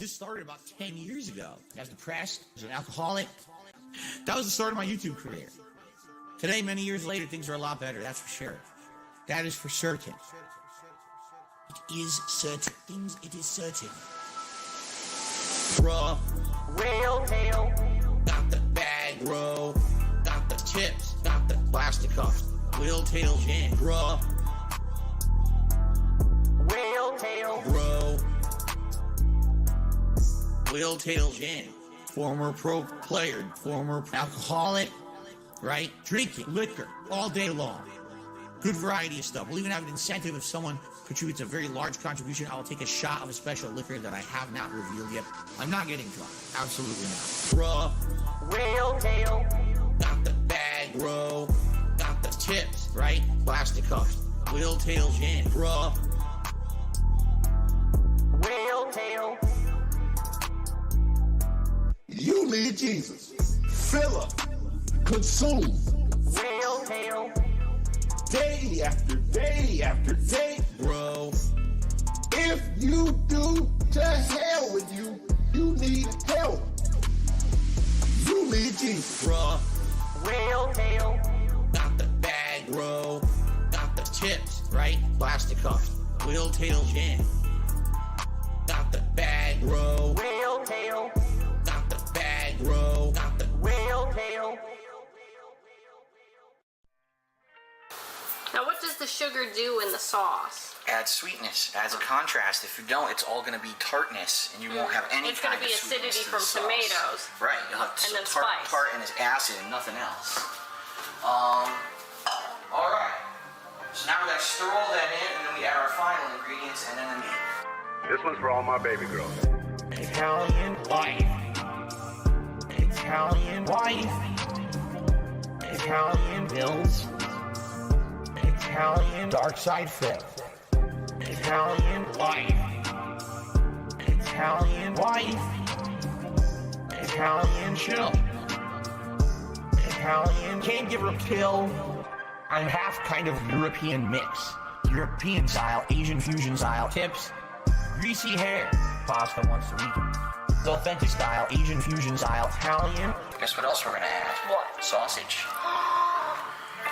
This started about 10 years ago. I was depressed, I was an alcoholic. That was the start of my YouTube career. Today, many years later, things are a lot better, that's for sure. That is for certain. It is certain. Things, it is certain. Bruh. Rail, tail. Got the bag, bro. Got the chips. Got the plastic cups. Wheel, tail, gin. Bruh. Whale tail, bro. Whale tail gin. Former pro player, former alcoholic, right? Drinking liquor all day long. Good variety of stuff. We'll even have an incentive if someone contributes a very large contribution. I will take a shot of a special liquor that I have not revealed yet. I'm not getting drunk. Absolutely not. Bruh. Whale tail. Got the bag, bro. Got the chips, right? Plastic cups. Whale tail gin. Bruh. Whale tail. You need Jesus. Fill up. Consume. Whale tail. Day after day after day. Bro. If you do, to hell with you. You need help. You need Jesus. Bruh. Whale tail. Got the bag, bro. Got the chips, right? Plastic cups. Whale tail gin. Got the bag, bro. Whale tail. Got the bag, bro. Got the whale tail. Now what does the sugar do in the sauce? Adds sweetness, adds a contrast. If you don't, it's all going to be tartness, and you won't have any It's kind going to of be sweetness acidity to from the sauce. tomatoes. Right, you'll have And then tart spice. and it's acid and nothing else. All right. So now we got to stir all that in, and then we add our final ingredients, and then the meat. This one's for all my baby girls. Italian wife. Italian wife. Italian bills. Italian dark side flip. Italian wife. Italian wife. Italian chill. Italian can't give her pill. I'm half kind of European mix. European style, Asian fusion style. Tips. Greasy hair. Pasta once a week. The authentic style, Asian fusion style. Italian. Guess what else we're going to add? What? Sausage.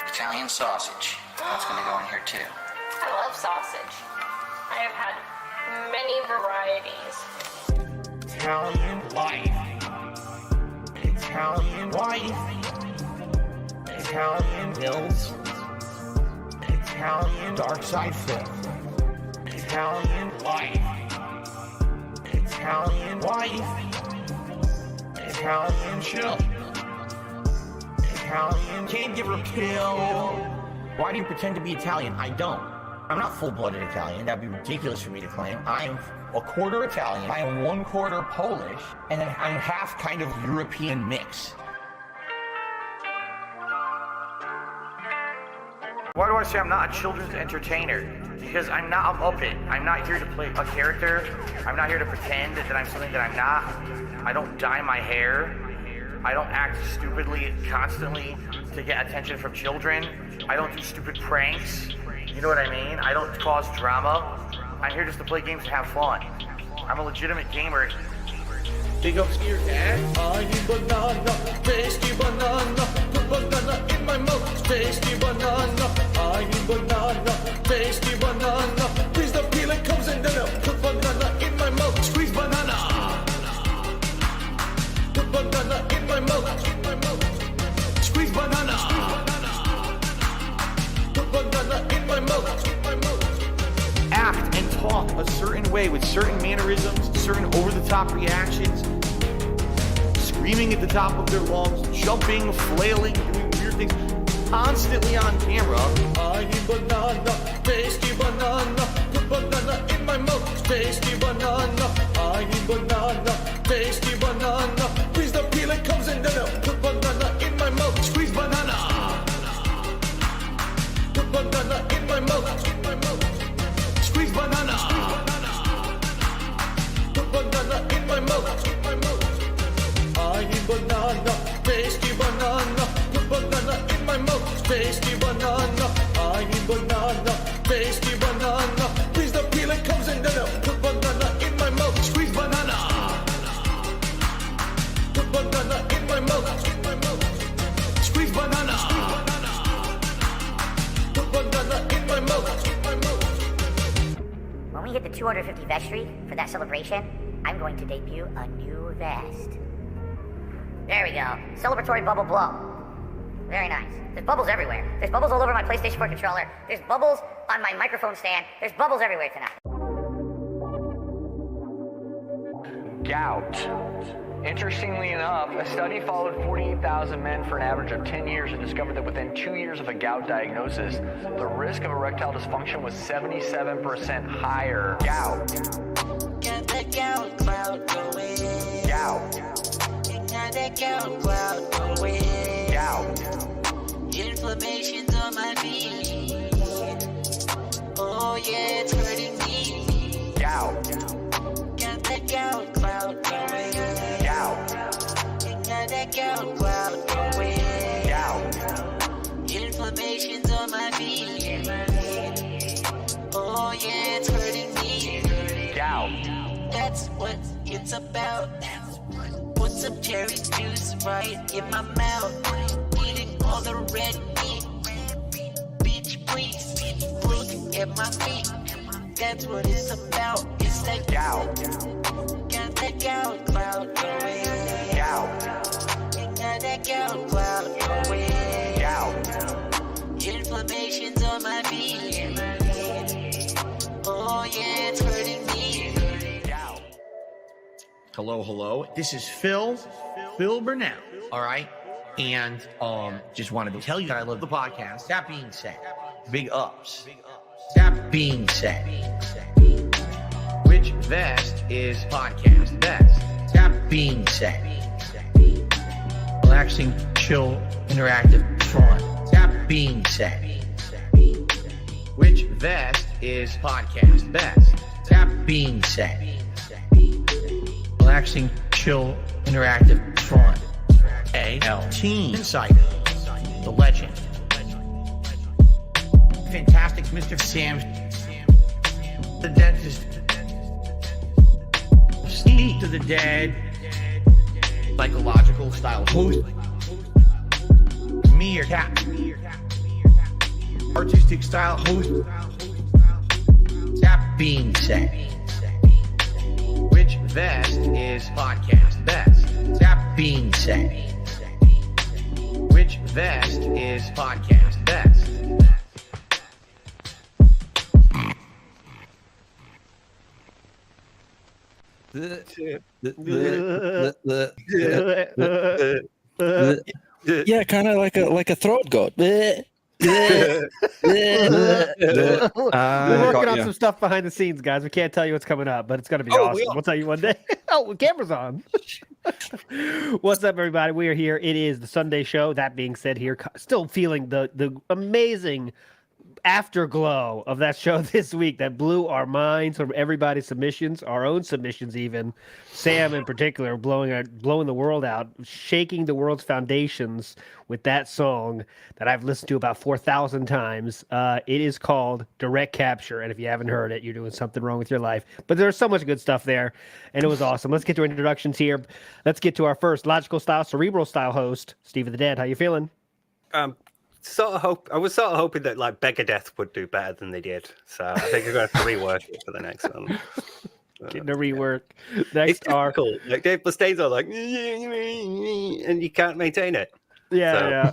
Italian sausage. That's going to go in here too. I love sausage. I have had many varieties. Italian wife. Italian wife. Italian bills. Italian dark side flip. Italian wife. Italian wife. Italian chill. Italian can't give her pill. Why do you pretend to be Italian? I don't. I'm not full-blooded Italian. That'd be ridiculous for me to claim. I am a quarter Italian. I am 1/4 Polish, and then I'm half kind of European mix. Why do I say I'm not a children's entertainer? Because I'm not a Muppet. I'm not here to play a character. I'm not here to pretend that I'm something that I'm not. I don't dye my hair. I don't act stupidly constantly to get attention from children. I don't do stupid pranks. You know what I mean? I don't cause drama. I'm here just to play games and have fun. I'm a legitimate gamer. Big ups to your dad. I need banana, tasty banana. Put banana in my mouth, tasty banana. I need banana, tasty banana. Please the peeling comes and then I'll put banana in my mouth. Squeeze banana. Put banana in my mouth. Squeeze banana. Put banana in my mouth. Act and talk a certain way with certain mannerisms, certain over-the-top reactions, screaming at the top of their lungs, jumping, flailing, doing weird things, constantly on camera. I need banana, tasty banana. Put banana in my mouth, tasty banana. I need banana, tasty banana. Please the peeling comes and then I'll put banana in my mouth. Squeeze banana. Put banana in my mouth. Squeeze banana. Put banana in my mouth. I need banana, tasty banana. Put banana in my mouth, tasty banana. I need banana, tasty banana. Please the peeling comes and then I'll put banana in my mouth. Squeeze banana. mouth. When we hit the 250 vestry for that celebration, I'm going to debut a new vest. There we go. Celebratory bubble blow. Very nice. There's bubbles everywhere. There's bubbles all over my PlayStation 4 controller. There's bubbles on my microphone stand. There's bubbles everywhere tonight. Gout. Interestingly enough, a study followed 48,000 men for an average of 10 years and discovered that within 2 years of a gout diagnosis, the risk of erectile dysfunction was 77% higher. Gout. Got that gout cloud going. Gout. Got that gout cloud going. Gout. Inflammation's on my feet. Oh yeah, it's hurting me. Gout. Got that gout cloud going. Gout. Got that gout cloud going. Gout. Inflammation's on my feet. Oh yeah, it's hurting me. Gout. That's what it's about. Put some cherry juice right in my mouth. Eating all the red meat. Bitch, please look at my feet. That's what it's about. It's that Gout. Got that gout cloud going. Gout. Got that gout cloud going. Gout. Inflammation's on my feet. Oh yeah, it's hurting me. Gout. Hello. This is Phil Burnell. All right. And just wanted to tell you that I love the podcast. That being said, big ups. That being said, which vest is podcast best? That being said, relaxing, chill, interactive, fun. That being said, which vest is podcast best? That being said, relaxing, chill, interactive, fun. A.L. Team Insider, the legend, Fantastic Mr. Sam, the dentist, Steve to the Dead, psychological style host, Meerkat, artistic style host. That being said, which vest is podcast best? That being said, which vest is podcast best? Yeah, kind of like a throat goat. We're working on some stuff behind the scenes, guys. We can't tell you what's coming up, but it's going to be awesome. We'll tell you one day. Oh, the camera's on. What's up, everybody? We are here. It is the Sunday show. That being said, here, still feeling the amazing afterglow of that show this week that blew our minds from everybody's submissions, our own submissions even. Sam in particular blowing the world out, shaking the world's foundations with that song that I've listened to about 4,000 times. It is called Direct Capture, and if you haven't heard it, you're doing something wrong with your life. But there's so much good stuff there, and it was awesome. Let's get to introductions here. Let's get to our first logical style, cerebral style host, Steve of the Dead. How you feeling? I was sort of hoping that like Megadeth would do better than they did. So I think I'm going to have to rework it for the next one. Getting a rework. Next are cool. Like Dave Mustaine's all like, and you can't maintain it. Yeah.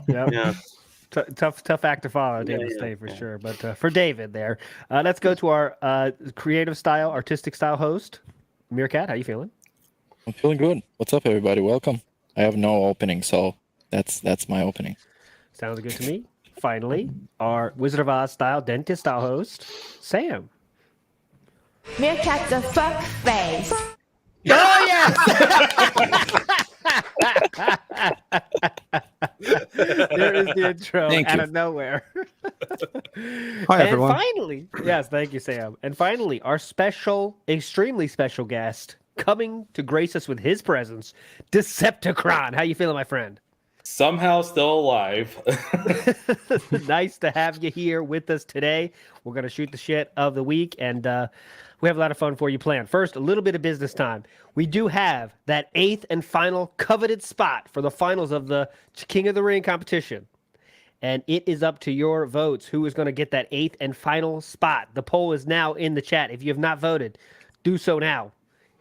Tough act to follow, Dave Mustaine for sure. But for David there, let's go to our creative style, artistic style host, Meerkat. How you feeling? I'm feeling good. What's up, everybody? Welcome. I have no opening, so that's my opening. Sounds good to me. Finally, our Wizard of Oz style, dentist style host, Sam. Meerkat the fuck face. Oh, yes! There is the intro out of nowhere. Hi, everyone. And finally, yes, thank you, Sam. And finally, our extremely special guest coming to grace us with his presence, Decepticron. How you feeling, my friend? Somehow still alive. Nice to have you here with us today. We're going to shoot the shit of the week, and we have a lot of fun for you planned. First, a little bit of business time. We do have that 8th and final coveted spot for the finals of the King of the Ring competition. and it is up to your votes who is going to get that 8th and final spot. The poll is now in the chat. If you have not voted, do so now.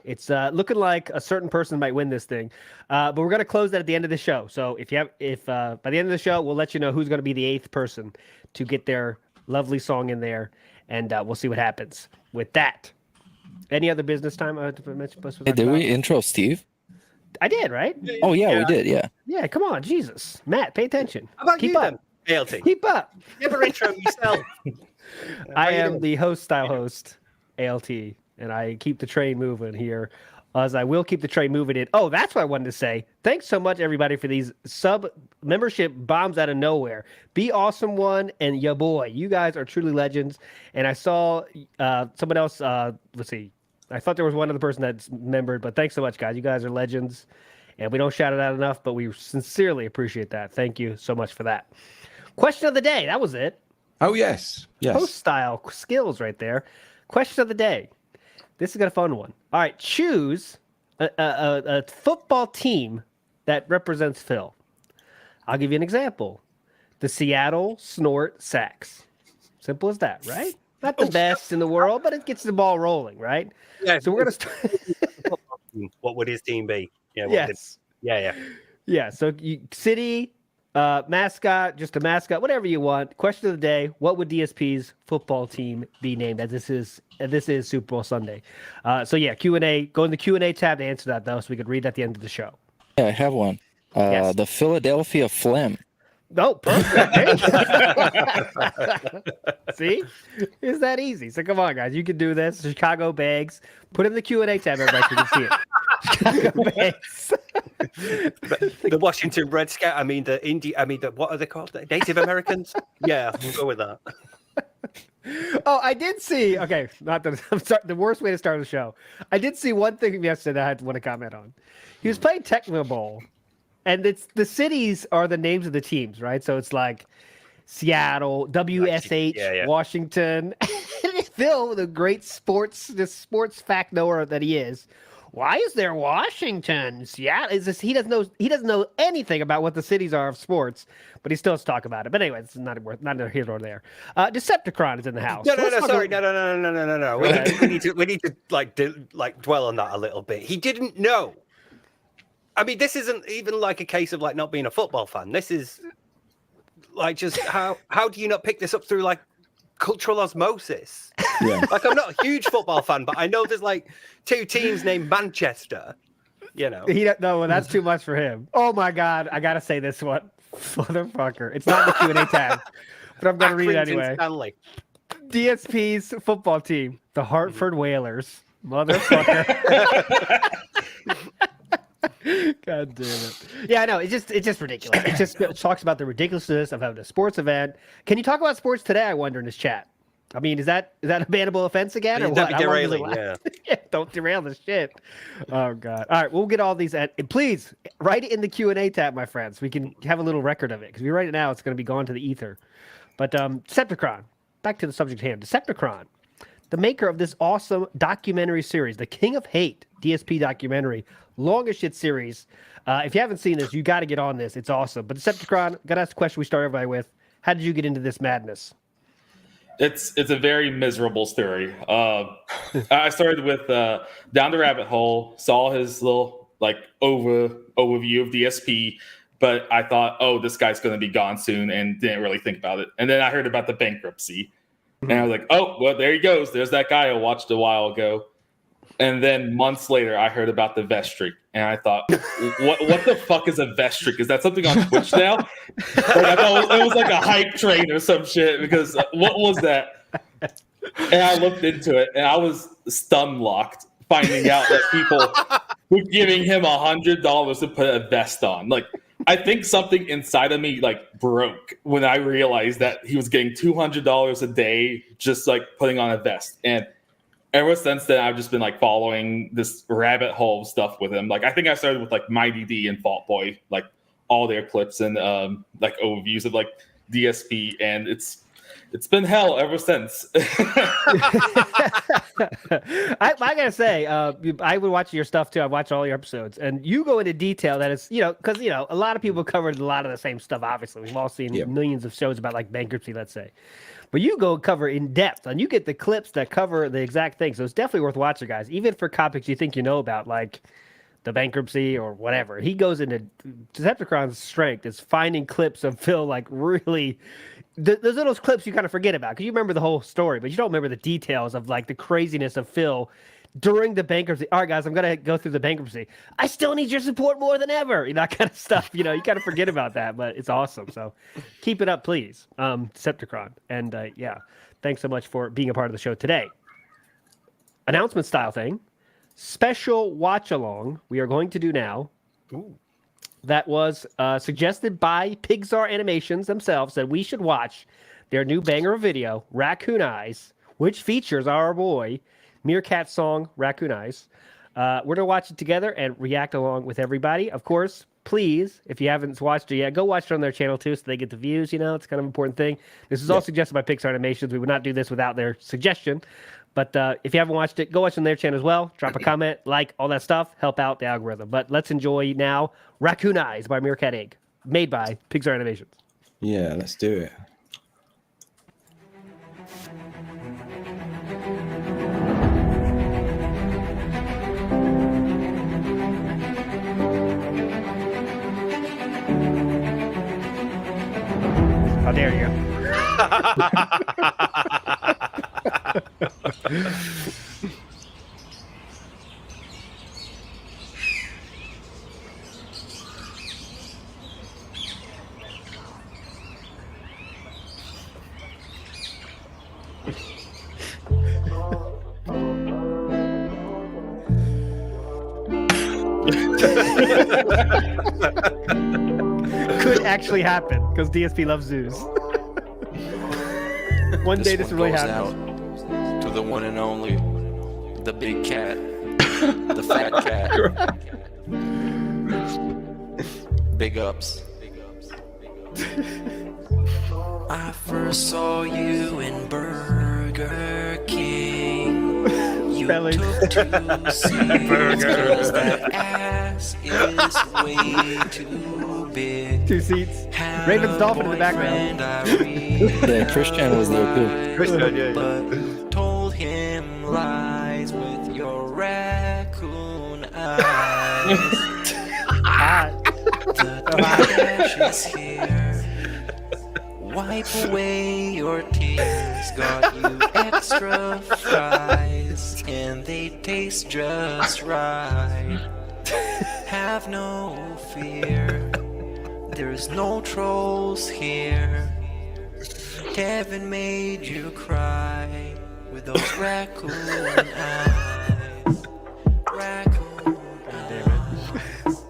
It's looking like a certain person might win this thing, but we're going to close that at the end of the show. So if by the end of the show, we'll let you know who's going to be the 8th person to get their lovely song in there, and we'll see what happens with that. Any other business time? Hey, did we intro Steve? I did, right? Oh yeah, we did. Yeah. Yeah, come on, Jesus, Matt, pay attention. How about Keep you up. then, ALT? Keep up. Never intro yourself. I am the host-style host, ALT, and I keep the train moving here, as I will keep the train moving in. Oh, that's what I wanted to say. Thanks so much, everybody, for these sub-membership bombs out of nowhere. Be Awesome One and ya boy. You guys are truly legends. And I saw someone else, let's see. I thought there was one other person that's membered, but thanks so much, guys. You guys are legends. And we don't shout it out enough, but we sincerely appreciate that. Thank you so much for that. Question of the day. That was it. Oh, yes. Yes. Host-style skills right there. Question of the day. This is a fun one. All right, choose a football team that represents Phil. I'll give you an example. The Seattle Snort Sacks. Simple as that, right? Not the best in the world, but it gets the ball rolling, right? Yeah. So we're going to start. What would his team be? Yeah. Yes. Yeah. So city, mascot, just a mascot, whatever you want. Question of the day: what would DSP's football team be named? As this is Super Bowl Sunday. So yeah, Q&A. Go in the Q&A tab to answer that though, so we could read at the end of the show. Yeah, I have one. Yes. The Philadelphia Phlegm. Oh, perfect. See? It's that easy. So come on, guys. You can do this. Chicago Bags. Put it in the Q&A tab, everybody, so you can see it. Chicago Bags. The Washington Red Scout. What are they called? The Native Americans? Yeah, we'll go with that. Oh, I did see. Okay, I'm sorry. The worst way to start the show. I did see one thing yesterday that I want to comment on. He was playing Tecmo Bowl, and the cities are the names of the teams, right? So it's like Seattle, WSH, Washington. Phil, the great sports fact knower that he is. Why is there Washington? Seattle? He doesn't know anything about what the cities are of sports, but he still has to talk about it. But anyway, it's not here nor there. Decepticron is in the house. No. We need to dwell on that a little bit. He didn't know. I mean, this isn't even like a case of like not being a football fan. This is like just how do you not pick this up through like cultural osmosis? Yeah. Like I'm not a huge football fan, but I know there's like 2 teams named Manchester. You know. No, that's too much for him. Oh my God, I gotta say this one, motherfucker. It's not in the Q&A tab, but I'm gonna read it anyway. Stanley. DSP's football team, the Hartford Whalers, motherfucker. God damn it. Yeah, I know. It's just ridiculous. It talks about the ridiculousness of having a sports event. Can you talk about sports today, I wonder, in this chat? I mean, is that a bannable offense again? Or what? Derailing, yeah. Don't derail the shit. Oh, God. All right, we'll get all these. Please, write it in the Q&A tab, my friends. We can have a little record of it. Because if you write it now, it's going to be gone to the ether. But Decepticron, back to the subject at hand. Decepticron, the maker of this awesome documentary series, The King of Hate DSP documentary, longest shit series. If you haven't seen this, you got to get on this. It's awesome. But Decepticron, got to ask the question we start everybody with. How did you get into this madness? It's a very miserable story. I started with Down the Rabbit Hole, saw his little like overview of DSP, but I thought, oh, this guy's going to be gone soon, and didn't really think about it. And then I heard about the bankruptcy, and I was like, oh, well, there he goes. There's that guy I watched a while ago. And then months later, I heard about the vest streak, and I thought, what the fuck is a vest streak? Is that something on Twitch now? Like, I thought it was like a hype train or some shit, because what was that? And I looked into it, and I was stun-locked, finding out that people were giving him $100 to put a vest on. Like, I think something inside of me like broke when I realized that he was getting $200 a day just like putting on a vest. And ever since then, I've just been like following this rabbit hole of stuff with him. Like, I think I started with like Mighty D and Fault Boy, like all their clips and like overviews of like DSP, and it's it's been hell ever since. I gotta say, I would watch your stuff too. I watch all your episodes, and you go into detail that is, because a lot of people covered a lot of the same stuff. Obviously, we've all seen millions of shows about like bankruptcy, let's say, but you go cover in depth, and you get the clips that cover the exact thing. So it's definitely worth watching, guys. Even for topics you think you know about, like the bankruptcy or whatever. He goes into Decepticron's strength is finding clips of Phil, like really. Those little clips you kind of forget about because you remember the whole story, but you don't remember the details of like the craziness of Phil during the bankruptcy. All right, guys, I'm gonna go through the bankruptcy. I still need your support more than ever. That kind of stuff. You kind of forget about that, but it's awesome. So keep it up, please, Decepticron. And yeah, thanks so much for being a part of the show today. Announcement style thing, special watch along we are going to do now. Ooh. That was suggested by Pixar Animations themselves that we should watch their new banger of video, Raccoon Eyes, which features our boy Meerkat's song, Raccoon Eyes. We're going to watch it together and react along with everybody. Of course, please, if you haven't watched it yet, go watch it on their channel too so they get the views. It's kind of an important thing. This is all suggested by Pixar Animations. We would not do this without their suggestion. But if you haven't watched it, go watch on their channel as well. Drop a comment, like, all that stuff. Help out the algorithm. But let's enjoy now Raccoon Eyes by Meerkat Egg, made by Pixar Animations. Yeah, let's do it. How dare you? Could actually happen because DSP loves zoos. One day this will really happen. To the one and only, the big cat, the fat cat. Big ups. I first saw you in Burger King. You took 2 seats because that ass is way too big. 2 seats. Raven's dolphin in the background. Yeah, Christian was there too. Christian, yeah. Told him lies with your raccoon eyes. The trash is here. Wipe away your tears. Got you extra fries, and they taste just right. Have no fear. There's no trolls here. Kevin made you cry with those raccoon eyes. Raccoon eyes.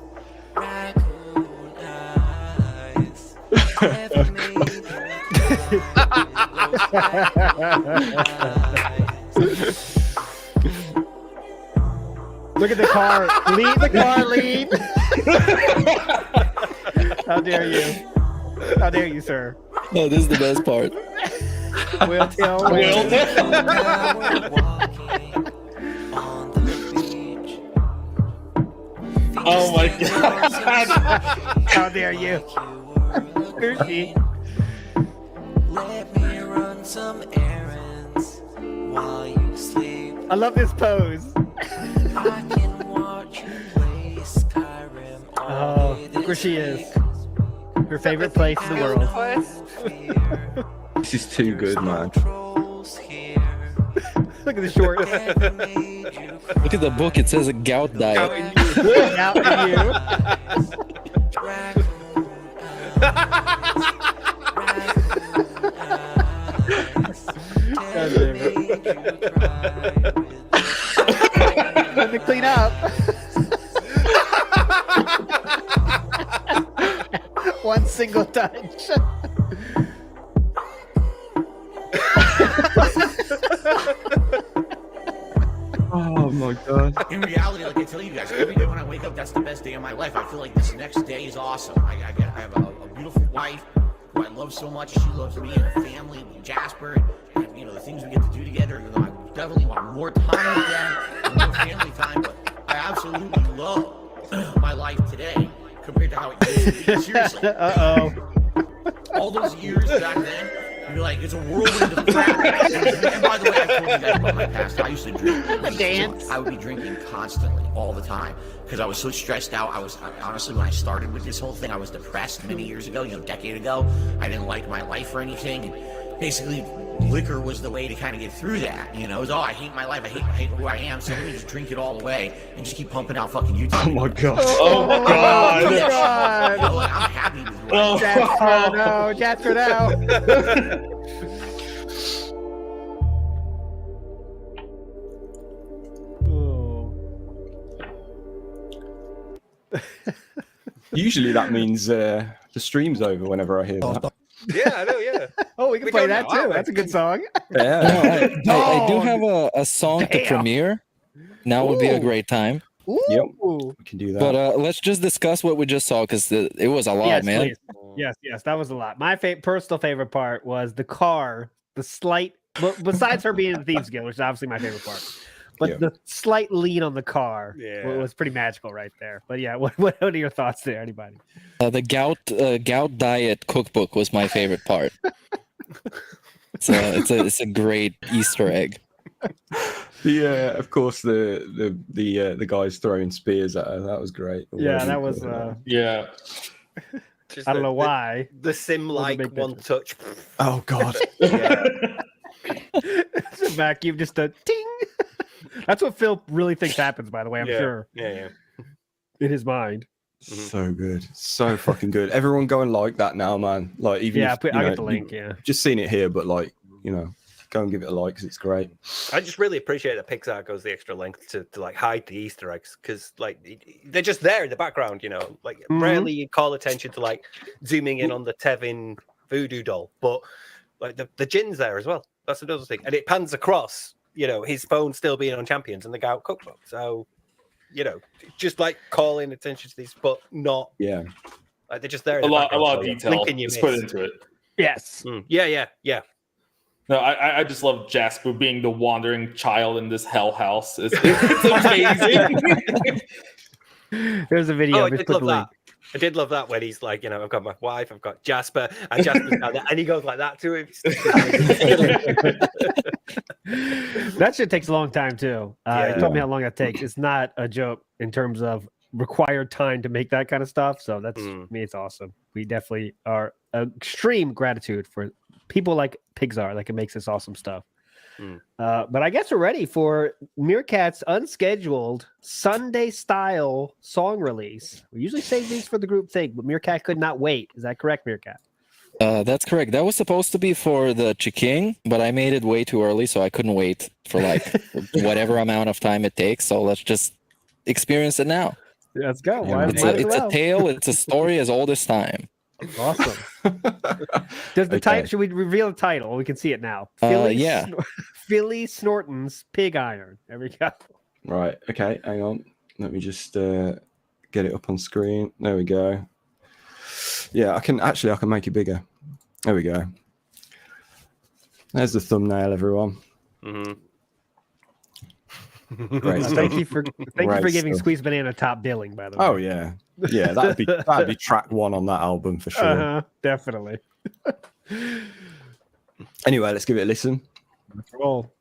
Raccoon eyes. Kevin made you cry with those raccoon eyes. Look at the car. Leave the car, leave. How dare you? How dare you, sir? No, this is the best part. Will tell. Oh my god. How dare you? Where's she? Let me run some errands while you sleep. I love this pose. I can watch you play Skyrim all day. Look where she is. Her favorite place in the world. This is too good, man. Look at the shorts. Look at the book. It says a gout diet. Gout in you. Time to clean up. One single touch. Oh my god. In reality, like I tell you guys, every day when I wake up, that's the best day of my life. I feel like this next day is awesome. I have a beautiful wife who I love so much. She loves me and her family, and Jasper, and you know the things we get to do together. You know, I definitely want more time with them, and more family time. But I absolutely love my life today compared to how it used to be. Seriously. All those years back then, you're like, it's a whirlwind of crap. And by the way, I told you guys about my past. I used to drink. I would be drinking constantly, all the time, because I was so stressed out. Honestly, when I started with this whole thing, I was depressed many years ago, a decade ago. I didn't like my life or anything. And basically, liquor was the way to kind of get through that. It was, I hate my life. I hate who I am. So let me just drink it all away and just keep pumping out fucking YouTube. Oh my god. Oh my god. I'm happy with who I am. Jasper, no. Usually that means the stream's over whenever I hear that. Yeah, I know, yeah. Oh, we can play that too. That's a good song. Yeah. I do have a song to premiere. Now would be a great time. Yep, we can do that. But let's just discuss what we just saw, because it was a lot, man. Please. Yes, that was a lot. My personal favorite part was the car, the slight, besides her being in the Thieves Guild, which is obviously my favorite part. But the slight lean on the car was pretty magical right there. But yeah, what are your thoughts there, anybody? The gout diet cookbook was my favorite part. It's a great Easter egg. Of course, the guys throwing spears at her. That was great. Yeah, that was. Yeah. I don't know why. The sim like one touch. Oh god. It's a vacuum, just a ting. That's what Phil really thinks happens, by the way, I'm sure. Yeah. In his mind. So good. So fucking good. Everyone go and like that now, man. Like, even I'll get the link, just seen it here, but like, go and give it a like, because it's great. I just really appreciate that Pixar goes the extra length to like hide the Easter eggs, because like they're just there in the background, like rarely you call attention to like zooming in on the Tevin voodoo doll, but like the gin's there as well. That's another thing, and it pans across, his phone still being on Champions and the Gout cookbook. So, just like calling attention to these, but not. Yeah. Like they're just there. A lot of detail is put into it. Yes. Yeah. No, I just love Jasper being the wandering child in this hell house. It's amazing. There's a video. I did love that when he's like, I've got my wife, I've got Jasper, and Jasper's down there, and he goes like that to him. That shit takes a long time too. He told me how long that takes. It's not a joke in terms of required time to make that kind of stuff. So that's me. It's awesome. We definitely are extreme gratitude for people like Pixar that can make this awesome stuff. But I guess we're ready for Meerkat's unscheduled Sunday style song release. We usually save these for the group thing, but Meerkat could not wait. Is that correct, Meerkat? That's correct. That was supposed to be for the CHKING, but I made it way too early, so I couldn't wait for like whatever amount of time it takes. So let's just experience it now. Let's go. It's a tale. It's a story as old as time. Awesome. Does the title? Should we reveal the title? We can see it now. Philly Snortins Pig Iron. There we go. Right. Okay. Hang on. Let me just get it up on screen. There we go. Yeah, I can make it bigger. There we go. There's the thumbnail, everyone. Great. Thank you for giving Squeeze Banana top billing, by the way. Oh yeah, that'd be track one on that album for sure. Definitely. Anyway, let's give it a listen. Let's roll.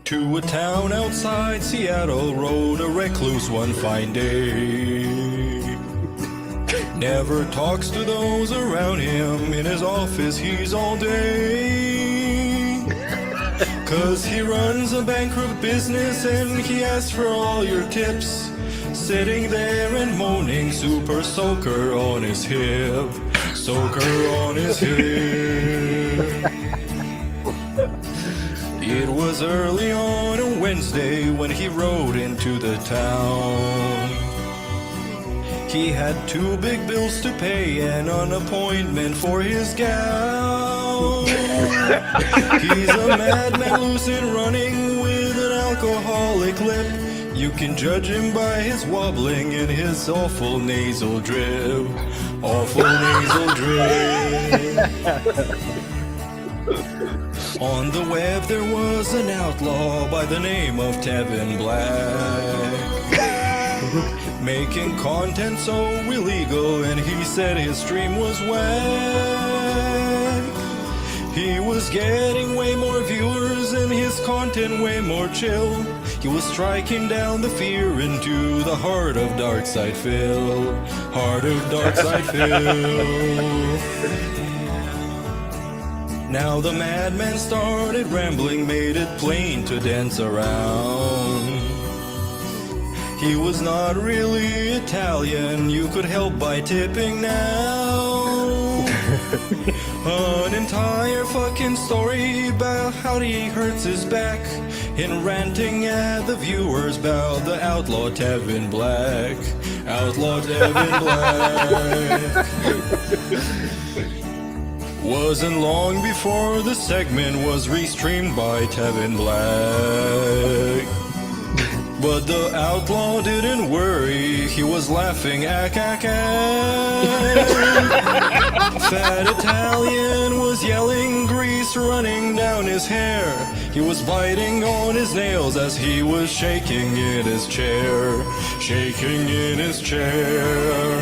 To a town outside Seattle rode a recluse one fine day. Never talks to those around him, in his office he's all day. 'Cause he runs a bankrupt business and he asks for all your tips. Sitting there and moaning, super soaker on his hip. Soaker on his hip. It was early on a Wednesday when he rode into the town. He had 2 big bills to pay and an appointment for his gal. He's a madman loose and running with an alcoholic lip. You can judge him by his wobbling and his awful nasal drip. Awful nasal drip. On the web there was an outlaw by the name of Tevin Black, making content so illegal, and he said his stream was whack. He was getting way more viewers and his content way more chill. He was striking down the fear into the heart of Darkside Phil. Heart of Darkside Phil. Now the madman started rambling, made it plain to dance around. He was not really Italian, you could help by tipping now. An entire fucking story about how he hurts his back in ranting at the viewers about the outlaw Tevin Black. Outlaw Tevin Black. Wasn't long before the segment was restreamed by Tevin Black. But the outlaw didn't worry, he was laughing Fat Italian was yelling, grease running down his hair. He was biting on his nails as he was shaking in his chair. Shaking in his chair.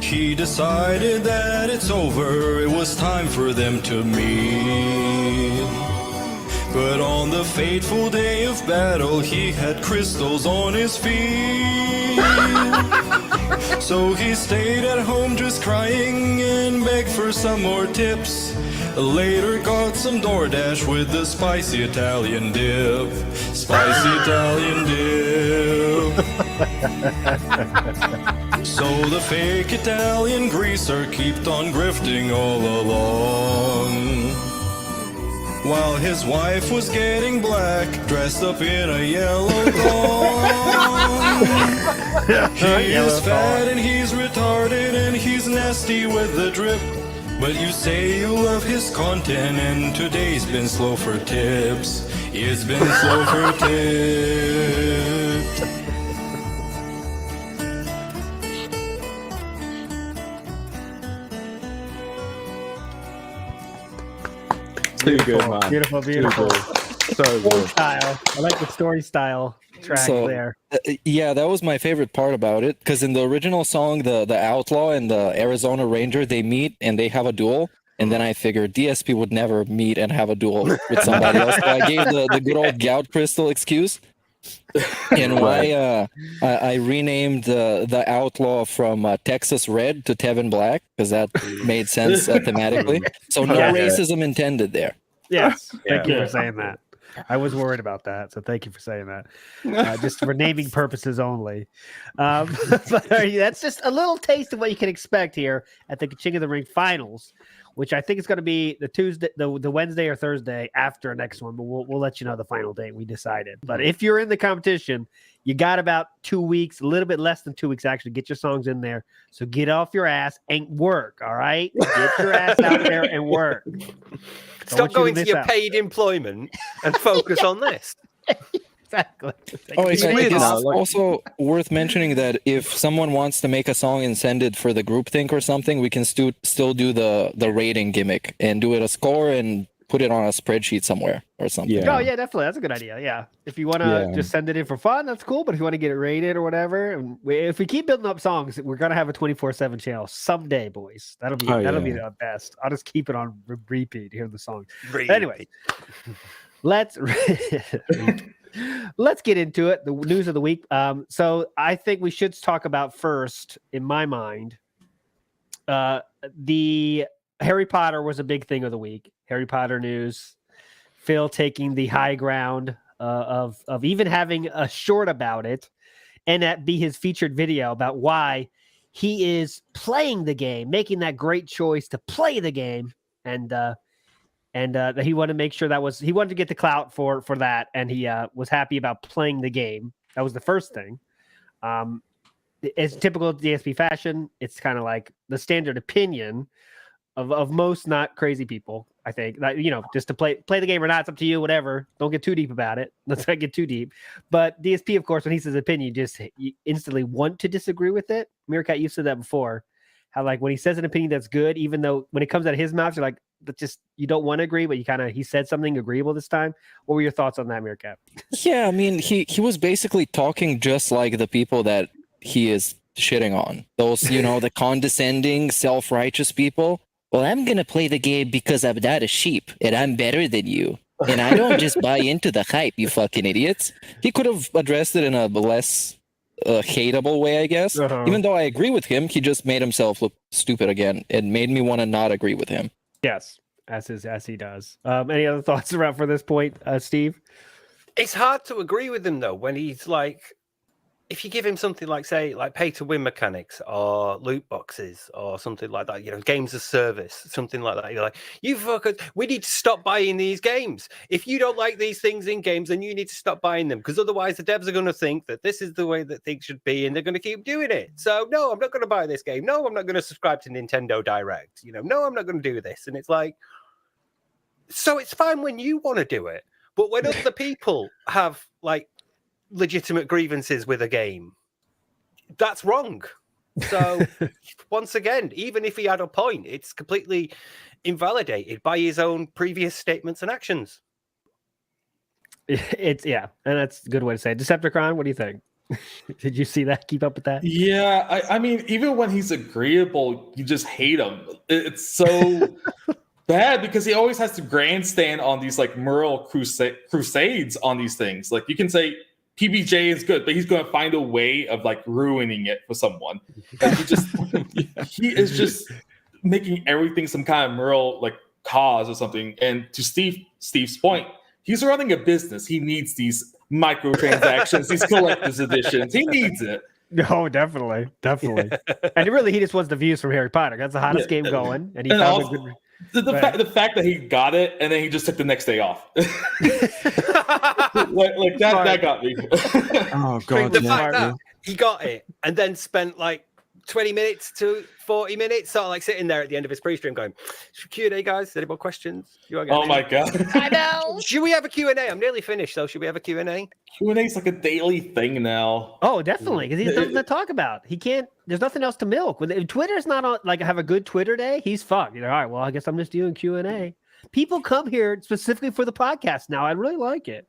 He decided that it's over, it was time for them to meet. But on the fateful day of battle, he had crystals on his feet. So he stayed at home just crying and begged for some more tips. Later got some DoorDash with the spicy Italian dip. Spicy Italian dip. So the fake Italian greaser kept on grifting all along, while his wife was getting black, dressed up in a yellow thong. He is fat and he's retarded and he's nasty with the drip. But you say you love his content and today's been slow for tips. It's been slow for tips. Too good, man. Beautiful, beautiful. So good. Style. I like the story style track there. Yeah, that was my favorite part about it, because in the original song, the Outlaw and the Arizona Ranger, they meet and they have a duel. And then I figured DSP would never meet and have a duel with somebody else. So I gave the good old gout crystal excuse. And why I renamed the Outlaw from Texas Red to Tevin Black, because that made sense thematically. So no racism intended there. Yes, thank you for saying that. I was worried about that, so thank you for saying that. Just for naming purposes only. But that's just a little taste of what you can expect here at the King of the Ring finals, which I think is going to be the Wednesday or Thursday after our next one. But we'll let you know the final date we decided. But if you're in the competition, you got about 2 weeks, a little bit less than 2 weeks actually. Get your songs in there. So get off your ass and work. All right, get your ass out there and work. Stop going to your paid employment and focus on this. Exactly. Oh, it's also worth mentioning that if someone wants to make a song and send it for the groupthink or something, we can still do the rating gimmick and do it a score and put it on a spreadsheet somewhere or something. Oh yeah, definitely. That's a good idea. Yeah. If you want to just send it in for fun, that's cool. But if you want to get it rated or whatever, and if we keep building up songs, we're gonna have a 24/7 channel someday, boys. That'll be be the best. I'll just keep it on repeat. Hear the song. Anyway, let's get into it. The news of the week. So I think we should talk about first, in my mind, the Harry Potter was a big thing of the week. Harry Potter news. Phil taking the high ground of even having a short about it, and that be his featured video about why he is playing the game, making that great choice to play the game, and that he wanted to make sure he wanted to get the clout for that, and he was happy about playing the game. That was the first thing. As typical DSP fashion, it's kind of like the standard opinion of most not crazy people. I think that, you know, just to play the game or not, it's up to you. Whatever. Don't get too deep about it. Let's not get too deep. But DSP, of course, when he says opinion, you instantly want to disagree with it. Meerkat, you've said that before. How like when he says an opinion that's good, even though when it comes out of his mouth, you're like, but just you don't want to agree, but he said something agreeable this time. What were your thoughts on that, Meerkat? Yeah, I mean, he was basically talking just like the people that he is shitting on. Those, you know, the condescending, self-righteous people. Well, I'm gonna play the game because I'm not a sheep and I'm better than you. And I don't just buy into the hype, you fucking idiots. He could have addressed it in a less hateable way, I guess. Even though I agree with him, he just made himself look stupid again. It made me want to not agree with him. Yes, as he does. Any other thoughts around for this point, Steve? It's hard to agree with him though when he's like, if you give him something like, say, like pay to win mechanics or loot boxes or something like that, you know, games as service, something like that. You're like, you fuckers, we need to stop buying these games. If you don't like these things in games, then you need to stop buying them, because otherwise the devs are going to think that this is the way that things should be and they're going to keep doing it. So no, I'm not going to buy this game. No, I'm not going to subscribe to Nintendo Direct. You know, no, I'm not going to do this. And it's like, so it's fine when you want to do it, but when other people have like legitimate grievances with a game, that's wrong. So once again, even if he had a point, it's completely invalidated by his own previous statements and actions. It's and that's a good way to say it. Decepticron, what do you think? Did you see that? Keep up with that? Yeah, I mean, even when he's agreeable, you just hate him. It's so bad because he always has to grandstand on these like moral crusades on these things. Like you can say PBJ is good, but he's going to find a way of like ruining it for someone. Like he is just making everything some kind of moral like cause or something. And to Steve's point, he's running a business. He needs these microtransactions, these collector's editions. He needs it. No, definitely. And really, he just wants the views from Harry Potter. That's the hottest game going, and he found also, a good. The fact that he got it and then he just took the next day off, like that got me. Oh god! The fact that he got it and then spent like 20 minutes to 40 minutes, sort of like sitting there at the end of his pre-stream going, Q&A, guys. Any more questions? Oh my god! I know. Should we have a Q&A? I'm nearly finished, so should we have a Q&A? Q&A is like a daily thing now. Oh, definitely, because he has nothing to talk about. He can't. There's nothing else to milk. When Twitter's not on, like, have a good Twitter day, he's fucked. You're like, all right, well, I guess I'm just doing Q&A. People come here specifically for the podcast now. I really like it.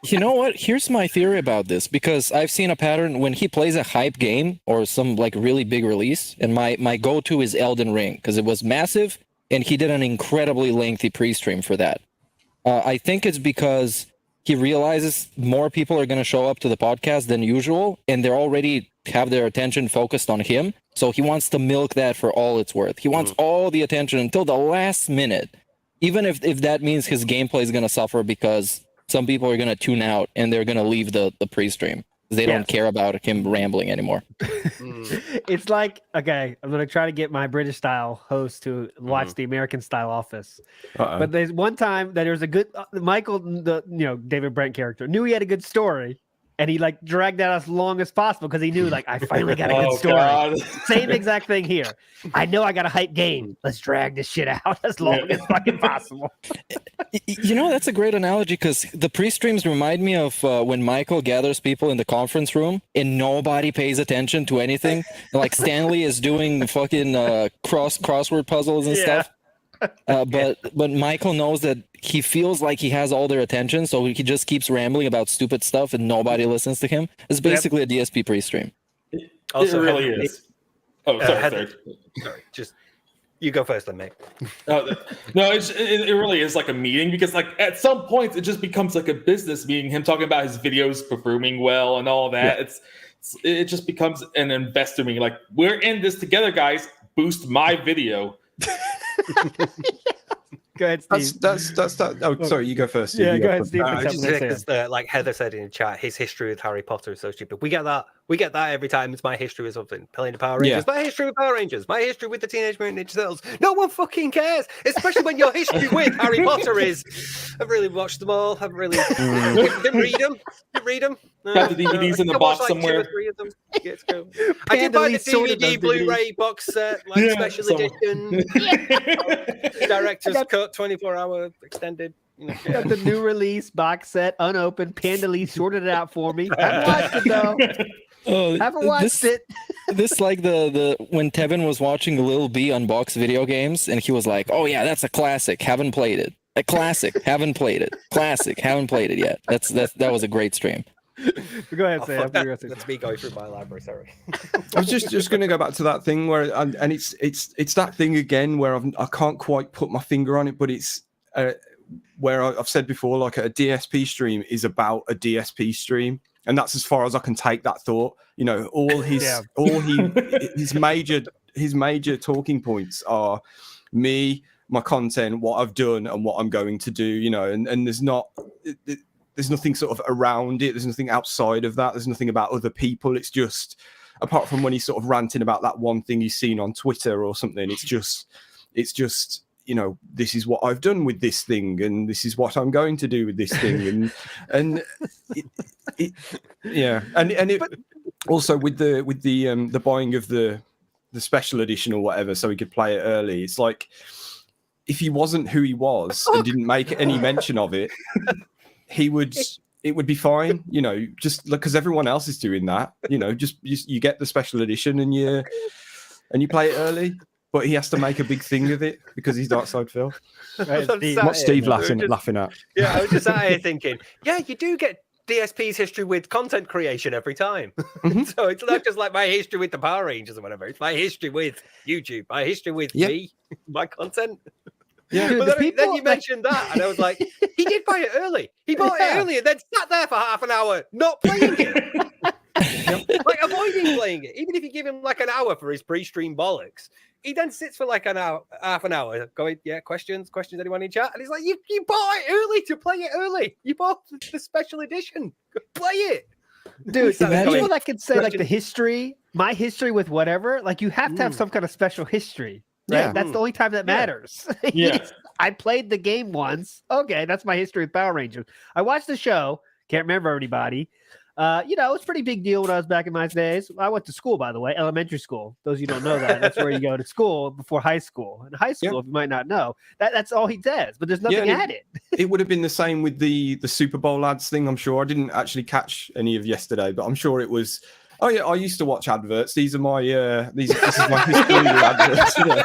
You know what? Here's my theory about this, because I've seen a pattern when he plays a hype game or some like really big release, and my go-to is Elden Ring because it was massive and he did an incredibly lengthy pre-stream for that. I think it's because he realizes more people are going to show up to the podcast than usual, and they're already have their attention focused on him. So he wants to milk that for all it's worth. He wants all the attention until the last minute, even if that means his gameplay is going to suffer because some people are going to tune out and they're going to leave the pre-stream. They don't care about him rambling anymore. It's like, okay, I'm going to try to get my British style host to watch the American style Office. But there's one time that there was a good Michael, David Brent character, knew he had a good story. And he like dragged that as long as possible because he knew, like, I finally got a good story. God. Same exact thing here. I know I got a hype game. Let's drag this shit out as long as fucking possible. You know, that's a great analogy because the pre-streams remind me of when Michael gathers people in the conference room and nobody pays attention to anything. Like Stanley is doing fucking crossword puzzles and stuff. But Michael knows that he feels like he has all their attention, so he just keeps rambling about stupid stuff and nobody listens to him. It's basically a DSP pre-stream. It really is. Oh, sorry. Just you go first, then, mate. No, it really is like a meeting because, like, at some point it just becomes like a business meeting. Him talking about his videos performing well and all that. Yeah. It just becomes an investor meeting. Like, we're in this together, guys. Boost my video. Go ahead, Steve. That's that. Oh, sorry, you go first. Yeah, go ahead, Steve. Like Heather said in the chat, his history with Harry Potter is so stupid. We get that We get that every time. It's my history with something. Playing the Power Rangers. Yeah. My history with Power Rangers. My history with the Teenage Mutant Ninja Turtles. No one fucking cares. Especially when your history with Harry Potter is. I've really watched them all. I've really didn't read them. Got the DVDs in the box watched, like, somewhere. 2 or 3 of them. Yeah, it's cool. I did buy the DVD Blu-ray box set, like special edition. Director's cut, 24-hour extended. Got the new release box set, unopened. Panda Lee sorted it out for me. Haven't watched it though. Haven't watched it. This like the when Tevin was watching Lil B unbox video games, and he was like, "Oh yeah, that's a classic. Haven't played it. A classic. Haven't played it. Classic. Haven't played it yet." That was a great stream. Go ahead, Sam. That's me going through my library. Sorry. I was just going to go back to that thing where, and it's that thing again where I can't quite put my finger on it, but it's where I've said before, like a DSP stream is about a DSP stream. And that's as far as I can take that thought. You know, his major talking points are me, my content, what I've done, and what I'm going to do. You know, and there's nothing sort of around it. There's nothing outside of that. There's nothing about other people. It's just, apart from when he's sort of ranting about that one thing he's seen on Twitter or something. It's just. You know, this is what I've done with this thing, and this is what I'm going to do with this thing, and also with the buying of the special edition or whatever, so he could play it early. It's like if he wasn't who he was and didn't make any mention of it, it would be fine. You know, just because everyone else is doing that. You know, just you get the special edition and you play it early. But he has to make a big thing of it because he's Dark Side Phil. What's Steve laughing at? Yeah, I was just out here thinking, yeah, you do get DSP's history with content creation every time. So it's not just like my history with the Power Rangers or whatever. It's my history with YouTube, my history with me, my content. Yeah, but then you mentioned that, and I was like, he did buy it early. He bought it early and then sat there for half an hour not playing it. Like avoiding playing it. Even if you give him like an hour for his pre-stream bollocks, he then sits for like an hour, half an hour, going, yeah, questions, anyone in chat? And he's like, you bought it early to play it early. You bought the special edition. Play it. Dude, people that can say like the history, my history with whatever, like you have to have some kind of special history. Right? Yeah. That's the only time that matters. Yeah. I played the game once. Okay, that's my history with Power Rangers. I watched the show. Can't remember everybody. You know, it's a pretty big deal when I was back in my days. I went to school, by the way, elementary school. Those of you don't know that's where you go to school before high school. In high school, if you might not know, that's all he does, but there's nothing at it. It would have been the same with the Super Bowl lads thing, I'm sure. I didn't actually catch any of yesterday, but I'm sure it was, oh yeah, I used to watch adverts. These are my, this is my history of adverts. Yeah.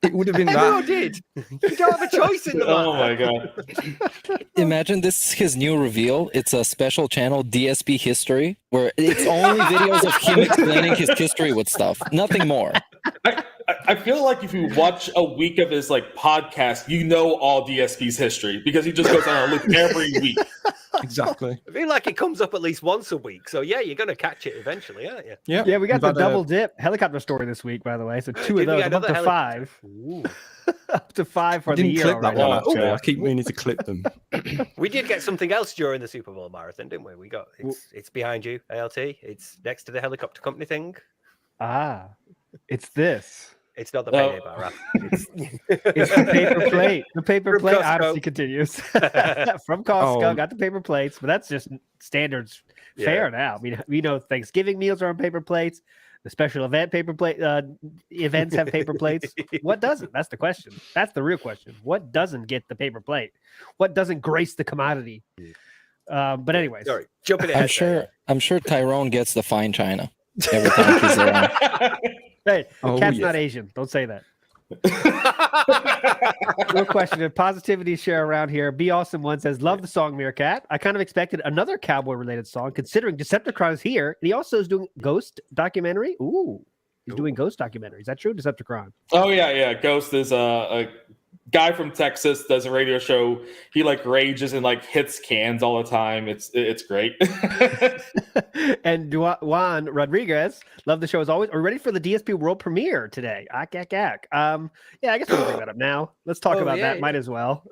It would have been Everyone that. did. You don't have a choice in the matter. Oh my god. Imagine this is his new reveal. It's a special channel, DSP History, where it's only videos of him explaining his history with stuff. Nothing more. I feel like if you watch a week of his like podcast, you know all DSP's history because he just goes on a loop every week. Exactly. I feel like it comes up at least once a week. So yeah, you're going to catch it eventually, aren't you? Yeah, we got the double dip helicopter story this week, by the way. So 2 of those, I'm up to 5. Up to 5 for I the didn't year clip that already. one, actually. I keep meaning to clip them. We did get something else during the Super Bowl marathon, didn't we? We got it's behind you, ALT. It's next to the helicopter company thing. Ah, it's this. It's not the payday bar app. It's the paper plate. The paper From plate Costco. obviously continues. From Costco, got the paper plates, but that's just standards fare now. I mean, we know Thanksgiving meals are on paper plates. The special event paper plate events have paper plates. What doesn't? That's the question. That's the real question. What doesn't get the paper plate? What doesn't grace the commodity? But anyways, sorry, jumping ahead. I'm sure Tyrone gets the fine china every time he's around. Hey, cat's not Asian. Don't say that. Real question of positivity share around here. Be Awesome One says, love the song Meerkat. I kind of expected another cowboy related song considering Decepticron is here. And he also is doing Ghost documentary. Ooh, he's doing Ghost documentary. Is that true, Decepticron? Oh yeah. Ghost is a guy from Texas, does a radio show. He like rages and like hits cans all the time. It's great. And Juan Rodriguez, love the show as always. Are we ready for the DSP world premiere today? Yeah, I guess we'll bring that up now. Let's talk about that. Might as well.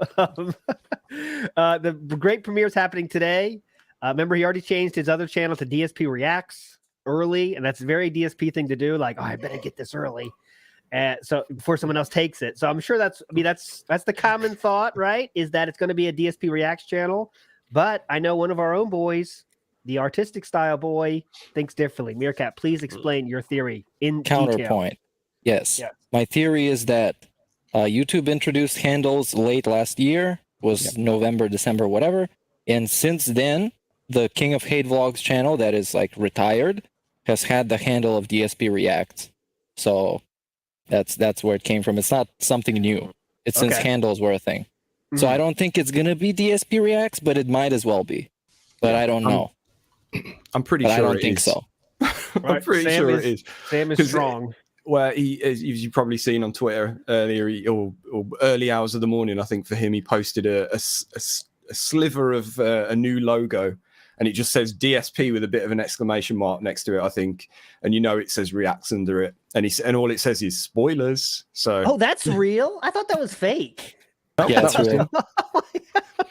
The great premiere is happening today. Remember, he already changed his other channel to DSP Reacts early, and that's a very DSP thing to do. Like, oh, I better get this early, so before someone else takes it. So I'm sure that's the common thought, right? Is that it's going to be a DSP Reacts channel. But I know one of our own boys, the artistic style boy, thinks differently. Meerkat, please explain your theory in Counterpoint. detail. Yes. My theory is that YouTube introduced handles late last year, was November, December, whatever. And since then, the King of Hate Vlogs channel that is like retired has had the handle of DSP Reacts. So that's where it came from. It's not something new. It's since handles were a thing. So I don't think it's going to be DSP Reacts, but it might as well be. But I don't know. I'm pretty but sure I don't it think is. so. I'm pretty sure it is. Sam is strong. Where he, as you've probably seen on Twitter earlier, or early hours of the morning, I think for him, he posted a sliver of a new logo, and it just says DSP with a bit of an exclamation mark next to it, I think, and it says Reacts under it, and all it says is spoilers. So that's real? I thought that was fake. Yeah, that's real.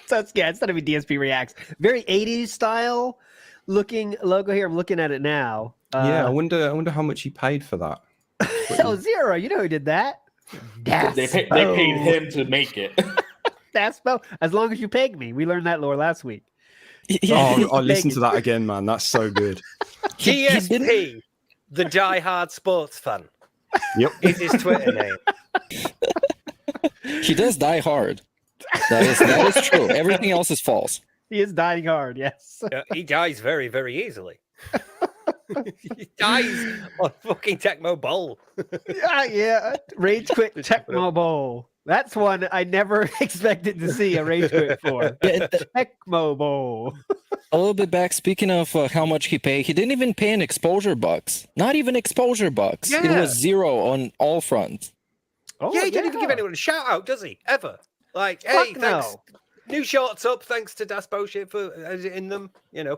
So it's going to be DSP Reacts. Very 80s style looking logo here. I'm looking at it now. I wonder how much he paid for that. Zero. You know who did that? They paid him to make it. That's as long as you peg me. We learned that lore last week. I listened to that again, man. That's so good. DSP, the die-hard sports fan. Yep. Is his Twitter name. He does die hard. That is true. Everything else is false. He is dying hard, yes. He dies very, very easily. He dies on fucking Tecmo Bowl. yeah. Rage quit Tecmo Bowl. That's one I never expected to see a rage quit for. Tecmo Bowl. A little bit back, speaking of how much he paid, he didn't even pay an exposure bucks. Not even exposure bucks. Yeah. It was zero on all fronts. Oh, he didn't even give anyone a shout out, does he? Ever? Like, hey, thanks. No. New shorts up, thanks to Das Bullshit for editing them.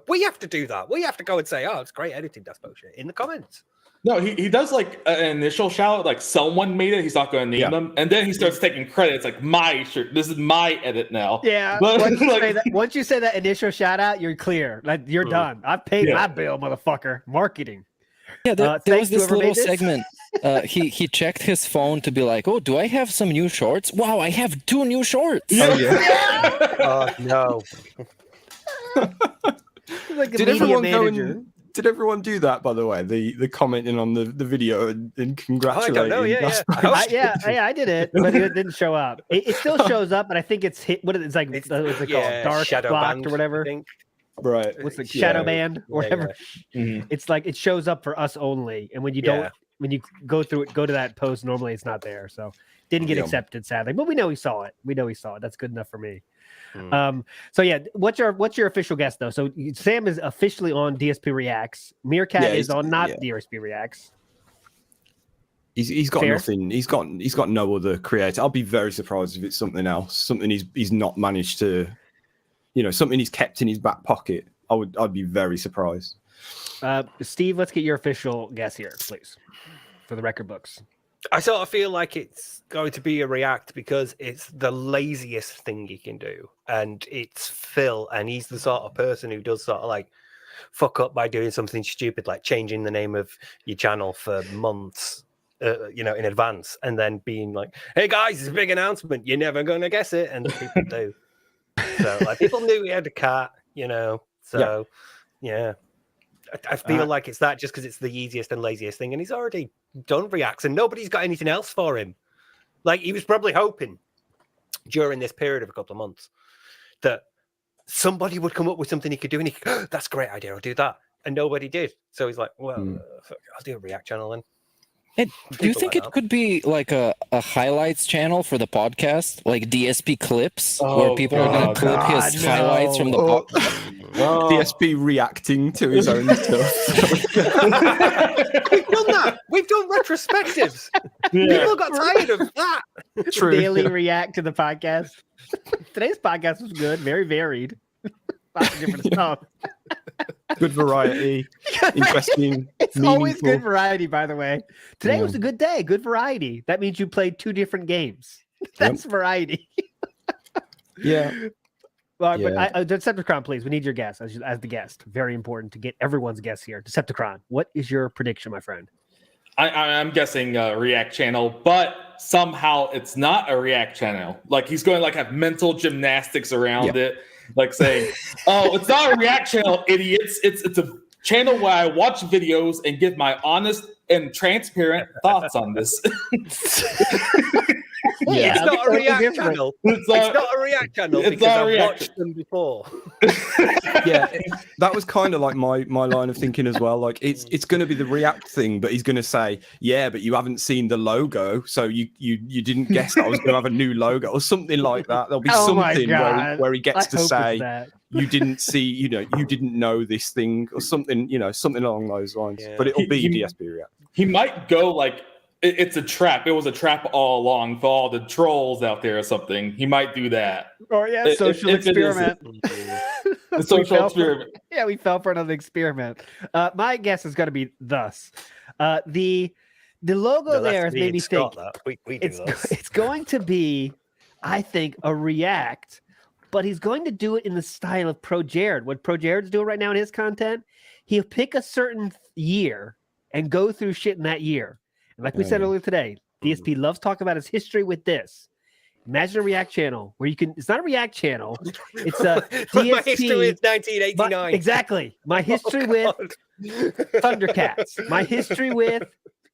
We have to do that. We have to go and say, oh, it's great editing, Das Bullshit, in the comments. No, he does like an initial shout, like someone made it. He's not going to name them, and then he starts taking credit. It's like my shirt. This is my edit now. Yeah. But, once you say that initial shout out, you're clear. Like you're done. I've paid my bill, motherfucker. Marketing. Yeah, there was this little this. segment. He checked his phone to be like, oh, do I have some new shorts? Wow, I have 2 new shorts. Oh yeah. Oh no. Like a Did media everyone manager. Did everyone do that, by the way? The commenting on the video and congratulating. I don't know. I did it, but it didn't show up. It still shows up, but I think it's hit. What's it called? Dark shadow blocked band, or whatever. I think. Right. What's the shadow band or whatever? Yeah. Mm-hmm. It's like it shows up for us only, and when you don't, when you go through it, go to that post. Normally, it's not there, so didn't get accepted, sadly. But we know he saw it. That's good enough for me. So yeah, what's your official guess though? So Sam is officially on DSP Reacts. Meerkat is on not DSP Reacts. He's got nothing. He's got no other creator. I'll be very surprised if it's something else. Something he's not managed to, something he's kept in his back pocket. I'd be very surprised. Steve, let's get your official guess here, please, for the record books. I sort of feel like it's going to be a React because it's the laziest thing you can do. And it's Phil, and he's the sort of person who does sort of like fuck up by doing something stupid, like changing the name of your channel for months, in advance, and then being like, hey guys, it's a big announcement. You're never going to guess it. And people do. So like people knew he had a cat, so yeah. I feel like it's that just because it's the easiest and laziest thing, and he's already done Reacts, and nobody's got anything else for him. Like he was probably hoping during this period of a couple of months that somebody would come up with something he could do, and he could, oh, that's a great idea, I'll do that, and nobody did. So he's like, well, I'll do a React channel then. Hey, do you think it could be like a highlights channel for the podcast, like DSP clips, where people are going to clip his highlights from the podcast? DSP reacting to his own stuff. We've done that. We've done retrospectives. People got tired of that. True. Daily react to the podcast. Today's podcast was good, very varied. Lots of different stuff. Good variety, interesting. It's always good variety, by the way. Today was a good day, good variety. That means you played 2 different games. That's variety. Yeah. Well, but Decepticron, please. We need your guess as the guest. Very important to get everyone's guess here. Decepticron, what is your prediction, my friend? I'm guessing React channel, but somehow it's not a React channel. Like he's going to like have mental gymnastics around it, like saying, "Oh, it's not a React channel, idiots. It's a channel where I watch videos and give my honest and transparent thoughts on this." It's not a React channel. It's not a React channel because I've watched them before. That was kind of like my line of thinking as well. Like it's going to be the React thing, but he's going to say, "Yeah, but you haven't seen the logo, so you didn't guess that I was going to have a new logo or something like that." There'll be something where he gets to say, "You didn't see, you didn't know this thing," or something, something along those lines. Yeah. But it'll be DSP React. He might go like, "It's a trap. It was a trap all along for all the trolls out there," or something. He might do that. Or social experiment. The social experiment. We fell for another experiment. My guess is going to be thus. The logo there has made me think it's going to be, I think, a React, but he's going to do it in the style of Pro Jared. What Pro Jared's doing right now in his content, he'll pick a certain year and go through shit in that year. And like we said earlier today, DSP loves talking about his history with this. Imagine a React channel where you can. It's not a React channel. It's a DSP. My history is 1989. Exactly. My history with Thundercats. My history with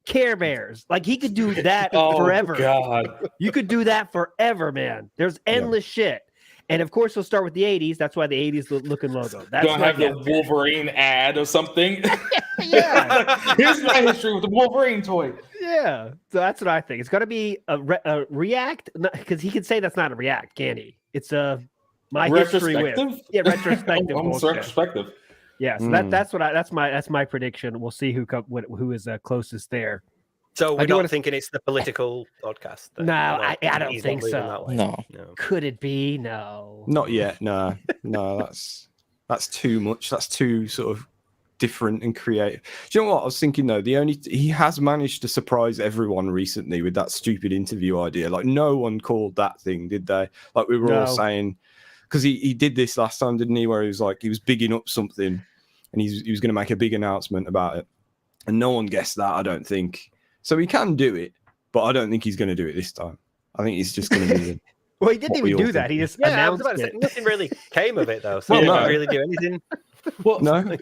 Care Bears. Like he could do that forever. God. You could do that forever, man. There's endless shit. And of course, we'll start with the 80s. That's why the 80s looking logo. That's gonna have the Wolverine ad or something. Here's my history with the Wolverine toy. Yeah, so that's what I think. It's gonna be a React, because he can say that's not a React, can he? It's my history with retrospective. Retrospective. Yeah, so that's my prediction. We'll see who is closest there. So we're not thinking it's the political podcast. No, I don't think so. No. Could it be? No. Not yet. No. That's too much. That's too sort of different and creative. Do you know what I was thinking though? He has managed to surprise everyone recently with that stupid interview idea. Like no one called that thing, did they? Like we were all saying, because he did this last time, didn't he? Where he was bigging up something, and he was going to make a big announcement about it, and no one guessed that. I don't think. So he can do it, but I don't think he's going to do it this time. I think he's just going to do it. Well, he didn't even do that. He just announced it. Nothing really came of it, though. So he didn't really do anything. Well, no.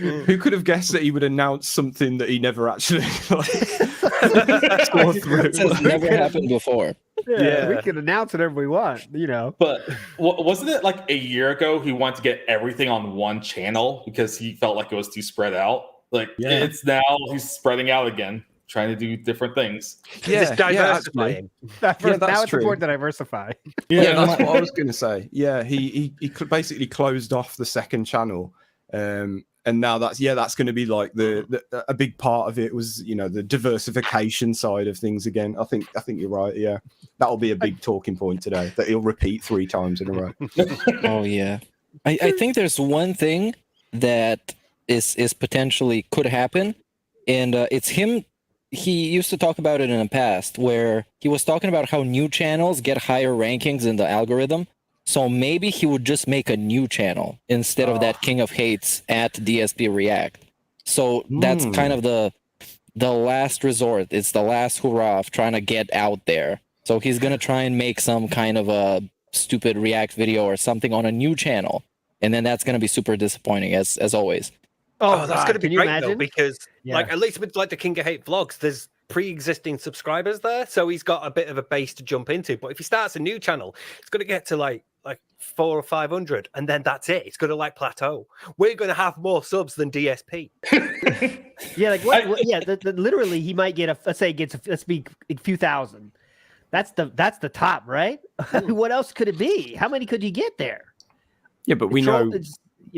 Who could have guessed that he would announce something that he never actually saw through? It's never happened before. Yeah, we can announce whatever we want, But wasn't it like a year ago he wanted to get everything on one channel because he felt like it was too spread out? It's now he's spreading out again, trying to do different things. It's diversifying. Now it's important to diversify. Yeah, that's what I was going to say. Yeah, he basically closed off the second channel, and now that's going to be like a big part of it was the diversification side of things again. I think you're right. Yeah, that'll be a big talking point today that he'll repeat 3 times in a row. Oh yeah, I think there's one thing that is potentially could happen, and it's him. He used to talk about it in the past, where he was talking about how new channels get higher rankings in the algorithm. So maybe he would just make a new channel instead of that King of Hates at DSP React. So that's kind of the last resort. It's the last hurrah of trying to get out there. So he's going to try and make some kind of a stupid React video or something on a new channel. And then that's going to be super disappointing, as always. Oh, that's going to be great, though, because at least with the King of Hate vlogs, there's pre-existing subscribers there. So he's got a bit of a base to jump into. But if he starts a new channel, it's going to get to like 400 or 500, and then that's it. It's going to plateau. We're going to have more subs than DSP. Literally, he might get let's be a few thousand. That's the top, right? What else could it be? How many could you get there? Yeah, but we know.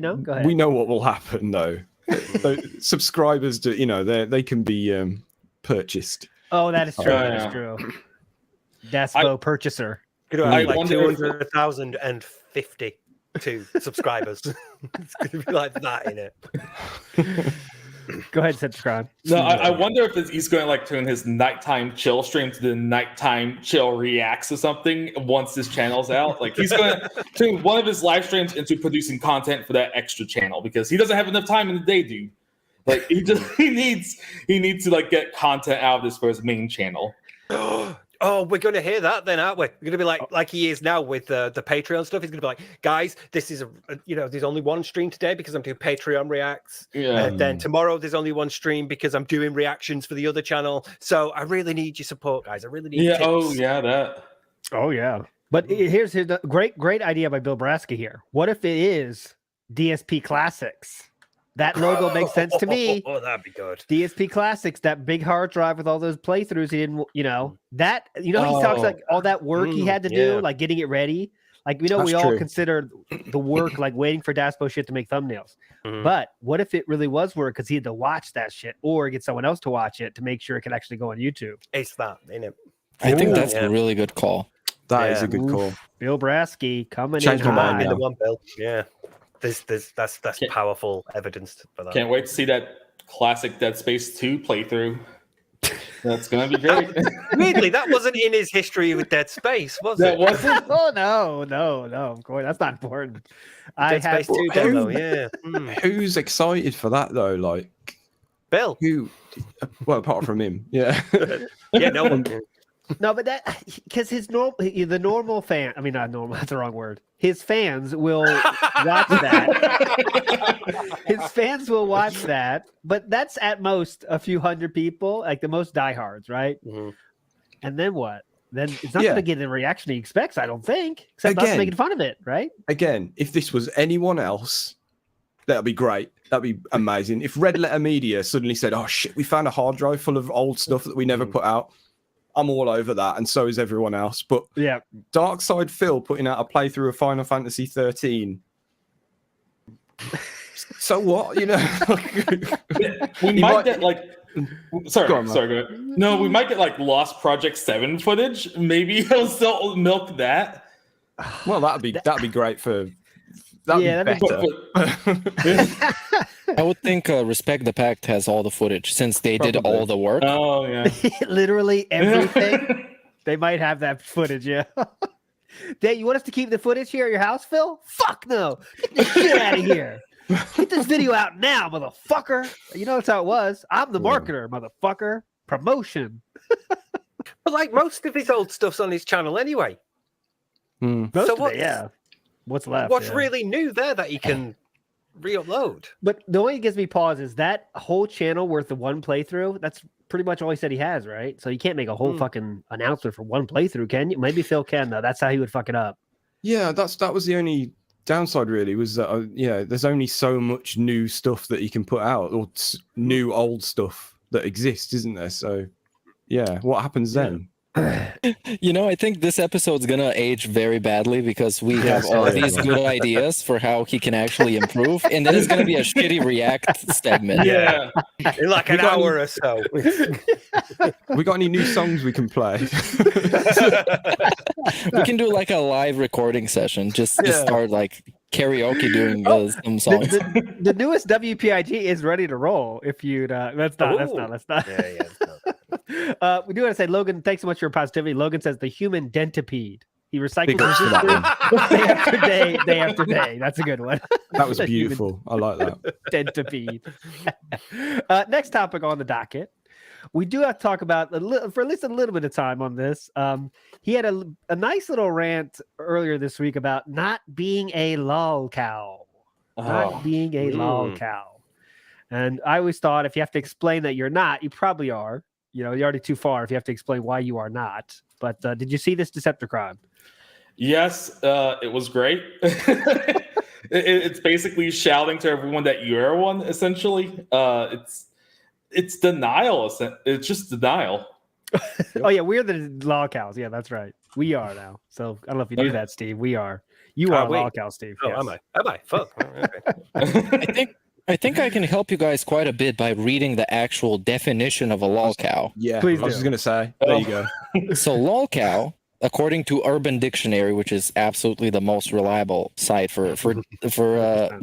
Go ahead. We know what will happen though. Subscribers, they can be purchased. Oh, that is true. That is true. Despo purchaser. Could have like 200,052 subscribers. It's going to be like that in it. Go ahead, Decepticron. No, I wonder if he's going to like turn his nighttime chill stream to the nighttime chill reacts or something once this channel's out. Like he's going to turn one of his live streams into producing content for that extra channel because he doesn't have enough time in the day, dude. Like he needs to like get content out of this for his main channel. Oh, we're going to hear that then, aren't we? We're going to be like he is now with the Patreon stuff. He's going to be like, guys, this is there's only one stream today because I'm doing Patreon reacts. Yeah. And then tomorrow there's only one stream because I'm doing reactions for the other channel. So I really need your support, guys. I really need tips. Oh yeah, that. Oh yeah. But here's a great idea by Bill Braska here. What if it is DSP Classics? That logo makes sense to me. Oh, that'd be good. DSP Classics, that big hard drive with all those playthroughs he didn't, he talks like all that work he had to do, like getting it ready. Like, we all consider the work like waiting for Daspo shit to make thumbnails. But what if it really was work because he had to watch that shit or get someone else to watch it to make sure it could actually go on YouTube? It's that, ain't it? I think that's a really good call. That is a good call. Bill Brasky coming Change my mind in. now. The one, Bill. Yeah. That's powerful evidence for that. Can't wait to see that classic Dead Space 2 playthrough. That's gonna be great. Weirdly, that wasn't in his history with Dead Space, was it? That wasn't. Oh no, of course, that's not important. Dead Space 2 demo, yeah. Who's excited for that though? Like Bill. Who? Well, apart from him, yeah. Yeah, no one. No, but that because the normal fan. I mean, not normal. That's the wrong word. His fans will watch that. His fans will watch that, but that's at most a few hundred people, like the most diehards, right? And then what? Then it's not going to get the reaction he expects, I don't think. Except us making fun of it, right? Again, if this was anyone else, that'd be great. That'd be amazing. If Red Letter Media suddenly said, "Oh shit, we found a hard drive full of old stuff that we never put out," I'm all over that, and so is everyone else. But yeah, Dark Side Phil putting out a playthrough of Final Fantasy 13. So what, we might get like. Sorry, go ahead. No, we might get like Lost Project 7 footage. Maybe he'll still milk that. Well, that'd be great for. That'd be better. I would think Respect the Pact has all the footage since they did all the work. Oh yeah, literally everything. They might have that footage. Yeah. Dave, you want us to keep the footage here at your house, Phil? Fuck no! Get this shit out of here. Get this video out now, motherfucker. You know that's how it was. I'm the marketer, motherfucker. Promotion. But like most of his old stuff's on his channel anyway. Most of it, yeah. What's left? What's really new there that he can re-upload? But the only thing that gives me pause is that whole channel worth the one playthrough. That's pretty much all he said he has, right? So you can't make a whole fucking announcement for one playthrough, can you? Maybe Phil can though. That's how he would fuck it up. Yeah, that was the only downside really. Was that there's only so much new stuff that he can put out, or new old stuff that exists, isn't there? So yeah, what happens then? I think this episode's gonna age very badly because we have all these good ideas for how he can actually improve, and then it's gonna be a shitty react segment. Yeah, in like an hour or so. We got any new songs we can play? We can do like a live recording session. Just start like karaoke doing some songs. The newest WPIG is ready to roll. If you'd let's not. Yeah. We do want to say, Logan, thanks so much for your positivity. Logan says the human dentipede. He recycles day after day. That's a good one. That was beautiful. I like that. Dentipede. Next topic on the docket. We do have to talk about for at least a little bit of time on this. He had a nice little rant earlier this week about not being a lol cow. Not being a lol cow. And I always thought if you have to explain that you're not, you probably are. You're already too far if you have to explain why you are not. But did you see this Decepticron? Yes, it was great. It's basically shouting to everyone that you're one, essentially. It's denial. It's just denial. Oh, yeah, we're the law cows. Yeah, that's right. We are now. So I don't know if you knew that, Steve. We are. You are law cow, Steve. Oh, yes. Am I? Fuck. I think I can help you guys quite a bit by reading the actual definition of a lol cow. Yeah, please. I was just gonna say. There you go. So lol cow according to Urban Dictionary, which is absolutely the most reliable site for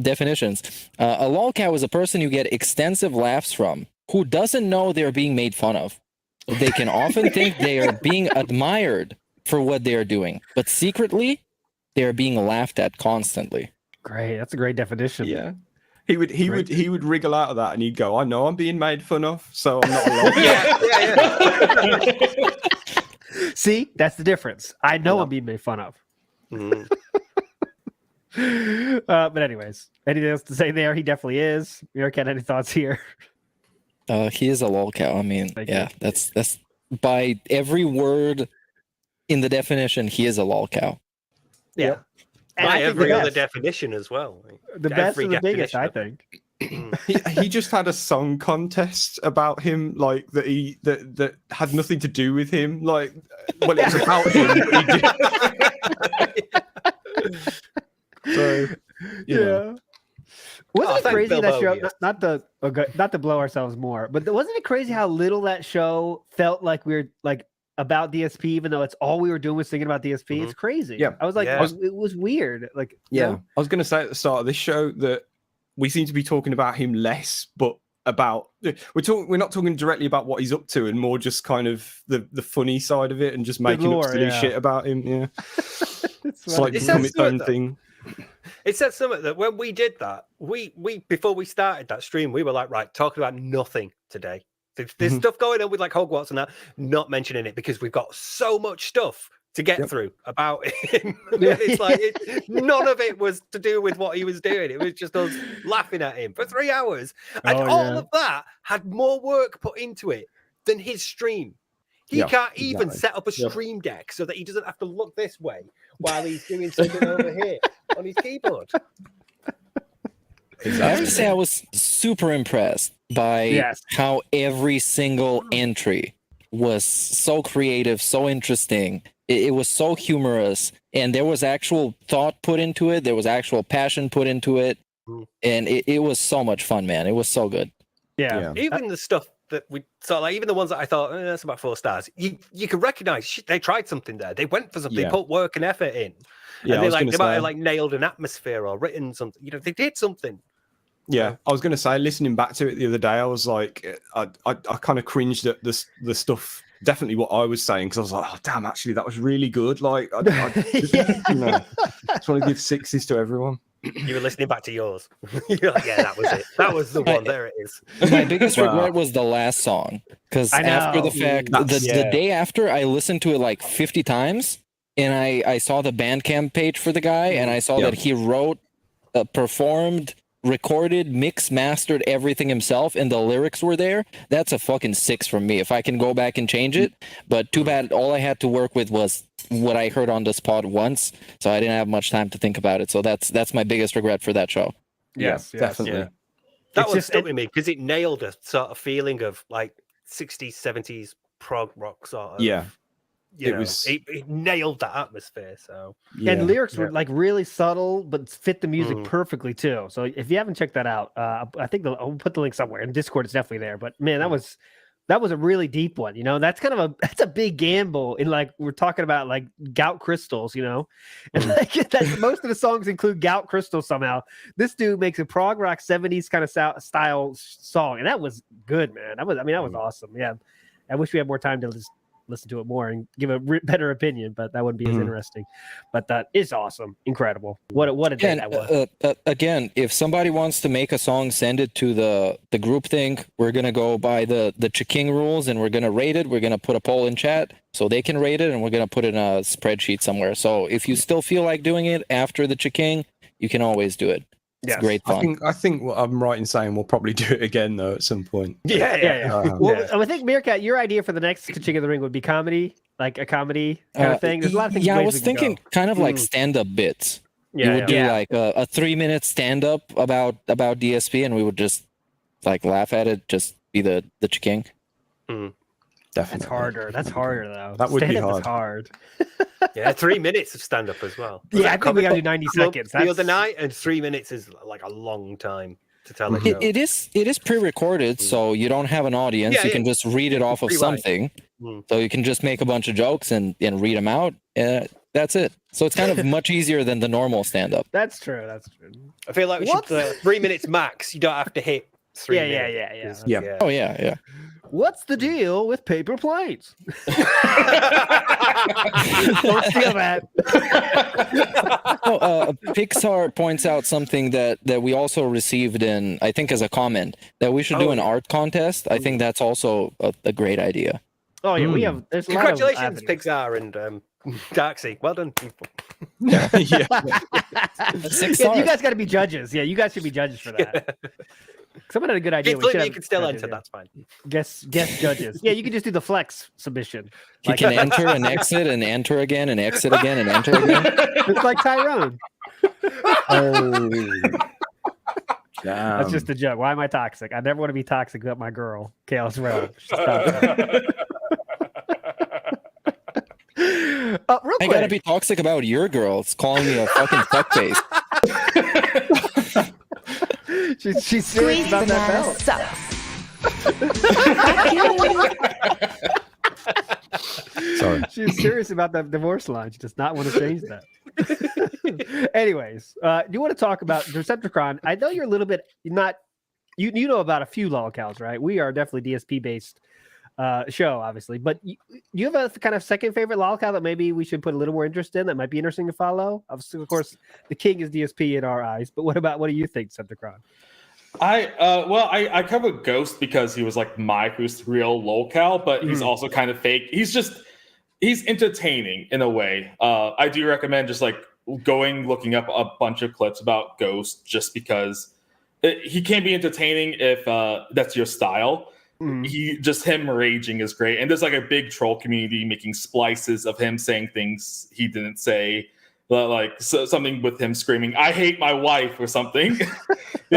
definitions, a lolcow is a person you get extensive laughs from who doesn't know they're being made fun of. They can often think they are being admired for what they are doing, but secretly they are being laughed at constantly. Great, that's a great definition. Yeah. He would wriggle out of that and he'd go, I know I'm being made fun of, so I'm not alone. Yeah. See, that's the difference. I know I'm being made fun of. But anyways, anything else to say there? He definitely is. Meerkat, any thoughts here? He is a lolcow. I mean, that's by every word in the definition, he is a lolcow. Yeah. And By I think every the other best. definition as well. The best Every and the biggest, I definition. think. He just had a song contest about him, like that had nothing to do with him. Like, well, it was about him. But so, you know. Wasn't it thank crazy that Bilbo, show? yes. Not to blow ourselves more, but wasn't it crazy how little that show felt like we were like about DSP, even though it's all we were doing was thinking about DSP? It's crazy. Yeah. I was like, Yeah. it was weird. Like, Yeah, you know? I was going to say at the start of this show that we seem to be talking about him less, but about we're not talking directly about what he's up to, and more just kind of the funny side of it, and just making lore, up silly yeah. shit about him. Yeah, it's like It become says its own that- thing. It said something that when we did that, we before we started that stream, we were like, right, talking about nothing today. There's stuff going on with like Hogwarts and that, not mentioning it because we've got so much stuff to get through about him. It's like none of it was to do with what he was doing. It was just us laughing at him for 3 hours, and all of that had more work put into it than his stream. He can't even set up a stream deck so that he doesn't have to look this way while he's doing something over here on his keyboard. I have to say I was super impressed by how every single entry was so creative, so interesting. It was so humorous, and there was actual thought put into it. There was actual passion put into it, and it was so much fun, man. It was so good. Yeah. Even the stuff that we saw, like even the ones that I thought that's about 4 stars, you can recognize they tried something there. They went for something. They put work and effort in. Yeah, and I was they gonna might say- have like nailed an atmosphere or written something. You know, they did something. Yeah, I was going to say, listening back to it the other day, I was like, I kind of cringed at the stuff. Definitely what I was saying, because I was like, oh damn, actually that was really good. Like, I you know, just want to give 6s to everyone. You were listening back to yours. You're like, yeah, that was it. That was the one. There it is. My biggest regret was the last song, because after the fact, the day after, I listened to it like 50 times, and I saw the Bandcamp page for the guy, and I saw that he wrote, performed, recorded, mixed, mastered everything himself, and the lyrics were there. That's a fucking 6 from me if I can go back and change it. But too bad all I had to work with was what I heard on this pod once, so I didn't have much time to think about it. So that's my biggest regret for that show. Yes, definitely. Yeah. That It's one just- stuck with me because it nailed a sort of feeling of like 60s, 70s prog rock sort of. Yeah. You It know, was- it nailed that atmosphere. So And lyrics were like really subtle, but fit the music perfectly too. So if you haven't checked that out, I think I'll put the link somewhere. In Discord, it's definitely there. But man, that was a really deep one. You know, that's kind of that's a big gamble. In like we're talking about like gout crystals. You know, and like most of the songs include gout crystals somehow. This dude makes a prog rock 70s kind of style song, and that was good, man. That was awesome. Yeah, I wish we had more time to just listen to it more and give a better opinion, but that wouldn't be as interesting. But that is awesome, incredible. What a day that was. Again, if somebody wants to make a song, send it to the group thing. We're gonna go by the CHKING rules, and we're gonna rate it. We're gonna put a poll in chat so they can rate it, and we're gonna put it in a spreadsheet somewhere. So if you still feel like doing it after the CHKING, you can always do it. It's great fun. I think what I'm right in saying we'll probably do it again though at some point. Yeah. Well, I think Meerkat, your idea for the next King of the Ring would be comedy, like a comedy kind of thing. There's a lot of things. Yeah, I was ways we can thinking go. kind of like stand-up bits. Yeah, you would do yeah. like a 3-minute stand-up about DSP, and we would just like laugh at it, just be the CHKING. Definitely. That's harder though. That would be Stand-up is hard. yeah, 3 minutes of stand up as well. Yeah, I think we gotta do 90 seconds. The other That's- night, and 3 minutes is like a long time to tell a It joke. is pre-recorded, so you don't have an audience. Yeah, you yeah. can just read it off of Rewind. something. So you can just make a bunch of jokes and read them out. That's it. So it's kind of much easier than the normal stand-up. That's true. That's true. I feel like we should 3 minutes max. You don't have to hit 3 minutes. Yeah. Oh yeah. What's the deal with paper planes? Don't steal that. Pixar points out something that we also received in, I think, as a comment, that we should do an art contest. I think that's also a great idea. Oh yeah, we have. There's Congratulations, Pixar and Darksea. Well done, people. Yeah, you guys got to be judges. Yeah, you guys should be judges for that. Someone had a good idea. You can still enter. That's fine. Guess judges. Yeah, you can just do the flex submission. You can enter and exit and enter again and exit again and enter again. It's like Tyrone. Oh. That's just a joke. Why am I toxic? I never want to be toxic without my girl, Chaos Realm. Real quick. I gotta be toxic about your girl. It's calling me a fucking fuckface. She's serious about that belt. Sorry. She's serious about that divorce line. She does not want to change that. Anyways, do you want to talk about Decepticron? I know you're a little bit not. You know about a few lolcows, right? We are definitely DSP based show, obviously. But you have a kind of second favorite lolcow that maybe we should put a little more interest in. That might be interesting to follow. Obviously, of course, the king is DSP in our eyes. But what do you think, Decepticron? I covered Ghost because he was like my first real lolcow, but he's also kind of fake. He's entertaining in a way. I do recommend just like looking up a bunch of clips about Ghost just because he can be entertaining if that's your style. Him raging is great, and there's like a big troll community making splices of him saying things he didn't say, like something with him screaming "I hate my wife" or something.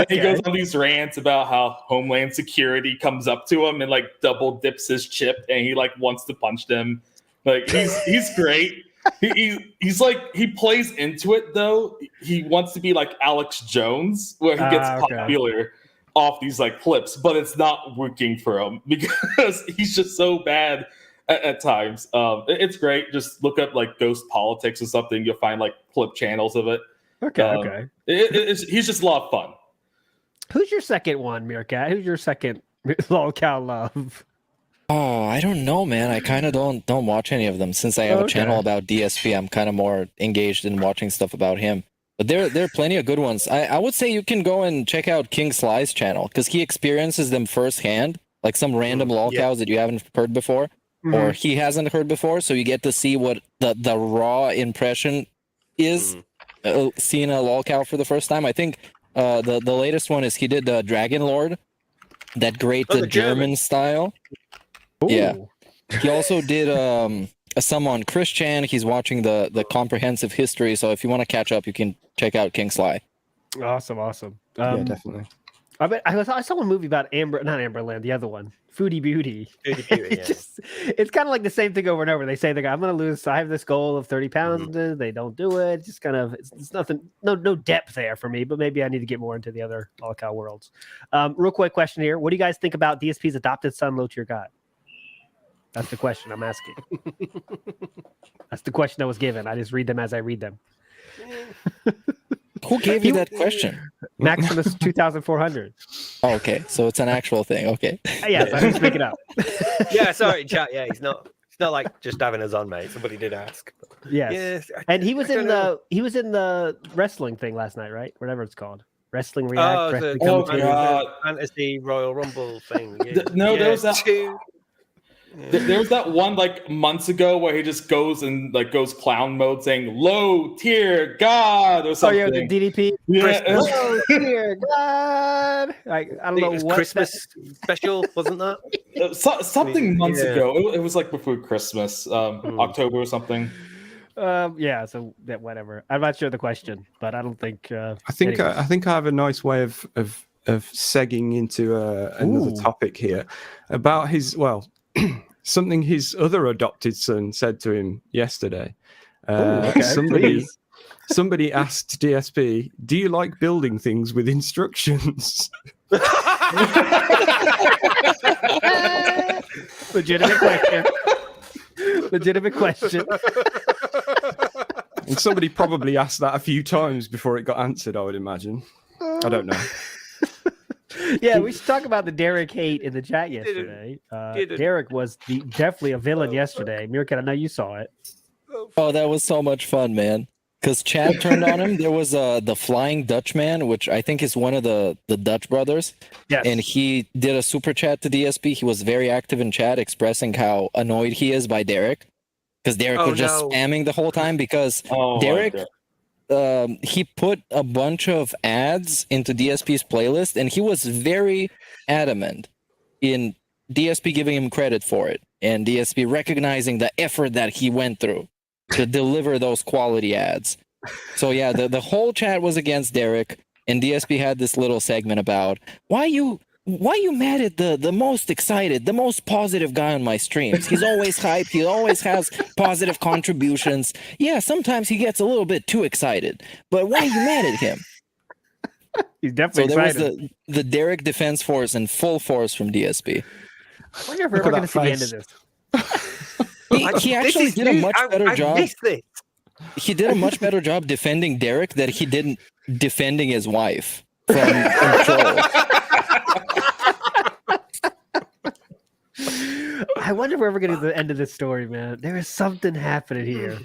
He goes on these rants about how Homeland Security comes up to him and like double dips his chip, and he like wants to punch them. Like he's great. He's like, he plays into it though. He wants to be like Alex Jones, where he gets popular off these like clips, but it's not working for him because he's just so bad at times. It's great. Just look up like Ghost Politics or something. You'll find like clip channels of it. Okay. He's just a lot of fun. Who's your second one, Meerkat? Who's your second lolcow love? Oh, I don't know, man. I kind of don't watch any of them. Since I have a channel about DSP, I'm kind of more engaged in watching stuff about him. But there are plenty of good ones. I would say you can go and check out King Sly's channel because he experiences them firsthand, like some random lolcows that you haven't heard before, or he hasn't heard before. So you get to see what the raw impression is seeing a lolcow for the first time. I think the latest one is he did Dragon Lord, that great German style. Ooh. Yeah. He also did some on Christian. He's watching the comprehensive history. So if you want to catch up, you can check out King Sly. Awesome. Yeah, definitely. I saw a movie about Amberland, the other one, Foodie Beauty. It's kind of like the same thing over and over. They say I'm going to lose. I have this goal of 30 pounds. They don't do it. It's just kind of it's nothing. No depth there for me. But maybe I need to get more into the other lolcow worlds. Real quick question here: what do you guys think about DSP's adopted son, Low Tier God? That's the question I'm asking. That's the question I was given. I just read them as I read them. Who gave you that question? Maximus 2400. Oh, okay, so it's an actual thing. Okay. Yes, I just make it up. Yeah, sorry, chat. Yeah, it's not like just having us on, mate. Somebody did ask. Yes. And he was in the wrestling thing last night, right? Whatever it's called. Wrestling React. Fantasy Royal Rumble thing. Yeah. There was that. There was that one like months ago where he just goes and like goes clown mode saying "Low Tier God" or something. Oh yeah, the DDP. Yeah. Low Tier God. I don't know what Christmas special wasn't that? Something months ago. It was like before Christmas, October or something. Yeah. So that whatever. I'm not sure the question, but I don't think. I think I have a nice way of segging into another topic here about his something his other adopted son said to him yesterday. Somebody asked DSP, "Do you like building things with instructions?" Legitimate question. Legitimate question. And somebody probably asked that a few times before it got answered, I would imagine. I don't know. Yeah, we should talk about the Derek hate in the chat yesterday. Derek was definitely a villain yesterday. Meerkat, I know you saw it. Oh, that was so much fun, man. Because Chad turned on him. There was the Flying Dutchman, which I think is one of the Dutch brothers. Yes. And he did a super chat to DSP. He was very active in chat, expressing how annoyed he is by Derek. Because Derek was just spamming the whole time. Because Derek, he put a bunch of ads into DSP's playlist, and he was very adamant in DSP giving him credit for it, and DSP recognizing the effort that he went through to deliver those quality ads. So yeah, the whole chat was against Derek, and DSP had this little segment about why you mad at the most excited, the most positive guy on my streams. He's always hyped. He always has positive contributions. Yeah, sometimes he gets a little bit too excited, but why are you mad at him? He's definitely excited. There was the Derek defense force in full force from DSP. I wonder if we're ever going to see the end of this. He actually did a much better job. He did a much better job defending Derek than he did defending his wife from trolls. I wonder if we're ever going to the end of this story, man. There is something happening here.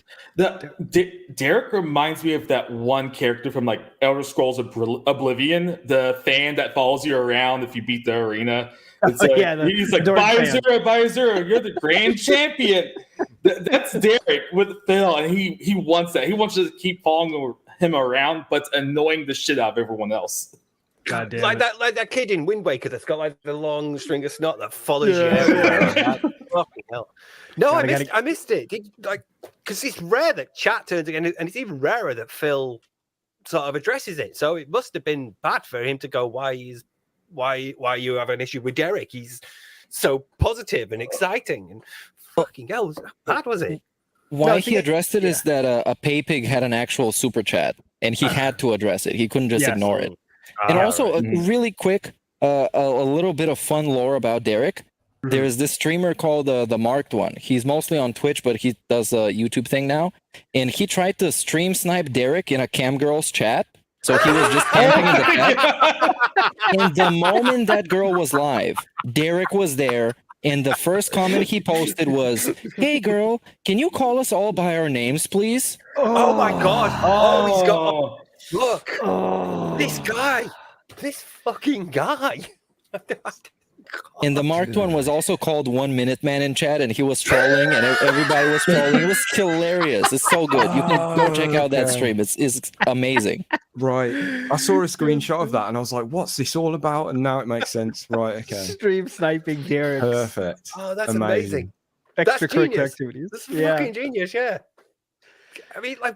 Derek reminds me of that one character from like Elder Scrolls Oblivion, the fan that follows you around if you beat the arena. It's he's like, buy a zero, you're the grand champion. That's Derek with Phil, and he wants that. He wants to keep following him around, but annoying the shit out of everyone else. God damn like that kid in Wind Waker that's got like the long string of snot that follows you everywhere. Fucking hell. No, I missed it. Because it's rare that chat turns again, and it's even rarer that Phil sort of addresses it. So it must have been bad for him to go, why you have an issue with Derek? He's so positive and exciting, and fucking hell, how bad was it? Why he addressed it is that a PayPig had an actual super chat, and he had to address it. He couldn't just ignore it. And also, really quick, a little bit of fun lore about Derek. There is this streamer called the Marked One. He's mostly on Twitch, but he does a YouTube thing now. And he tried to stream snipe Derek in a camgirl's chat. So he was just camping in the chat. And the moment that girl was live, Derek was there. And the first comment he posted was, "Hey girl, can you call us all by our names, please?" Oh my god. Oh, he's got... Look, this fucking guy. And the Marked One was also called 1 Minute Man in chat, and he was trolling, and everybody was trolling. It was hilarious. It's so good. You can go check out that stream. It's amazing. Right. I saw a screenshot of that, and I was like, "What's this all about?" And now it makes sense. Right. Okay. Stream sniping Derek. Perfect. Oh, that's amazing. Extracurricular activities. That's fucking genius. Yeah. I mean, like,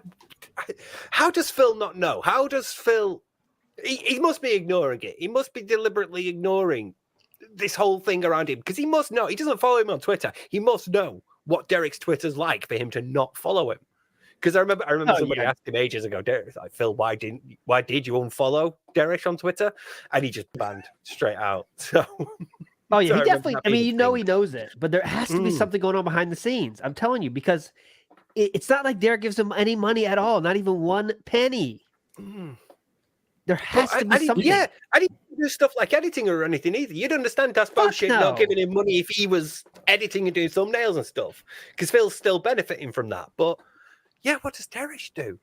how does Phil not know? How does Phil? He must be ignoring it. He must be deliberately ignoring this whole thing around him, because he must know. He doesn't follow him on Twitter. He must know what Derek's Twitter's like for him to not follow him. Because I remember somebody asked him ages ago, Derek, like, Phil, why did you unfollow Derek on Twitter? And he just banned straight out. So. Oh yeah, he definitely. I mean, he knows it, but there has to be something going on behind the scenes. I'm telling you, because it's not like Derek gives him any money at all, not even one penny. There has to be something. Yeah, I didn't do stuff like editing or anything either. You'd understand that's bullshit not giving him money if he was editing and doing thumbnails and stuff, because Phil's still benefiting from that. But yeah, what does Derek do?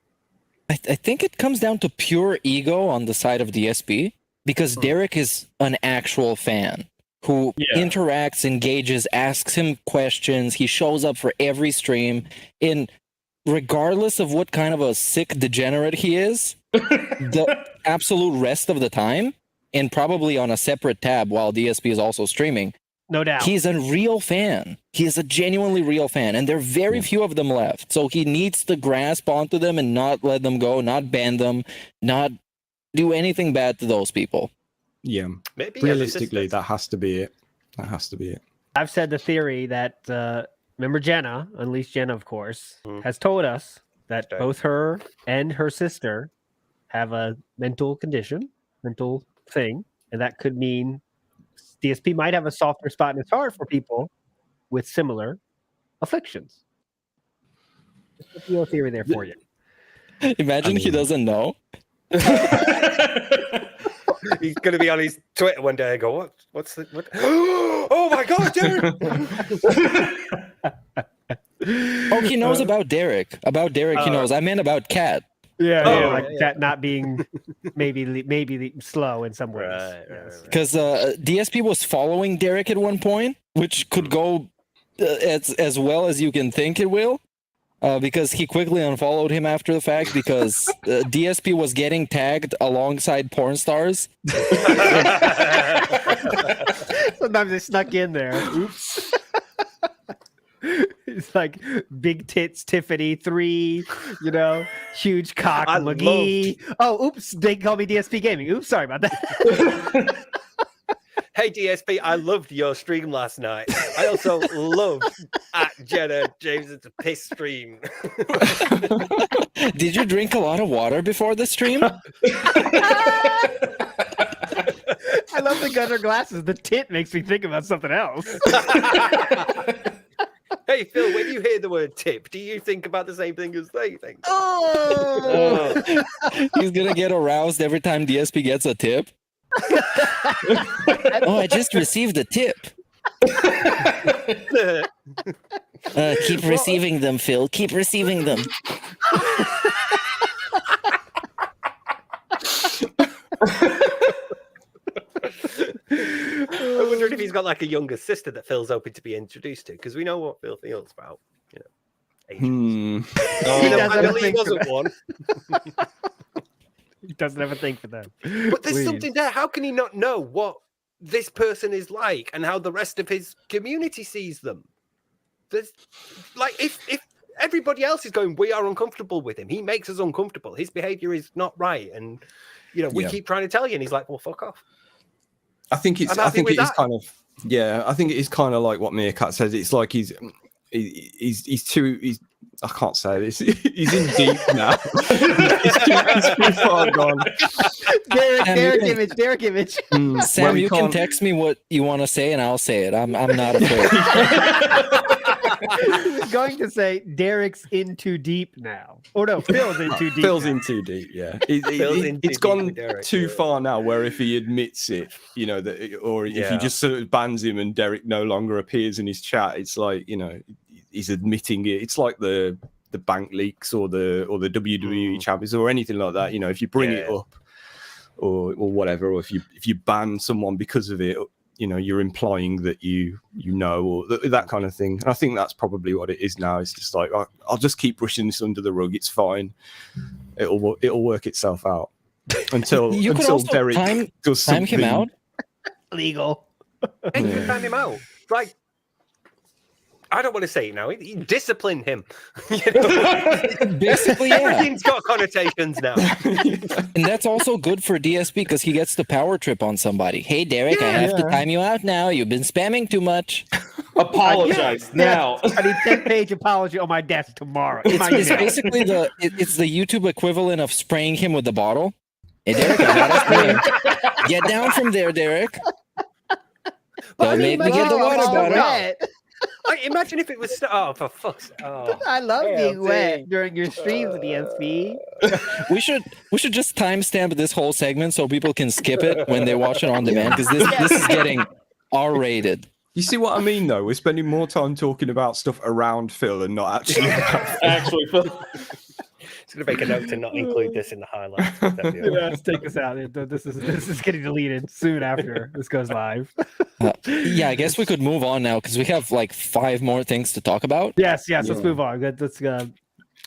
I think it comes down to pure ego on the side of DSP, because Derek is an actual fan who interacts, engages, asks him questions. He shows up for every stream. And regardless of what kind of a sick degenerate he is, the absolute rest of the time, and probably on a separate tab while DSP is also streaming, no doubt, he's a real fan. He is a genuinely real fan, and there are very few of them left. So he needs to grasp onto them and not let them go, not ban them, not do anything bad to those people. Yeah, maybe realistically, that has to be it. That has to be it. I've said the theory that remember Jenna, Unleashed Jenna, of course, has told us that both her and her sister have a mental condition, mental thing, and that could mean DSP might have a softer spot in his heart for people with similar afflictions. Just a little theory there for you. Imagine he doesn't know. He's going to be on his Twitter one day and go, what's the... What? Oh, my God, Derek! Oh, he knows about Derek. About Derek, he knows. I meant about Cat. Yeah, that not being maybe slow in some ways. Because DSP was following Derek at one point, which could go as well as you can think it will. Because he quickly unfollowed him after the fact because DSP was getting tagged alongside porn stars. Sometimes they snuck in there. Oops. It's like big tits Tiffany 3, huge cock McGee. Oh, oops, they call me DSP Gaming. Oops, sorry about that. Hey DSP, I loved your stream last night. I also loved at Jenna James. It's a piss stream. Did you drink a lot of water before the stream? I love the gutter glasses. The tit makes me think about something else. Hey Phil, when you hear the word tip, do you think about the same thing as they think? Oh! He's gonna get aroused every time DSP gets a tip. Oh, I just received a tip. Keep receiving them, Phil. Keep receiving them. I wondered if he's got like a younger sister that Phil's hoping to be introduced to, because we know what Phil feels about, Asians. He wasn't one. He doesn't have a thing for them. But there's something there. How can he not know what this person is like and how the rest of his community sees them? There's like if everybody else is going, we are uncomfortable with him. He makes us uncomfortable. His behavior is not right, and we keep trying to tell you, and he's like, well, fuck off. I think it is kind of I think it is kind of like what Meerkat says. It's like he's I can't say this. He's in deep now. he's too far gone. Derek image. Sam, you can text me what you want to say, and I'll say it. I'm not afraid. He was going to say Derek's in too deep now. Oh no, Phil's in too deep. Phil's in too deep. Yeah, it's gone too far now. Where if he admits it, or if he just sort of bans him and Derek no longer appears in his chat, it's like he's admitting it. It's like the bank leaks or the WWE champions or anything like that. If you bring it up or whatever, or if you ban someone because of it, you're implying that or that kind of thing. And I think that's probably what it is now. It's just like I'll just keep brushing this under the rug. It's fine. It'll work itself out until Derek does something. Time him out. Legal. Hey, you can time him out. Like, I don't want to say it now. You discipline him. Basically, everything's got connotations now. And that's also good for DSP because he gets the power trip on somebody. Hey, Derek, I have to time you out now. You've been spamming too much. Apologize now. I need 10-page apology on my desk tomorrow. It's basically it's the YouTube equivalent of spraying him with the bottle. Hey, Derek, I got a spray. Get down from there, Derek. Don't make me get the water bottle. Imagine if it was for fuck's sake. I love being wet during your streams, DSP. We should just timestamp this whole segment so people can skip it when they watch it on demand, because this is getting R-rated. You see what I mean, though? We're spending more time talking about stuff around Phil and not actually actually Phil. It's going to make a note to not include this in the highlights. Let's take this out. This is getting deleted soon after this goes live. I guess we could move on now because we have like 5 more things to talk about. Yes. Let's move on. Let's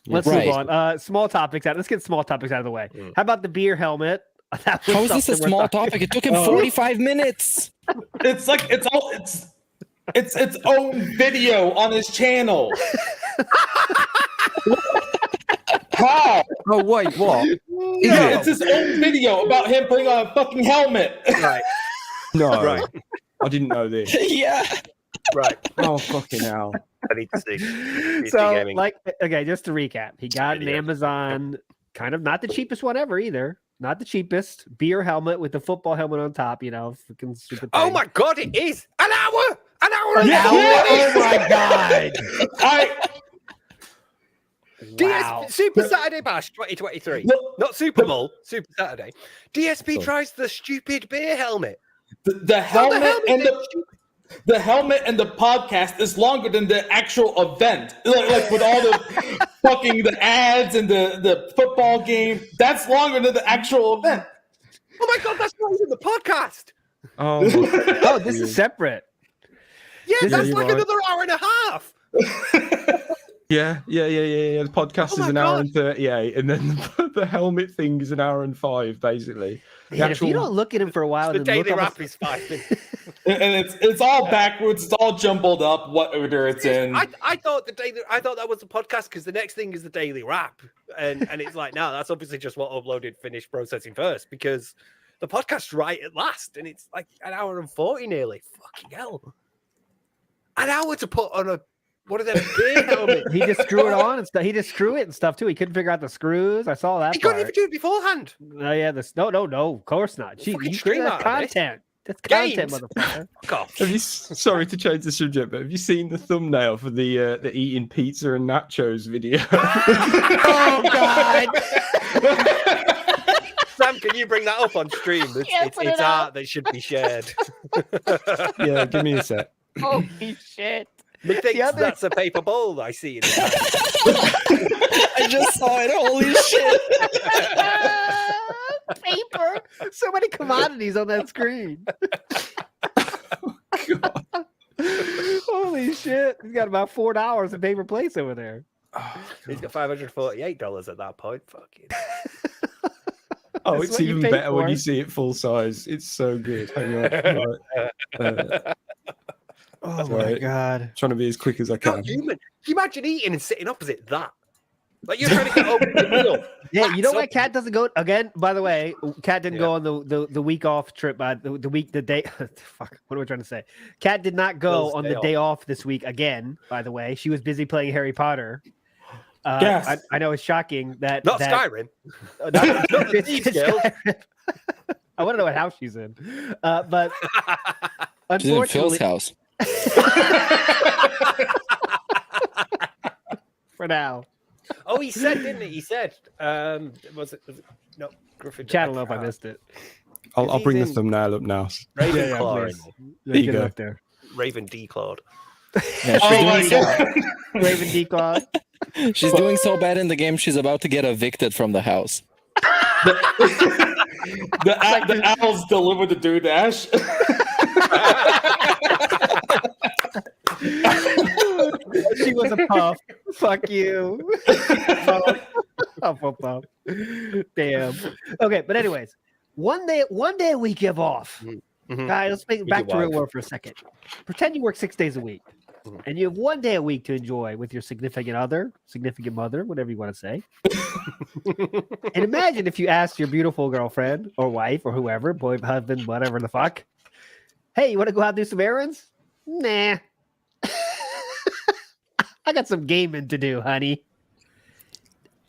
move on. Small topics out. Let's get small topics out of the way. How about the beer helmet? How is this a small topic? It took him 45 minutes. It's like it's its own video on his channel. How? Oh wait, what? It's his own video about him putting on a fucking helmet. Right. No. Right. I didn't know this. Yeah. Right. Oh fucking hell. I need to see. So, just to recap, he got an Amazon, kind of not the cheapest one ever either. Not the cheapest beer helmet with the football helmet on top. Freaking stupid thing. Oh my god, it is an hour. An hour and Oh my god! Super Saturday Bash 2023. Not Super Bowl, Super Saturday. DSP tries the stupid beer helmet. The helmet the helmet and the podcast is longer than the actual event. Like with all the fucking the ads and the football game, that's longer than the actual event. Oh my god, that's not even the podcast. Oh, this is separate. Yeah, that's like another hour and a half. Yeah. The podcast is an hour and 38, and then the helmet thing is an hour and 5, basically. Man, if you don't look at him for a while, The then look daily up wrap is 5 minutes. And it's all backwards, it's all jumbled up, what order it's in. I thought that was the podcast because the next thing is the daily wrap, and it's like, no, that's obviously just what uploaded, finished processing first, because the podcast's right at last, and it's like an hour and 40 nearly. Fucking hell, an hour to put on one of them beer helmets. He just screw it on and stuff. He just screw it and stuff too. He couldn't figure out the screws. I saw that. He couldn't even do it beforehand. Oh yeah, no, of course not. You stream that's out of it. content. That's content, Games. motherfucker. Fuck off. Sorry to change the subject, but have you seen the thumbnail for the eating pizza and nachos video? Oh god. Sam, can you bring that up on stream? It's art that should be shared. Yeah, give me a sec. Holy shit. Methinks that's a paper bowl I see in the I just saw it. Holy shit. Paper. So many commodities on that screen. Holy shit. He's got about $4 in paper plates over there. He's got $548 at that point. Fucking. Oh, That's it's what you even paid better when for. you see it full size. It's so good. Hang on. Right. Oh Sorry. my god. Trying to be as quick as I Not can. human. Can you imagine eating and sitting opposite that? Like you're trying to get over the meal. Yeah, you know why Kat doesn't go again? By the way, Kat didn't go on the week off trip. The day. Fuck. What am I trying to say? Kat did not go Bill's on day the off. day off this week again. By the way, she was busy playing Harry Potter. Yes. I know it's shocking that Not that, Skyrim. Not the Thieves Guild. I want to know what house she's in. But She's in unfortunately, Phil's house. for now. Oh, he said, didn't he? He said, was it no, Griffin. Chat, I don't know if I missed it. I'll bring the in- thumbnail up now. Ravenclaw. please. There you Get it go. up there. Raven declawed. Yeah, Oh my god. Raven Declaw. she's doing so bad in the game, she's about to get evicted from the house. The owls deliver the DoorDash. She was a puff. Fuck you. Puff. Damn. Okay, but anyways, one day a week you have off. Mm-hmm. Guys, let's make it back to your real wife. world for a second. Pretend you work 6 days a week, and you have one day a week to enjoy with your significant other, significant mother, whatever you want to say. And imagine if you asked your beautiful girlfriend or wife or whoever, boy, husband, whatever the fuck, hey, you want to go out and do some errands? Nah. I got some gaming to do, honey.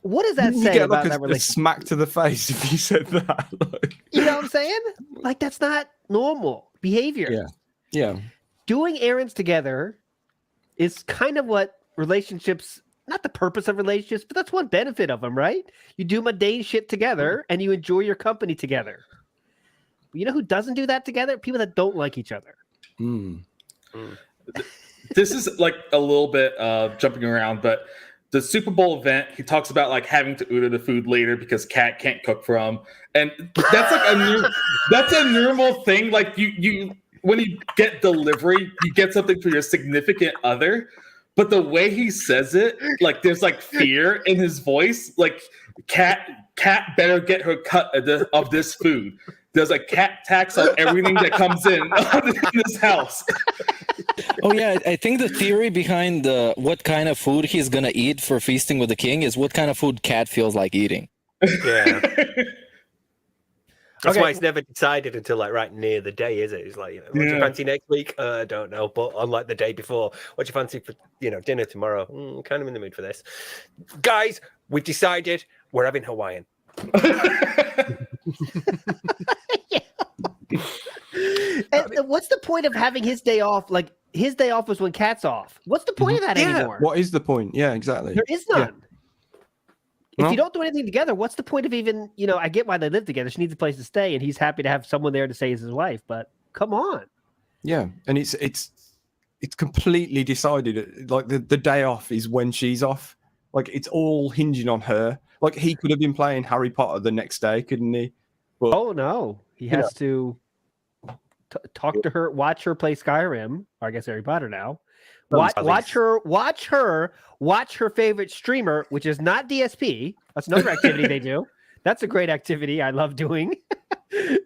What does that You say get about like that a relationship? smack to the face if you said that. Like, You know what I'm saying? Like, that's not normal behavior. yeah. Doing errands together is kind of what relationships, not the purpose of relationships, but that's one benefit of them, right? You do mundane shit together and you enjoy your company together. You know who doesn't do that together? People that don't like each other. This is like a little bit jumping around, but the Super Bowl event, he talks about like having to order the food later because Kat can't cook for him, and that's like that's a normal thing. Like you when you get delivery, you get something for your significant other, but the way he says it, like there's like fear in his voice. Like Kat better get her cut of this food. There's a cat tax on everything that comes in this house. Oh yeah, I think the theory behind what kind of food he's gonna eat for feasting with the king is what kind of food Cat feels like eating. Yeah. That's why it's never decided until like right near the day, is it? It's like, what do you fancy next week? I don't know. But on like the day before, what do you fancy for dinner tomorrow? Kind of in the mood for this. Guys, we've decided we're having Hawaiian. And what's the point of having his day off? Like, his day off was when Cat's off. What's the point of that anymore? What is the point? Yeah, exactly. There is none. If Well- you don't do anything together, what's the point of even, I get why they live together. She needs a place to stay, and he's happy to have someone there to say is his wife, but come on. Yeah, and it's completely decided. Like the day off is when she's off. Like it's all hinging on her. Like he could have been playing Harry Potter the next day, couldn't he? But, Oh no, he has to talk to her, watch her play Skyrim, or I guess Harry Potter now. Watch her favorite streamer, which is not DSP. That's another activity they do. That's a great activity I love doing.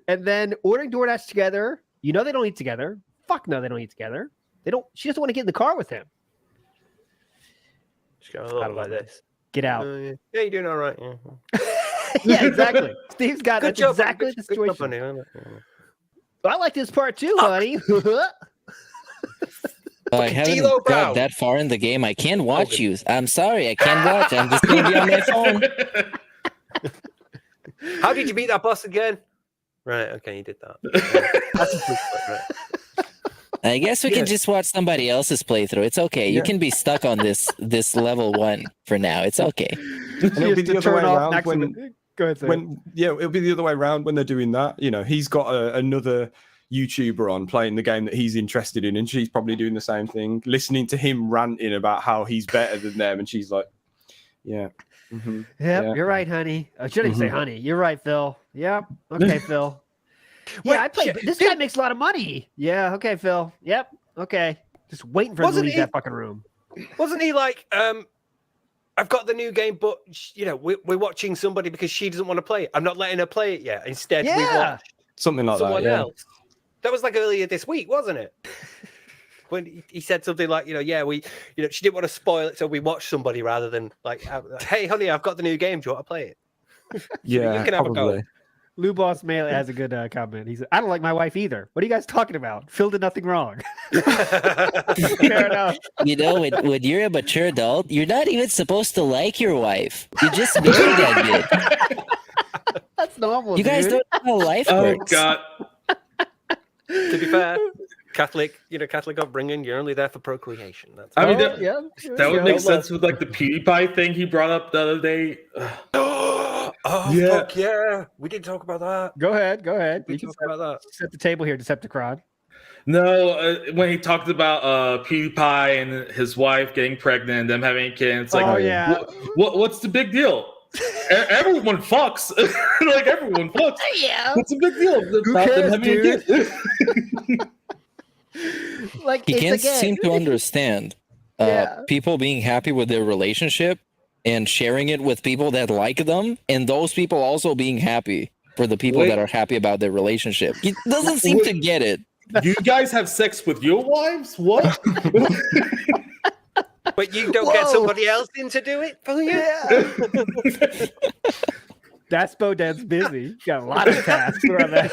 And then ordering DoorDash together. They don't eat together. Fuck no, they don't eat together. She doesn't want to get in the car with him. Just go a little like this. Get out. Yeah, you're doing all right. Yeah, Yeah, exactly. Steve's got Good that's job, exactly good- the good job, situation. honey. I like this part too, honey. I haven't D'Lo Brown. got that far in the game. I can't watch you. I'm sorry, I can't watch. I'm just going to be on my phone. How did you beat that boss again? Right, okay, you did that. That's a quick one, right. I guess we can just watch somebody else's playthrough. It's okay. You can be stuck on this level 1 for now. It's okay. And it'll be the other way around Go ahead, Sam. it'll be the other way around when they're doing that. He's got another YouTuber on playing the game that he's interested in, and she's probably doing the same thing, listening to him ranting about how he's better than them, and she's like, "Yeah, You're right, honey. I shouldn't say honey. You're right, Phil. Yep. Okay, Phil. Yeah, I played. This guy makes a lot of money. Yeah. Okay, Phil. Yep. Okay. Just waiting for him to leave that fucking room. Wasn't he like, I've got the new game, but we're watching somebody because she doesn't want to play it. I'm not letting her play it yet. Instead, we watched something like someone that." Yeah. else. That was like earlier this week, wasn't it? When he said something like, she didn't want to spoil it, so we watched somebody rather than like, "Hey, honey, I've got the new game. Do you want to play it?" Yeah, you can have a probably. go. Lou Boss Mail has a good comment. He said, "I don't like my wife either. What are you guys talking about? Phil did nothing wrong." Fair enough. When you're a mature adult, you're not even supposed to like your wife. You just married that kid. That's normal. You guys dude. don't know how life Oh works. God. To be fair, Catholic upbringing, you're only there for procreation. That's I mean, that would make sense with like the PewDiePie thing he brought up the other day. Fuck yeah. We didn't talk about that. Go ahead. We can talk about that. set the table here, Decepticron. No, when he talked about PewDiePie and his wife getting pregnant, them having a kid, it's like, what's the big deal? Everyone fucks. Like everyone fucks. Yeah. What's the big deal about them having a kid? Like He can't seem to understand people being happy with their relationship and sharing it with people that like them, and those people also being happy for the people that are happy about their relationship. He doesn't seem to get it. You guys have sex with your wives? What? But you don't get somebody else in to do it for you? That's Boden's busy. He's got a lot of tasks around that.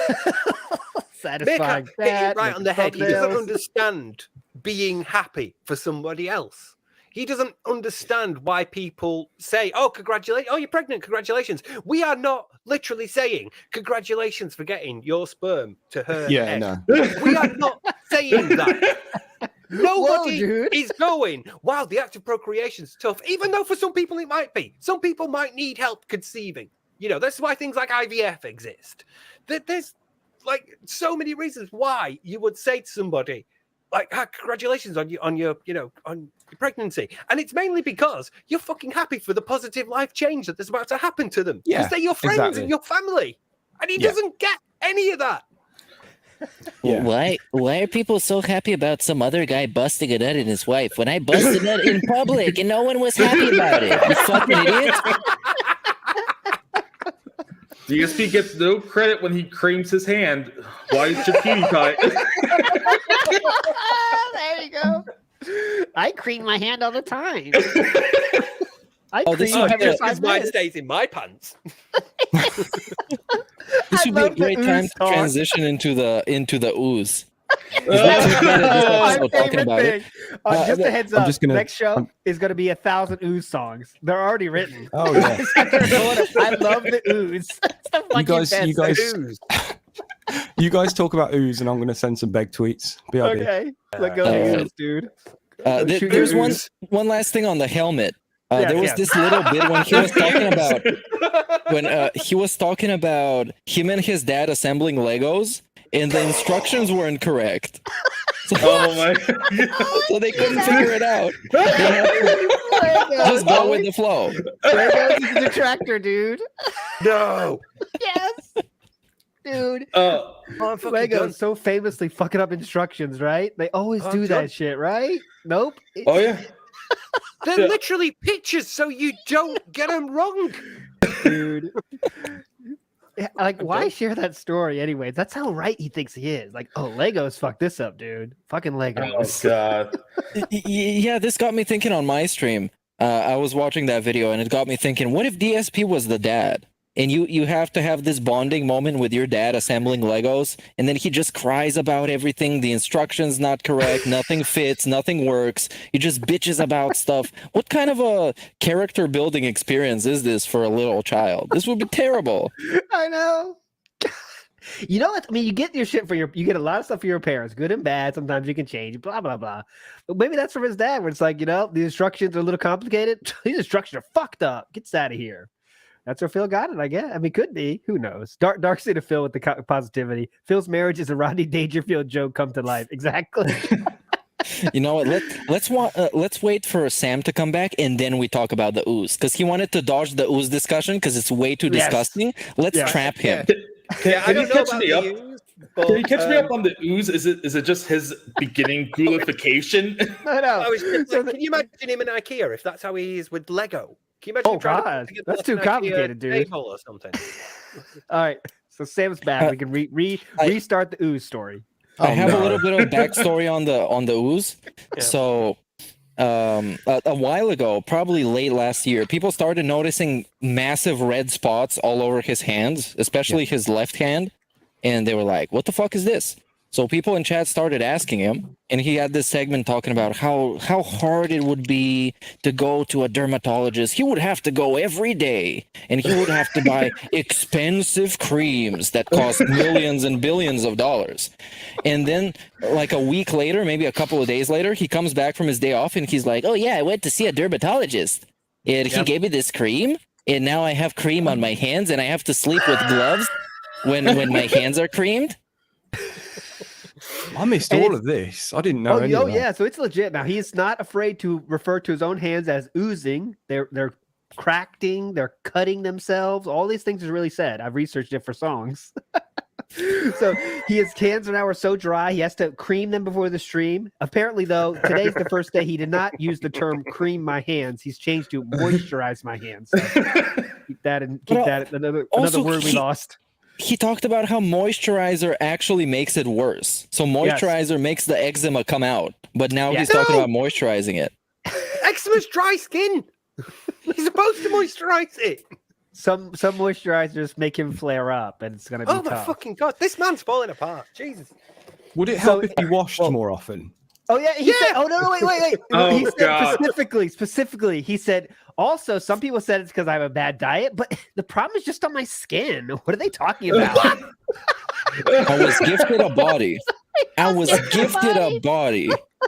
Satisfying. Mick hit it right on the head. He doesn't understand being happy for somebody else. He doesn't understand why people say, "Oh, congratulations! Oh, you're pregnant! Congratulations!" We are not literally saying, "Congratulations for getting your sperm to her." Yeah, egg. no. We are not saying that. Nobody Whoa, is going, "Wow, the act of procreation is tough," even though for some people it might be. Some people might need help conceiving. That's why things like IVF exist. There's like so many reasons why you would say to somebody, like, congratulations on your pregnancy. And it's mainly because you're fucking happy for the positive life change that is about to happen to them. Yeah, because they're your friends exactly. and your family. And he doesn't get any of that. Why are people so happy about some other guy busting a nut in his wife when I busted a nut in public and no one was happy about it? You fucking idiot. DSP gets no credit when he creams his hand. Why is your PewDiePie? There you go. I cream my hand all the time. Because mine stays in my pants. This would be a great time to transition into the ooze. Talking about it. Just a heads up. just gonna- Next show is going to be 1,000 Ooze songs. They're already written. Oh yeah. I love the Ooze. It's the You guys, fucking best. You guys talk about Ooze, and I'm going to send some beg tweets. BRB. Okay, let go of Ooze, dude. There's one last thing on the helmet. There was yes. this little bit when he was talking about he was talking about him and his dad assembling Legos, and the instructions were incorrect. So, so they couldn't figure it out. They had to just go with the flow. Legos is the tractor, dude. No. Yes. Dude. Lego Legos so famously fucking up instructions, right? They always do that shit, right? Nope. Oh, yeah. They're literally pictures so you don't get them wrong. Dude. Like, why share that story anyways? That's how right he thinks he is. Like, oh, Legos fucked this up, dude. Fucking Legos. Oh, God. Yeah, this got me thinking on my stream. I was watching that video, and it got me thinking, what if DSP was the dad? And you have to have this bonding moment with your dad assembling Legos, and then he just cries about everything. The instructions not correct, nothing fits, nothing works. He just bitches about stuff. What kind of a character building experience is this for a little child? This would be terrible. I know. You know what? I mean, you get your shit you get a lot of stuff for your parents, good and bad. Sometimes you can change, blah, blah, blah. But maybe that's from his dad, where it's like, the instructions are a little complicated. These instructions are fucked up. Get out of here. That's where Phil got it, I guess. I mean, could be. Who knows? Dark side of Phil with the positivity. Phil's marriage is a Rodney Dangerfield joke come to life. Exactly. You know what? Let's wait for Sam to come back, and then we talk about the Ooze, because he wanted to dodge the Ooze discussion because it's way too disgusting. Let's trap him. Can you catch me up? Can you catch me up on the Ooze? Is it just his beginning ghoulification? No. Can you imagine him in IKEA if that's how he is with Lego? Can you imagine? Oh God, that's too complicated, dude. Or something. All right, so Sam's back. We can restart the Ooze story. I have a little bit of backstory on the Ooze. Yeah. So, a while ago, probably late last year, people started noticing massive red spots all over his hands, especially his left hand, and they were like, "What the fuck is this?" So people in chat started asking him, and he had this segment talking about how hard it would be to go to a dermatologist. He would have to go every day, and he would have to buy expensive creams that cost millions and billions of dollars. And then, like a week later, maybe a couple of days later, he comes back from his day off, and he's like, "Oh yeah, I went to see a dermatologist, and he gave me this cream, and now I have cream on my hands, and I have to sleep with gloves when my hands are creamed." I missed all of this. I didn't know. Oh yeah, so it's legit. Now he's not afraid to refer to his own hands as oozing. They're cracking, they're cutting themselves. All these things is really said. I've researched it for songs. So his hands now are so dry he has to cream them before the stream. Apparently, though, today's the first day he did not use the term "cream my hands." He's changed to "moisturize my hands." So keep that another word we lost. He talked about how moisturizer actually makes it worse. So moisturizer makes the eczema come out, but now he's talking about moisturizing it. Eczema's dry skin. He's supposed to moisturize it. Some moisturizers make him flare up, and it's gonna be tough. Oh my fucking God, this man's falling apart. Jesus. Would it help if he washed more often? Oh yeah, he said. Oh no, wait. Oh, he said God. specifically. He said also. Some people said it's because I have a bad diet, but the problem is just on my skin. What are they talking about? I was gifted a body.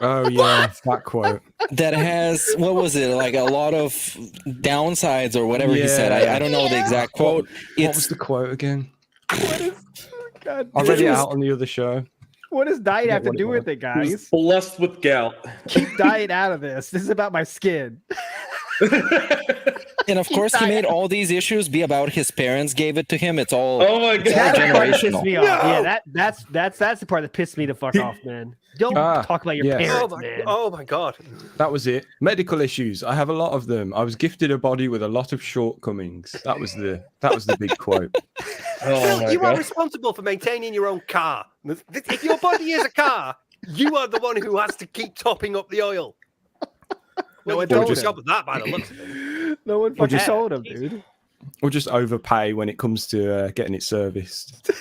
Oh yeah, that quote. That has, what was it, like a lot of downsides or whatever he said. I don't know the exact quote. What was the quote again? God, I read it out on the other show. What does diet have to do with it, guys? He's blessed with gout. Keep diet out of this. This is about my skin. And of course, he made all these issues be about his parents gave it to him. It's all, oh my God. That's the part that pissed generational. me off. Yeah, that's the part that pissed me the fuck off, man. Don't talk about your parents, man. Oh my God. That was it. Medical issues. I have a lot of them. I was gifted a body with a lot of shortcomings. That was the big quote. Phil, you are responsible for maintaining your own car. If your body is a car, you are the one who has to keep topping up the oil. No one told told him. With that by the looks of it. No one fucking told him, dude. Or just overpay when it comes to getting it serviced.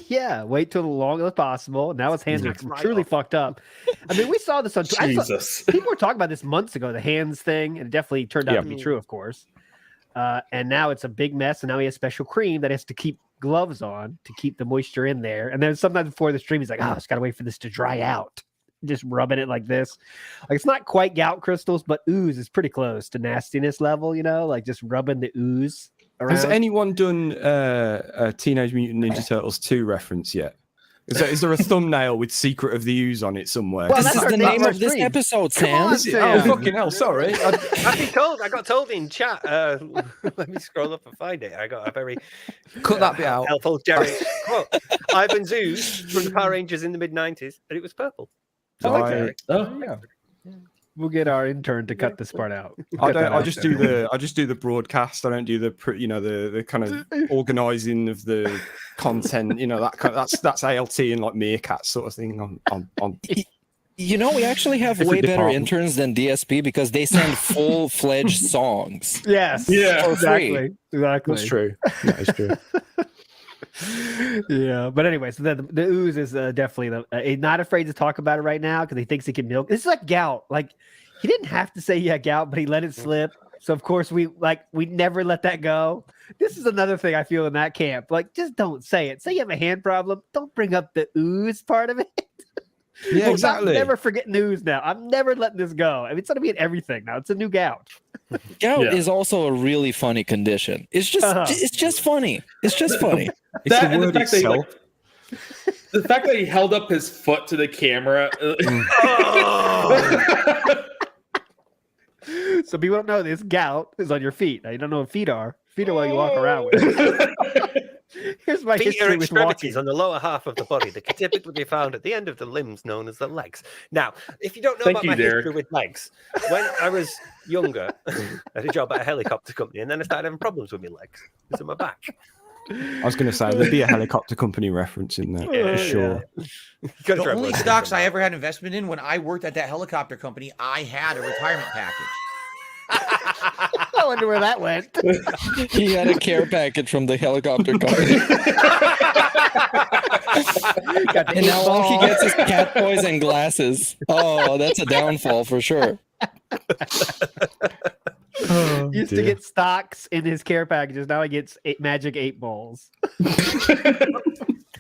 Yeah, wait till the longest as possible. Now his hands are truly fucked up. I mean, we saw this on Jesus. People were talking about this months ago, the hands thing, and it definitely turned out to be true, of course. And now it's a big mess, and now he has special cream that has to keep gloves on to keep the moisture in there. And then sometimes before the stream, he's like, "Oh, I just gotta wait for this to dry out." Just rubbing it like this. Like it's not quite gout crystals, but ooze is pretty close to nastiness level. You know, like just rubbing the ooze around. Has anyone done a Teenage Mutant Ninja Turtles 2 reference yet? Is there a thumbnail with Secret of the Ooze on it somewhere? Well, this is the name of this episode, Sam. Oh, fucking hell, sorry. I got told in chat. Let me scroll up and find it. I got a very cut that bit out. Helpful Jerry quote. Ivan's Ooze from the Power Rangers in the mid-90s, and it was purple. Yeah. We'll get our intern to cut this part out. I just do the broadcast. I don't do the kind of organizing of the content. You know, that's ALT and like Meerkat sort of thing on You know, we actually have way better interns than DSP because they send full-fledged songs. Yes. Yeah. For Exactly. free. Exactly. That's true. That is true. Yeah, but anyway, so the ooze is definitely not afraid to talk about it right now because he thinks he can milk. This is like gout. Like he didn't have to say he had gout, but he let it slip. So of course we never let that go. This is another thing I feel in that camp. Like just don't say it. Say you have a hand problem. Don't bring up the ooze part of it. Yeah, exactly. I'm never forgetting ooze now. I'm never letting this go. I mean, it's gonna be in everything now. It's a new gout. Gout is also a really funny condition. It's just it's just funny. It's just funny. That and the fact that he held up his foot to the camera. So people don't know this. Gout is on your feet. Now you don't know what feet are. Feet are what you walk around with. Here's my feet history are with extremities walking. on the lower half of the body that can typically be found at the end of the limbs known as the legs. Now, if you don't know about my history with legs, when I was younger, I had a job at a helicopter company, and then I started having problems with my legs because of my back. I was going to say there'd be a helicopter company reference in there for sure. The only stocks I ever had investment in when I worked at that helicopter company, I had a retirement package. I wonder where that went. He had a care package from the helicopter company. And now all he gets is cat toys and glasses. Oh, that's a downfall for sure. Used to get stocks in his care packages. Now he gets magic 8 balls.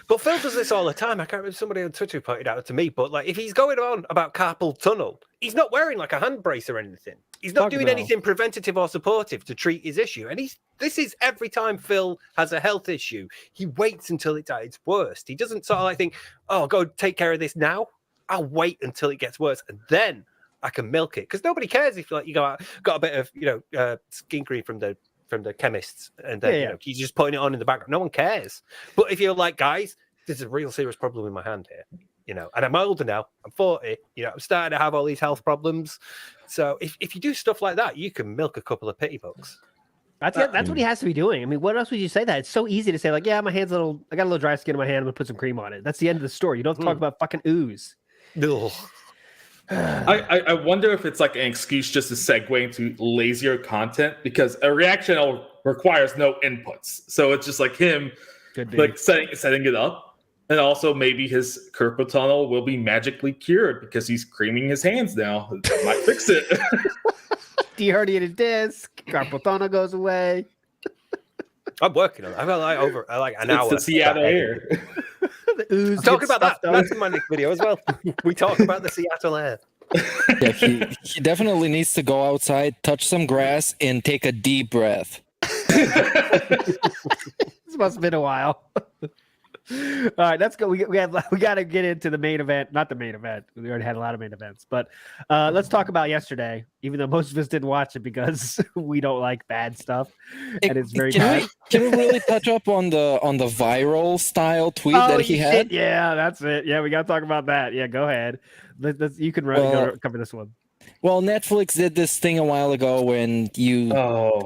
But Phil does this all the time. I can't remember, somebody on Twitter pointed out to me, but like if he's going on about carpal tunnel, he's not wearing like a hand brace or anything. He's not doing anything preventative or supportive to treat his issue. And this is every time Phil has a health issue, he waits until it's at its worst. He doesn't sort of like think, "Oh, go take care of this now. I'll wait until it gets worse and then I can milk it." Because nobody cares if like you got a bit of skin cream from the chemists and then he's just putting it on in the background. No one cares. But if you're like, guys, there's a real serious problem in my hand here, and I'm older now, I'm 40, I'm starting to have all these health problems. So if you do stuff like that, you can milk a couple of pity bucks. That's what he has to be doing. I mean, what else would you say that? It's so easy to say like, yeah, my hand's I got a little dry skin in my hand, I'm gonna put some cream on it. That's the end of the story. You don't have to talk about fucking ooze. No. I wonder if it's like an excuse just to segue into lazier content because a reaction requires no inputs. So it's just like him like setting it up. And also maybe his carpal tunnel will be magically cured because he's creaming his hands now. That might fix it. Deherniated disc, carpal tunnel goes away. I'm working on it. I've got like an hour. It's the Seattle air. The ooze. I'm talking about that. That's in my next video as well. We talk about the Seattle air. Yeah, he definitely needs to go outside, touch some grass, and take a deep breath. This must have been a while. All right, let's go. We got to get into the main event. Not the main event. We already had a lot of main events, but let's talk about yesterday. Even though most of us didn't watch it because we don't like bad stuff, and it's very bad. Can we really touch up on the viral style tweet that he had? Yeah, that's it. Yeah, we got to talk about that. Yeah, go ahead. You can cover this one. Well, Netflix did this thing a while ago when you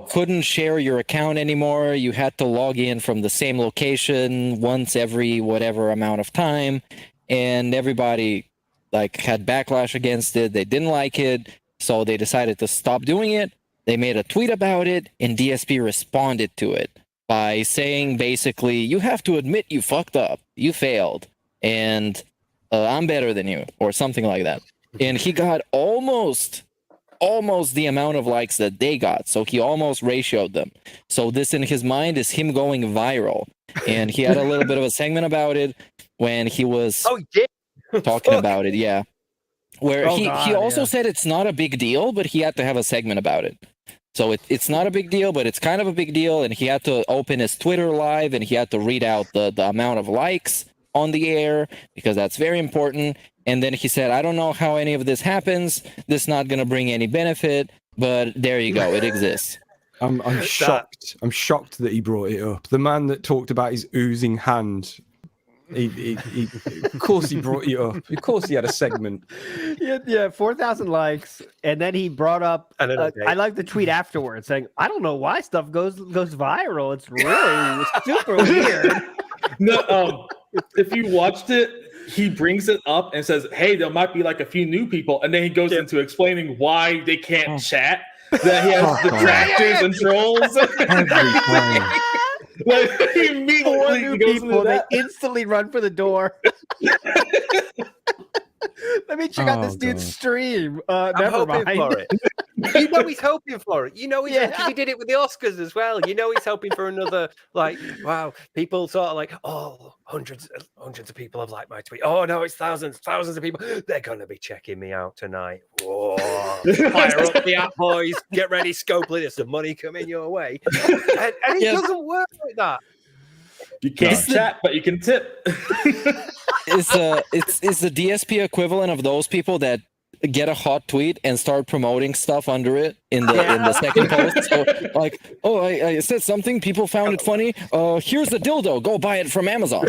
couldn't share your account anymore. You had to log in from the same location once every whatever amount of time. And everybody had backlash against it. They didn't like it. So they decided to stop doing it. They made a tweet about it and DSP responded to it by saying basically, you have to admit you fucked up. You failed. And I'm better than you or something like that. And he got almost the amount of likes that they got. So he almost ratioed them. So this in his mind is him going viral. and he had a little bit of a segment about it when he was talking about it. Yeah, where he also said it's not a big deal, but he had to have a segment about it. So it's not a big deal, but it's kind of a big deal, and he had to open his Twitter live, and he had to read out the amount of likes on the air, because that's very important. And then he said, I don't know how any of this happens. This is not going to bring any benefit, but there you go. It exists. I'm shocked. I'm shocked that he brought it up. The man that talked about his oozing hand. He of course he brought it up. Of course he had a segment. Yeah, 4,000 likes, and then he brought up. I like the tweet afterwards saying, "I don't know why stuff goes viral. It's really super weird." No, if you watched it, he brings it up and says, "Hey, there might be like a few new people," and then he goes into explaining why they can't chat. That he has detractors and trolls. Every time. Like, he immediately new goes people, into they that. instantly run for the door. Let me check out this dude's stream. I'm Never hoping mind. for it. You know he's hoping for it. You know he's because he did it with the Oscars as well. You know he's hoping for another, like, wow, people sort of like, oh, hundreds of people have liked my tweet. Oh no, it's thousands of people. They're gonna be checking me out tonight. Whoa. Fire up the app, boys. Get ready, Scopely. There's some money coming your way. And it doesn't work like that. You can't chat, but you can tip. It's the DSP equivalent of those people that get a hot tweet and start promoting stuff under it in the second post. So, like, oh, I said something, people found it funny. Here's the dildo. Go buy it from Amazon.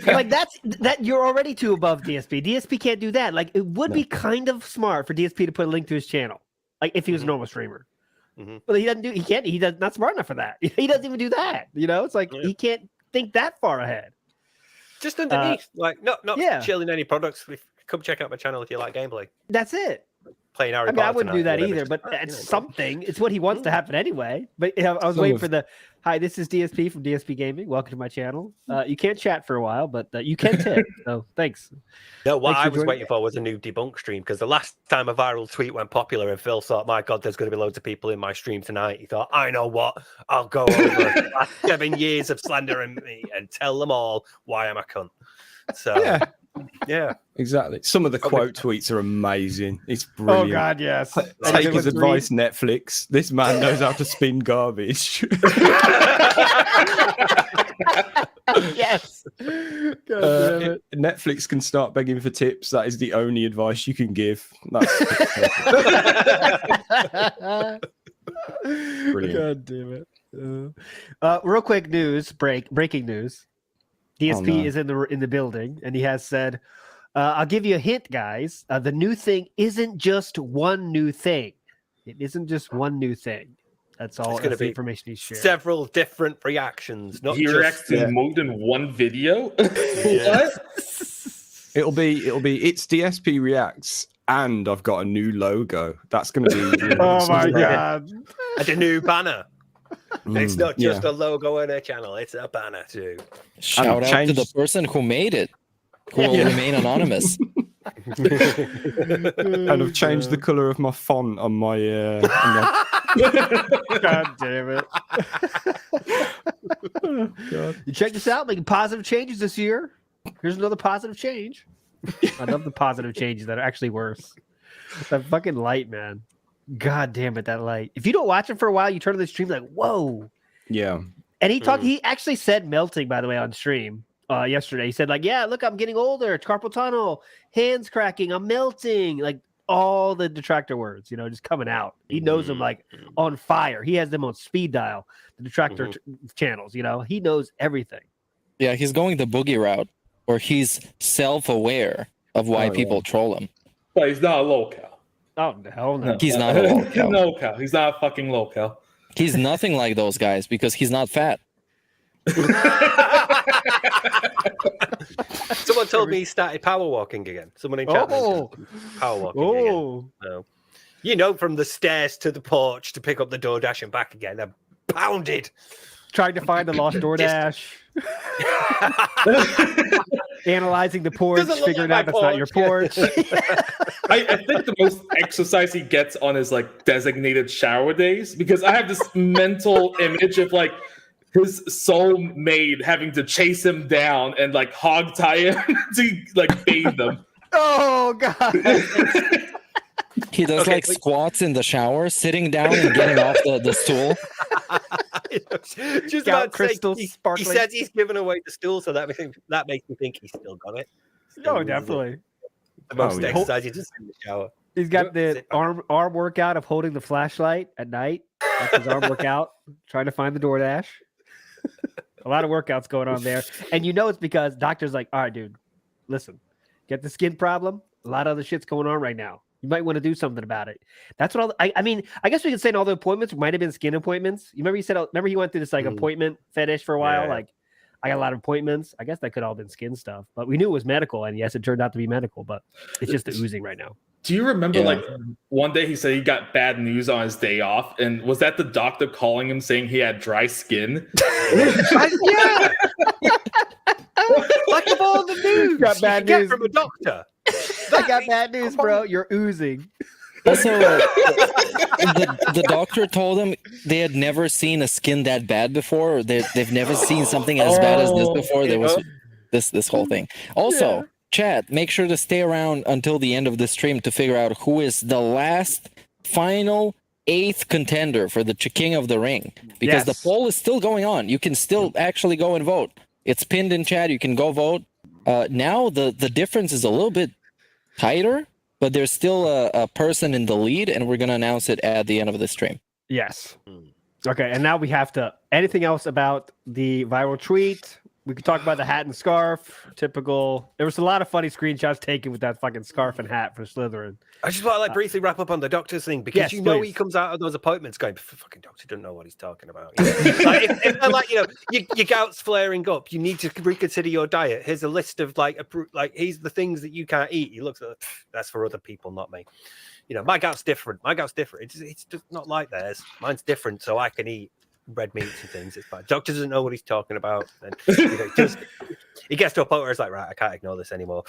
Like that you're already too above DSP. DSP can't do that. Like, it would be kind of smart for DSP to put a link to his channel, like if he was a normal streamer. But he doesn't do. He can't. He's not smart enough for that. He doesn't even do that. You know, it's like he can't think that far ahead. Just underneath, like not chilling any products. Come check out my channel if you like gameplay. That's it. Playing Harry I wouldn't do that either, but it's something. It's what he wants to happen anyway. But I was waiting for the hi. This is DSP from DSP Gaming. Welcome to my channel. You can't chat for a while, but you can tip. So thanks. No, what I was waiting for was a new debunk stream, because the last time a viral tweet went popular and Phil thought, my God, there's going to be loads of people in my stream tonight. He thought, I know what, I'll go over the last 7 years of slandering me and tell them all why I'm a cunt. So yeah, exactly. Some of the quote tweets are amazing. It's brilliant. Oh God, yes. Take his advice, Netflix. This man knows how to spin garbage. Yes. Netflix can start begging for tips. That is the only advice you can give. That's brilliant. God damn it. Real quick breaking news. DSP is in the building, and he has said, I'll give you a hint, guys. The new thing isn't just one new thing. It isn't just one new thing. That's all. That's the information he's shared. Several different reactions. Not he reacts to more than one video. What? It'll be it's DSP reacts, and I've got a new logo. That's going to be. Oh my God! And a new banner. It's not just a logo on a channel; it's a banner too. Shout out to the person who made it, who will remain anonymous. And I've changed the color of my font on my. God damn it! God. You check this out, making positive changes this year. Here's another positive change. I love the positive changes that are actually worse. That fucking light, man. God damn it, that light. If you don't watch it for a while, you turn on the stream like, whoa. Yeah. And he actually said melting, by the way, on stream yesterday. He said, like, yeah, look, I'm getting older. It's carpal tunnel, hands cracking, I'm melting. Like all the detractor words, just coming out. He knows them like on fire. He has them on speed dial, the detractor channels, he knows everything. Yeah, he's going the boogie route, where he's self-aware of why people troll him. But he's not a local. Oh, hell no. He's not a local. No, he's not a fucking local. He's nothing like those guys because he's not fat. Someone told me he started power walking again. Someone in chat power walking again. So, from the stairs to the porch to pick up the DoorDash and back again. I'm pounded. Trying to find the lost DoorDash. Analyzing the porch, figuring out that's not your porch. I think the most exercise he gets on his like designated shower days, because I have this mental image of like his soulmate having to chase him down and like hog tie him to like bathe him. Oh god. He does like squats in the shower, sitting down and getting off the stool. Just about crystals sparkling. He says he's given away the stool, so that makes me think he's still got it. Oh, definitely. The most exercise he just in the shower. He's got the arm workout of holding the flashlight at night. That's his arm workout, trying to find the DoorDash. A lot of workouts going on there. And you know it's because doctor's like, all right, dude, listen, get the skin problem. A lot of other shit's going on right now. You might want to do something about it. That's what I mean, I guess we could say all the appointments might have been skin appointments. You remember remember he went through this like appointment fetish for a while? Yeah. Like, I got a lot of appointments. I guess that could all have been skin stuff, but we knew it was medical. And yes, it turned out to be medical, but it's just the oozing right now. Do you remember like one day he said he got bad news on his day off? And was that the doctor calling him saying he had dry skin? Yeah. Like of all the news got bad news from a doctor. I got bad news, bro. You're oozing. Also, the doctor told him they had never seen a skin that bad before. They've never seen something as bad as this before. There was this whole thing. Also, chat, make sure to stay around until the end of the stream to figure out who is the last, final, 8th contender for the King of the Ring. Because the poll is still going on. You can still actually go and vote. It's pinned in chat. You can go vote. Now the difference is a little bit tighter, but there's still a person in the lead, and we're going to announce it at the end of the stream. Yes. Okay, and now we have to... Anything else about the viral tweet? We could talk about the hat and scarf. Typical. There was a lot of funny screenshots taken with that fucking scarf and hat for Slytherin. I just want to briefly wrap up on the doctor's thing because he comes out of those appointments going, fucking doctor doesn't know what he's talking about. Like, if they're like, your gout's flaring up, you need to reconsider your diet. Here's a list of here's the things that you can't eat. He looks at that's for other people, not me. My gout's different. It's just not like theirs. Mine's different, so I can eat red meats and things. It's fine. Doctor doesn't know what he's talking about. And he gets to a point where it's like, right, I can't ignore this anymore.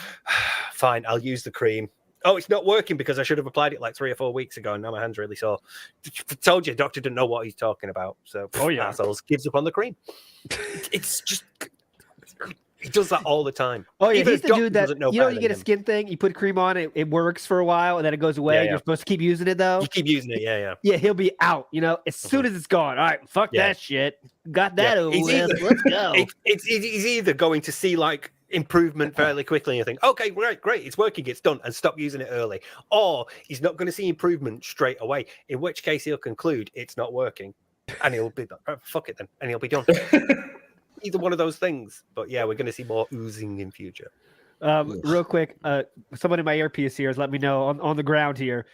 Fine, I'll use the cream. Oh, it's not working because I should have applied it like 3 or 4 weeks ago, and now my hand's really sore. Told you, doctor didn't know what he's talking about. So, assholes, gives up on the cream. It's just... He does that all the time. Oh, yeah, he's the dude that, you get a skin thing, you put cream on, it works for a while, and then it goes away. You're supposed to keep using it, though. You keep using it, yeah. Yeah, he'll be out, as soon as it's gone. All right, fuck that shit. Got that over with. Let's go. He's either going to see, improvement fairly quickly and you think, okay, great, it's working, it's done, and stop using it early. Or he's not going to see improvement straight away, in which case he'll conclude it's not working, and he'll be like, oh, fuck it then, and he'll be done. Either one of those things. But yeah, we're going to see more oozing in future. Real quick, someone in my earpiece here has let me know on the ground here.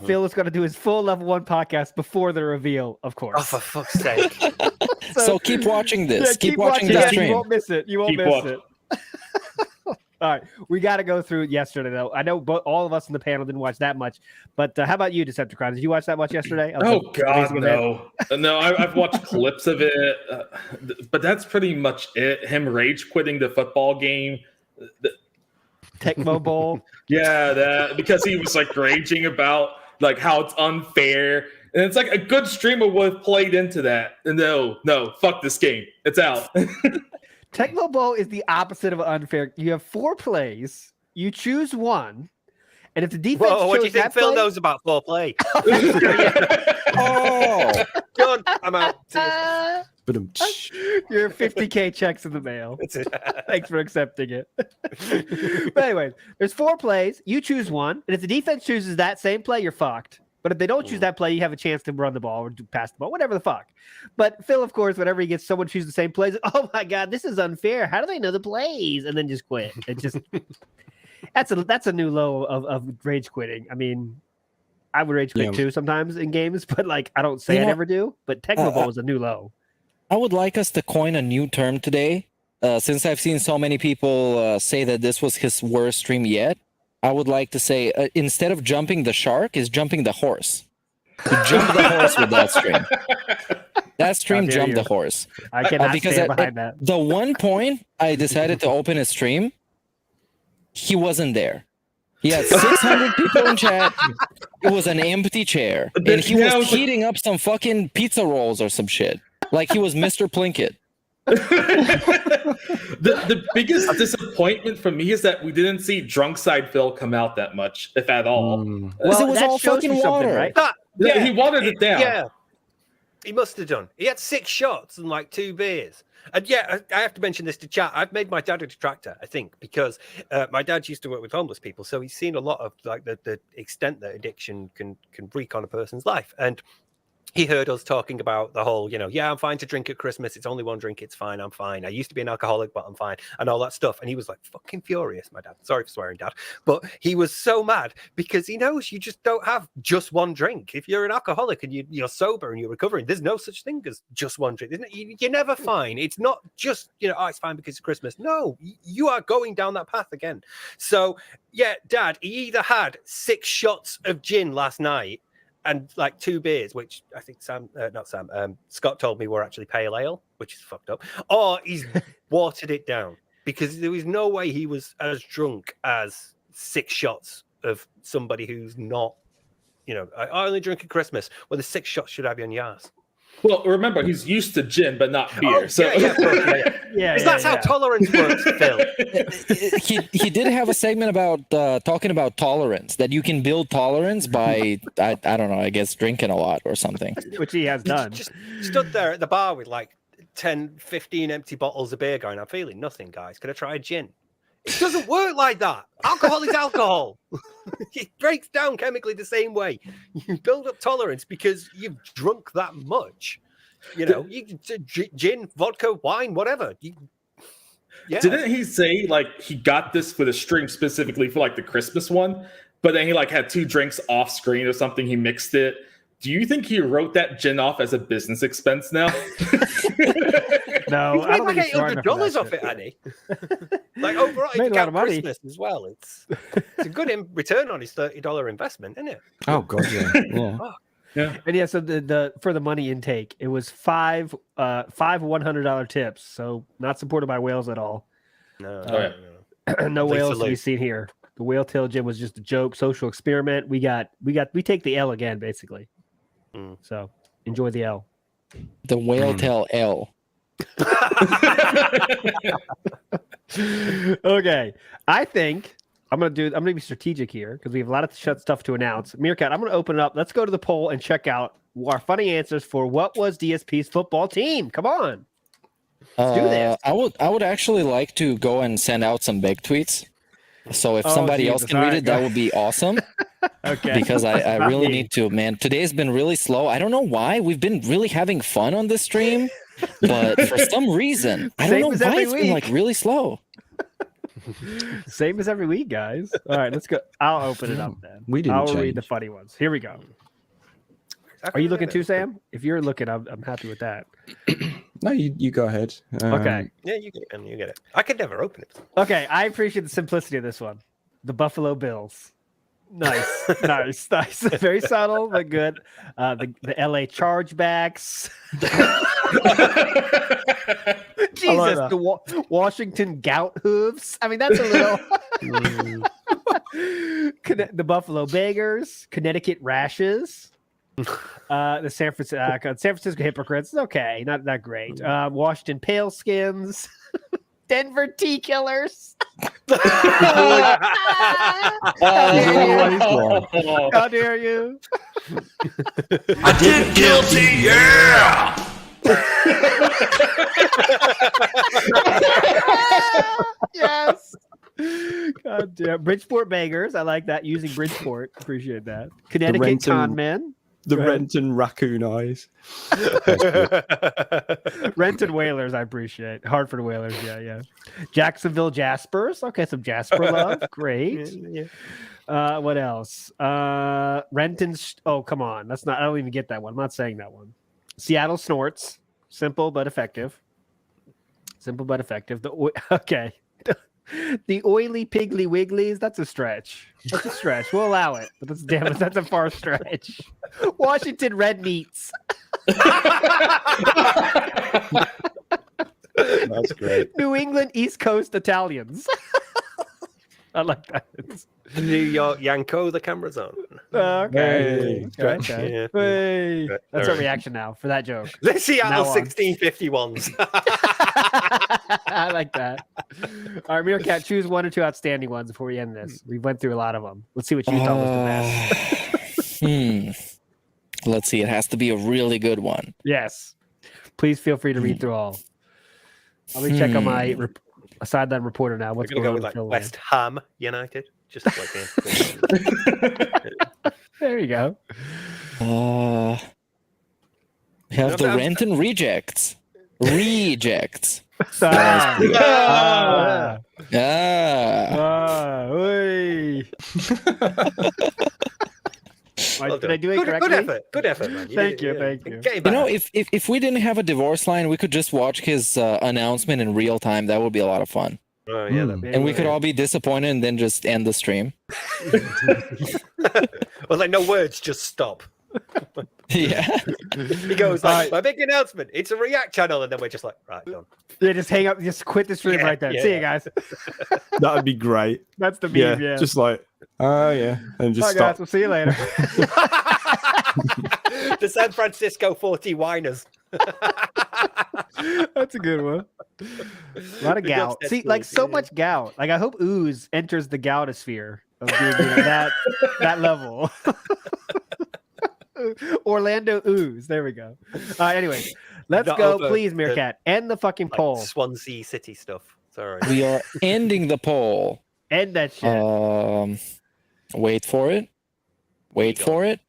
Phil is going to do his full level 1 podcast before the reveal, of course. Oh, for fuck's sake. so keep watching this. Yeah, keep watching this stream. You won't miss it. You won't miss it. All right, we got to go through yesterday, though. I know all of us in the panel didn't watch that much, but how about you, Decepticron? Did you watch that much yesterday? Oh, God, no. No, I've watched clips of it, but that's pretty much it. Him rage quitting the football game. Tecmo Bowl. Yeah, that because he was raging about how it's unfair. And it's a good streamer would have played into that. And no, fuck this game. It's out. Tecmo Bowl is the opposite of unfair. You have 4 plays. You choose one. And if the defense what do you think Phil knows about 4 play? Done. I'm out. Your 50K checks in the mail. Thanks for accepting it. But anyway, there's 4 plays. You choose one. And if the defense chooses that same play, you're fucked. But if they don't choose that play, you have a chance to run the ball or pass the ball, whatever the fuck. But Phil, of course, whenever he gets someone choose the same plays, oh my God, this is unfair. How do they know the plays? And then just quit. It just that's a new low of rage quitting. I mean, I would rage quit too sometimes in games, but I don't say I never do. But Tecmo Bowl is a new low. I would like us to coin a new term today, since I've seen so many people say that this was his worst stream yet. I would like to say, instead of jumping the shark, is jumping the horse. You jump the horse with that stream. That stream jumped the horse. I cannot stand behind that. The one point I decided to open his stream, he wasn't there. He had 600 people in chat. It was an empty chair. And he was heating up some fucking pizza rolls or some shit. Like he was Mr. Plinkett. The biggest disappointment for me is that we didn't see Drunk Side Phil come out that much, if at all. Well, it was all fucking water, right? Yeah, he watered it down. Yeah, he must have done. He had 6 shots and like 2 beers. And yeah, I have to mention this to chat. I've made my dad a detractor, I think, because my dad used to work with homeless people, so he's seen a lot of like the extent that addiction can wreak on a person's life. And he heard us talking about the whole, yeah, I'm fine to drink at Christmas. It's only one drink. It's fine. I'm fine. I used to be an alcoholic, but I'm fine. And all that stuff. And he was like fucking furious, my dad. Sorry for swearing, Dad. But he was so mad because he knows you just don't have just one drink. If you're an alcoholic and you're sober and you're recovering, there's no such thing as just one drink. Isn't it? You're never fine. It's not just, oh, it's fine because it's Christmas. No, you are going down that path again. So, yeah, Dad, he either had 6 shots of gin last night and like 2 beers, which I think Scott told me were actually pale ale, which is fucked up. Or he's watered it down because there was no way he was as drunk as 6 shots of somebody who's not, I only drink at Christmas. Well, the 6 shots should have you on your ass. Well, remember, he's used to gin, but not beer. That's how tolerance works, Phil. He did have a segment about talking about tolerance, that you can build tolerance by, I don't know, I guess drinking a lot or something. Which he has done. Just stood there at the bar with like 10, 15 empty bottles of beer going, I'm feeling nothing, guys. Can I try a gin? It doesn't work like that. Alcohol is alcohol. It breaks down chemically the same way. You build up tolerance because you've drunk that much. You gin, vodka, wine, whatever. Didn't he say like he got this for the stream specifically for like the Christmas one, but then he like had 2 drinks off screen or something? He mixed it. Do you think he wrote that gin off as a business expense now? No, he's made like $800 off it, Annie. Like overall, if you count Christmas as well, it's a good return on his $30 investment, isn't it? Oh god, yeah. Yeah. And yeah, so the for the money intake, it was 5 $100 tips. So not supported by whales at all. No, no whales to be seen here. The whale tail gin was just a joke, social experiment. We take the L again, basically. So enjoy the L. The whale tail L. Okay, I think I'm gonna be strategic here because we have a lot of stuff to announce. Meerkat, I'm gonna open it up. Let's go to the poll and check out our funny answers for what was DSP's football team. Come on, let's do this. I would actually like to go and send out some big tweets. So if somebody else can read it, that would be awesome. Okay. Because I really need to, man. Today's been really slow. I don't know why. We've been really having fun on this stream, but for some reason, I don't know why it's been like really slow. Same as every week, guys. All right, let's go. I'll open it up then. I'll read the funny ones. Here we go. Are you looking too, Sam? If you're looking, I'm happy with that. No, you go ahead. Okay. Yeah, you get it. I could never open it. Okay, I appreciate the simplicity of this one. The Buffalo Bills. Nice, nice. Very subtle, but good. The LA Chargebacks. Jesus, the Washington Gout Hooves. I mean, that's a little. The Buffalo Beggars, Connecticut Rashes. The San Francisco Hypocrites. Okay, not that great. Washington Paleskins. Denver Tea Killers. How dare you? I did guilty, yeah. Yes. God damn. Bridgeport Beggars. I like that. Using Bridgeport. Appreciate that. Connecticut Con Men. The Renton Raccoon eyes. Renton Whalers, I appreciate. Hartford Whalers, yeah. Jacksonville Jaspers. Okay, some Jasper love. Great. What else? Renton's. Oh, come on. That's not. I don't even get that one. I'm not saying that one. Seattle Snorts. Simple but effective. Okay. The Oily Piggly Wigglies. That's a stretch. We'll allow it. But that's a far stretch. Washington Red Meats. That's great. New England East Coast Italians. I like that. New York Yanko, the camera's on. Okay. Yeah. Hey. That's our reaction now for that joke. The Seattle 1651s. I like that. All right, Meerkat, choose one or two outstanding ones before we end this. We went through a lot of them. Let's see what you thought was the best. Let's see. It has to be a really good one. Yes. Please feel free to read through all. Let me check on my sideline reporter now. What's going go on with with like West Ham United? Just like there you go. We have the Renton rejects. Rejects. Oy. Well did I do it correctly? Good effort, man. Thank you. You know, if we didn't have a divorce line, we could just watch his announcement in real time. That would be a lot of fun. Oh, yeah, and we could all be disappointed and then just end the stream. Well, like no words, just stop. Yeah. He goes like, my big announcement. It's a React channel, and then we're just like, right, done. Yeah, just hang up, just quit the stream right there. See you guys. That would be great. That's the meme, yeah. Just like, oh yeah, and just All right, stop. guys, we'll see you later. The San Francisco 40 whiners. That's a good one. A lot of gout. See, like so much gout. Like I hope Ooze enters the goutisphere of being that level. Orlando Ooze. There we go. Anyway, let's go, please, Meerkat. End the fucking poll. Swansea City stuff. Sorry. We are ending the poll. End that shit. Wait for it. Wait for it.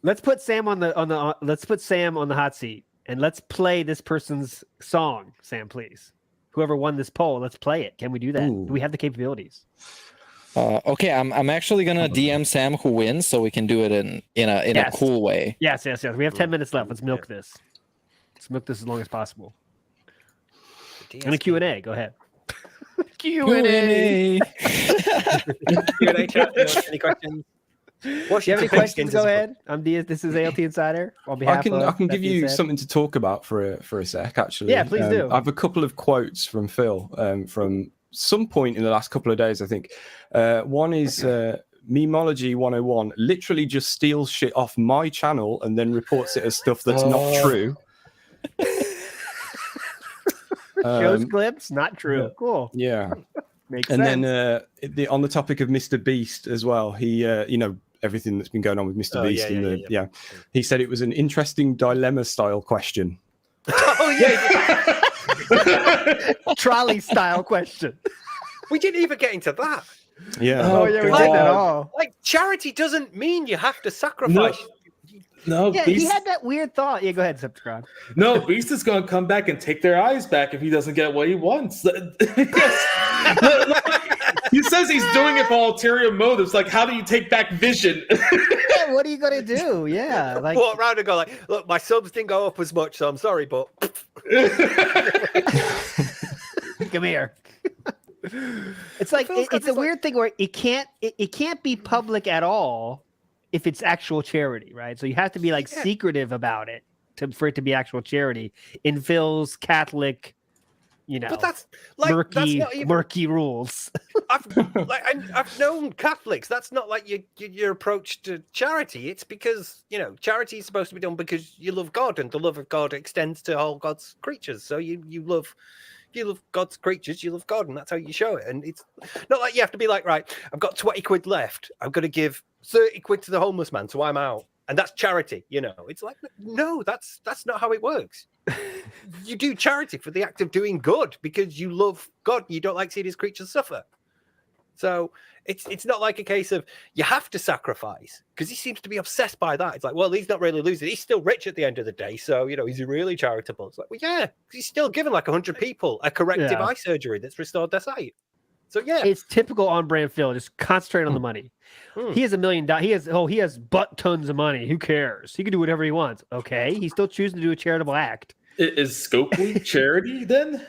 Let's put Sam on the let's put Sam on the hot seat and let's play this person's song. Sam, please. Whoever won this poll, let's play it. Can we do that? Ooh. Do we have the capabilities? Okay, I'm actually gonna DM Sam who wins, so we can do it in a cool way. Yes. We have 10 minutes left. Let's milk this. Let's milk this as long as possible. And a Q&A. Go ahead. Q&A. Q&A chat. Any questions? Do you have any questions? Go ahead. I'm Diaz. This is ALT Insider. On behalf I can give you something to talk about for a sec. Actually, yeah, please do. I have a couple of quotes from Phil from some point in the last couple of days. I think one is Memology 101 literally just steals shit off my channel and then reports it as stuff that's not true. Shows clips, not true. Cool. Yeah. Makes and sense. Then on the topic of Mr. Beast as well, he everything that's been going on with Mr. Beast he said it was an interesting dilemma style question. Oh yeah. Trolley style question. We didn't even get into that. Yeah. Oh yeah, we did that all. Like charity doesn't mean you have to sacrifice. No, yeah, Beast... he had that weird thought. Yeah, go ahead, Decepticron. No, Beast is going to come back and take their eyes back if he doesn't get what he wants. He says he's doing it for ulterior motives. Like, how do you take back vision? Yeah, what are you gonna do? Yeah, like walk around and go like, look, my subs didn't go up as much, so I'm sorry, but come here. It's like it's a weird thing where it can't be public at all if it's actual charity, right? So you have to be like secretive about it for it to be actual charity in Phil's Catholic, but that's like murky rules. I've known Catholics. That's not like your approach to charity. It's because charity is supposed to be done because you love God, and the love of God extends to all God's creatures. So you love God's creatures, you love God, and that's how you show it. And it's not like you have to be like, right, I've got 20 quid left. I'm going to give 30 quid to the homeless man, so I'm out. And that's charity, It's like, no, that's not how it works. You do charity for the act of doing good because you love God. You don't like seeing his creatures suffer. So it's not like a case of you have to sacrifice, because he seems to be obsessed by that. It's like, well, he's not really losing. He's still rich at the end of the day. So, is he really charitable? It's like, well, yeah, he's still giving like 100 people a corrective eye surgery that's restored their sight. So, yeah. It's typical on brand Phil. Just concentrate on the money. He has $1 million. He has butt tons of money. Who cares? He can do whatever he wants. Okay. He's still choosing to do a charitable act. Is Scopely charity then?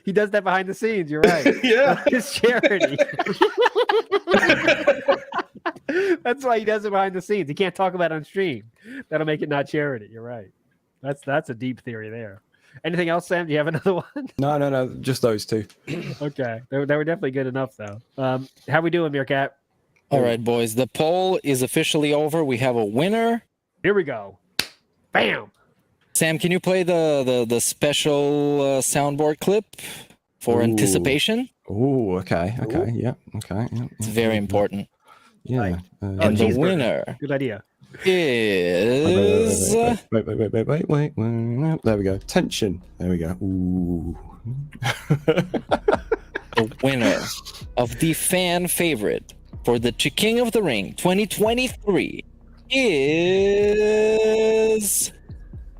He does that behind the scenes. You're right. Yeah. It's charity. That's why he does it behind the scenes. He can't talk about it on stream. That'll make it not charity. You're right. That's a deep theory there. Anything else, Sam? Do you have another one? No, just those two. Okay. They were definitely good enough, though. How we doing, Meerkat? All right, boys. The poll is officially over. We have a winner. Here we go. Bam. Sam, can you play the special soundboard clip for anticipation? Oh, okay. Yeah. Okay. Yeah. It's very important. Yeah. And the winner. Good idea. Is wait. There we go. Tension. There we go. Ooh. The winner of the fan favorite for the King of the Ring 2023 is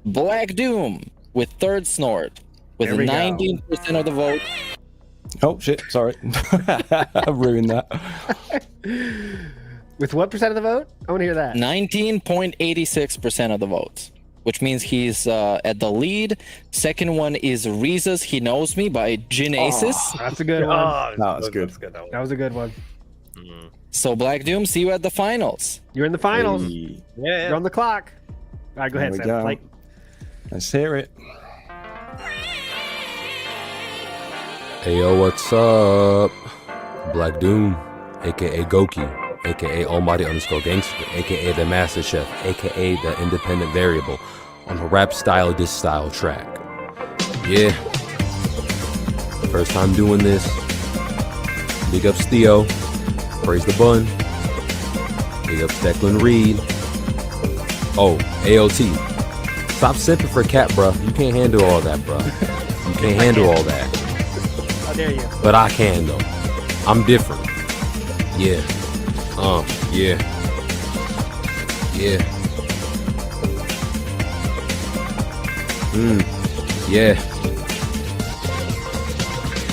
Black Doom with Third Snort with 19% of the vote. Oh shit! Sorry, I ruined that. With what percent of the vote? I want to hear that. 19.86% of the votes, which means he's at the lead. Second one is Reeza's "He Knows Me" by Genesis. Oh, that's a good one. That was good. That was a good one. So Black Doom, see you at the finals. You're in the finals. Hey. Yeah. You're on the clock. All right, go ahead, There we Sam. go. Play. Let's hear it. Hey yo, what's up? Black Doom, aka Goki, aka Almighty_Gangster, aka the Master Chef, aka the Independent Variable, on a rap style diss style track. Yeah. First time doing this. Big ups Theo. Praise the bun. Big ups Declan Reed. Oh, AOT. Stop simping for Cat, bruh. You can't handle all that, bruh. You can't handle all that. How dare you? But I can though. I'm different. Yeah. Yeah. Yeah. Yeah.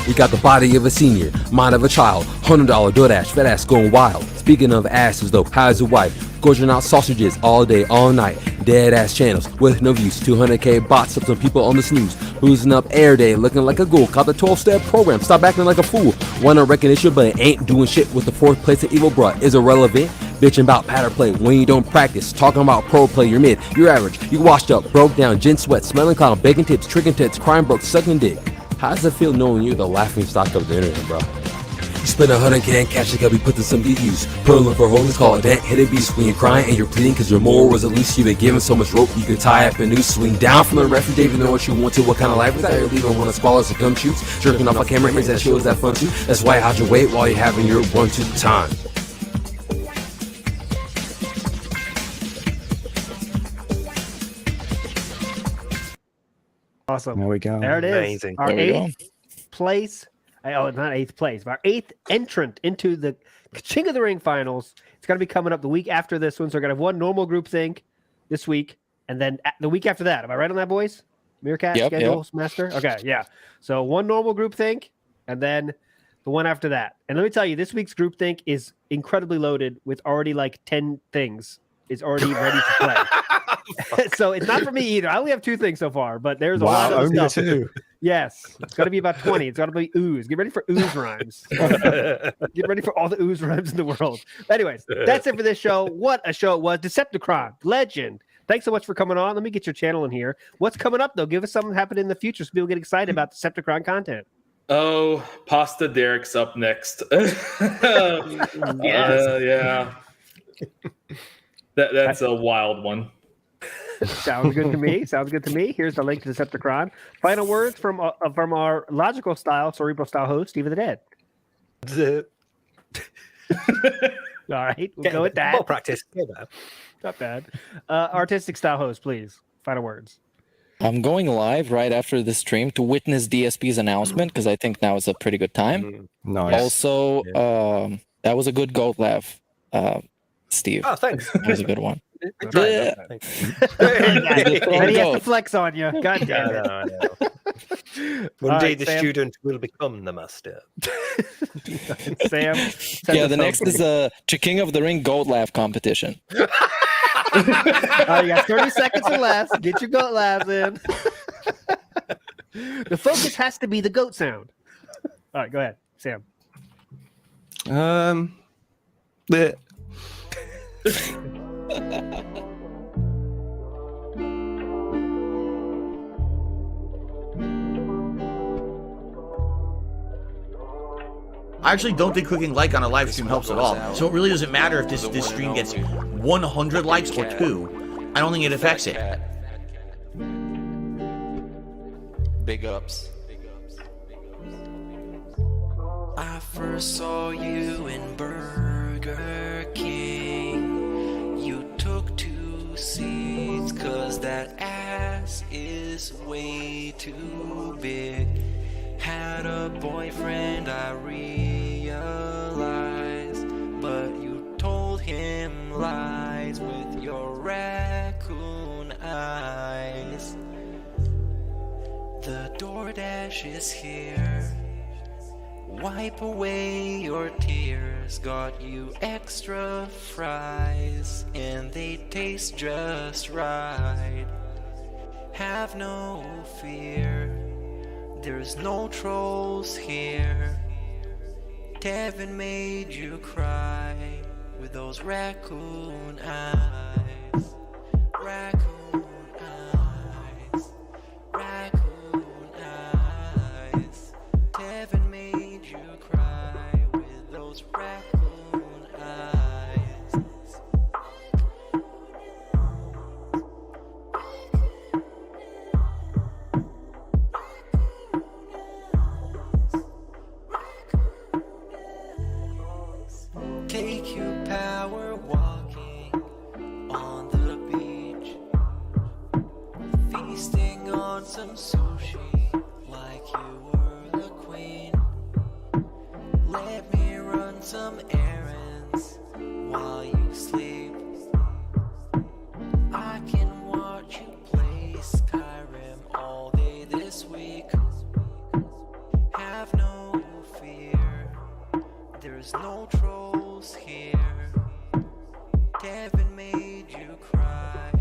You got the body of a senior, mind of a child, $100 DoorDash, fat ass going wild. Speaking of asses though, how's your wife? Gorging out sausages all day, all night. Dead ass channels with no views. 200K bots up some people on the snooze. Boozing up air day, looking like a ghoul. Caught the 12-step program, stop acting like a fool. Want a recognition, but it ain't doing shit with the fourth place of evil, bruh. Is irrelevant. Bitching about pattern play when you don't practice. Talking about pro play, you're mid, you're average. You washed up, broke down, gin sweat, smelling cloud, bacon tips, tricking tits, crime broke, sucking dick. How does it feel knowing you're the laughing stock of the internet, bro? You spend 100K and cash it, got be put to some DUs. Pulling for holdings, call it that, hit a beast. When you're crying and you're pleading cause your moral was at least you've been given so much rope you could tie up a noose. Swing down from the refuge, even know what you want to. What kind of life is that you're leaving when the squalors and gum shoots? Jerking off a camera, here's that shows that fun too. That's why I hide your weight while you're having your 1-2 time. Awesome. There we go. There it is. Amazing. Our There we go. eighth place. Oh, it's not eighth place. Our eighth entrant into the King of the Ring finals. It's going to be coming up the week after this one. So we're going to have one normal group think this week. And then the week after that. Am I right on that, boys? Meerkat schedule, Master? Okay, yeah. So one normal group think. And then the one after that. And let me tell you, this week's group think is incredibly loaded with already like 10 things. Is already ready to play. So it's not for me either. I only have 2 things so far, but there's a lot of only stuff. 2. Yes, it's got to be about 20. It's got to be Ooze. Get ready for Ooze rhymes. Get ready for all the Ooze rhymes in the world. Anyways, that's it for this show. What a show it was. Decepticron, legend. Thanks so much for coming on. Let me get your channel in here. What's coming up, though? Give us something happening in the future so people get excited about Decepticron content. Oh, Pasta Derek's up next. Yes. Yeah. That's a wild one. Sounds good to me. Sounds good to me. Here's the link to Decepticron. Final words from our logical style, cerebral style host, Steve of the Dead. All right, we'll go with that. Ball practice. Not bad. Artistic style host, please. Final words. I'm going live right after the stream to witness DSP's announcement because I think now is a pretty good time. Nice. Also, that was a good goat laugh, Steve. Oh, thanks. That was a good one. Yeah. And he has to flex on you. God damn it. One All day right, the Sam. student will become the master. Sam. Yeah, the next is a King of the Ring goat laugh competition. All right, you got 30 seconds or less. Get your goat laughs in. The focus has to be the goat sound. All right, go ahead, Sam. Bleh. I actually don't think clicking like on a live stream helps at all. So it really doesn't matter if this stream gets 100 likes or 2. I don't think it affects it. Big ups. I first saw you in Burger King. You took 2 seats, cause that ass is way too big. Had a boyfriend, I realized, but you told him lies with your raccoon eyes. The DoorDash is here. Wipe away your tears. Got you extra fries, and they taste just right. Have no fear, there's no trolls here. Tevin made you cry with those raccoon eyes. Raccoon eyes. Raccoon eyes. Tevin made you cry with those raccoon eyes. Take you power walking on the beach, feasting on some sushi like you were the queen. Let me run some errands while you sleep. I can watch you play Skyrim all day this week. Have no fear, there's no trolls here. Devin made you cry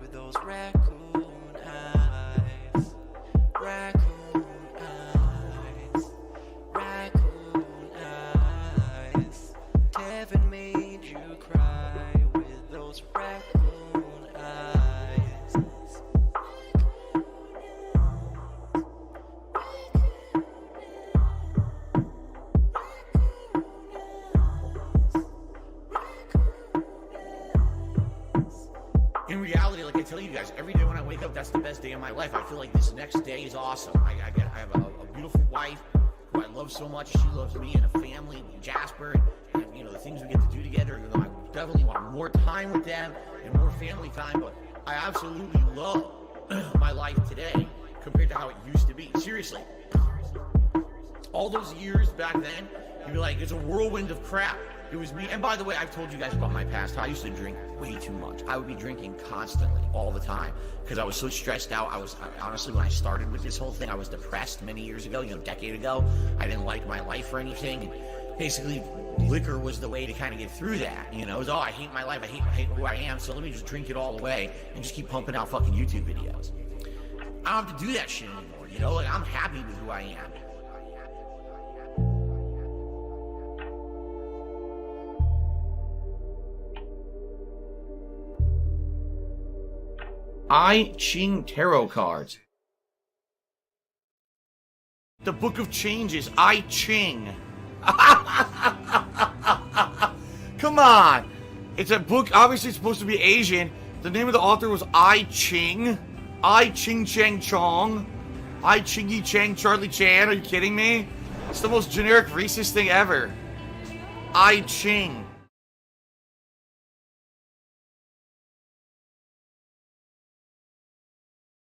with those raccoon eyes. Raccoon eyes. Raccoon eyes. Devin made you cry with those raccoon eyes. In reality, like I tell you guys, every day when I wake up, that's the best day of my life. I feel like this next day is awesome. I have a beautiful wife who I love so much. She loves me, and a family, Jasper, and you know the things we get to do together. You know, I definitely want more time with them and more family time. But I absolutely love my life today compared to how it used to be. Seriously, all those years back then, you'd be like, it's a whirlwind of crap. It was me. And by the way, I've told you guys about my past. I used to drink way too much. I would be drinking constantly, all the time, because I was so stressed out. Honestly, when I started with this whole thing, I was depressed many years ago, a decade ago. I didn't like my life or anything. And basically, liquor was the way to kind of get through that. It was, oh, I hate my life. I hate who I am. So let me just drink it all away and just keep pumping out fucking YouTube videos. I don't have to do that shit anymore. Like, I'm happy with who I am. CHKING tarot cards. The Book of Changes, CHKING. Come on. It's a book, obviously it's supposed to be Asian. The name of the author was CHKING. Ching Chang Chong. Chingy Chang Charlie Chan. Are you kidding me? It's the most generic racist thing ever. CHKING.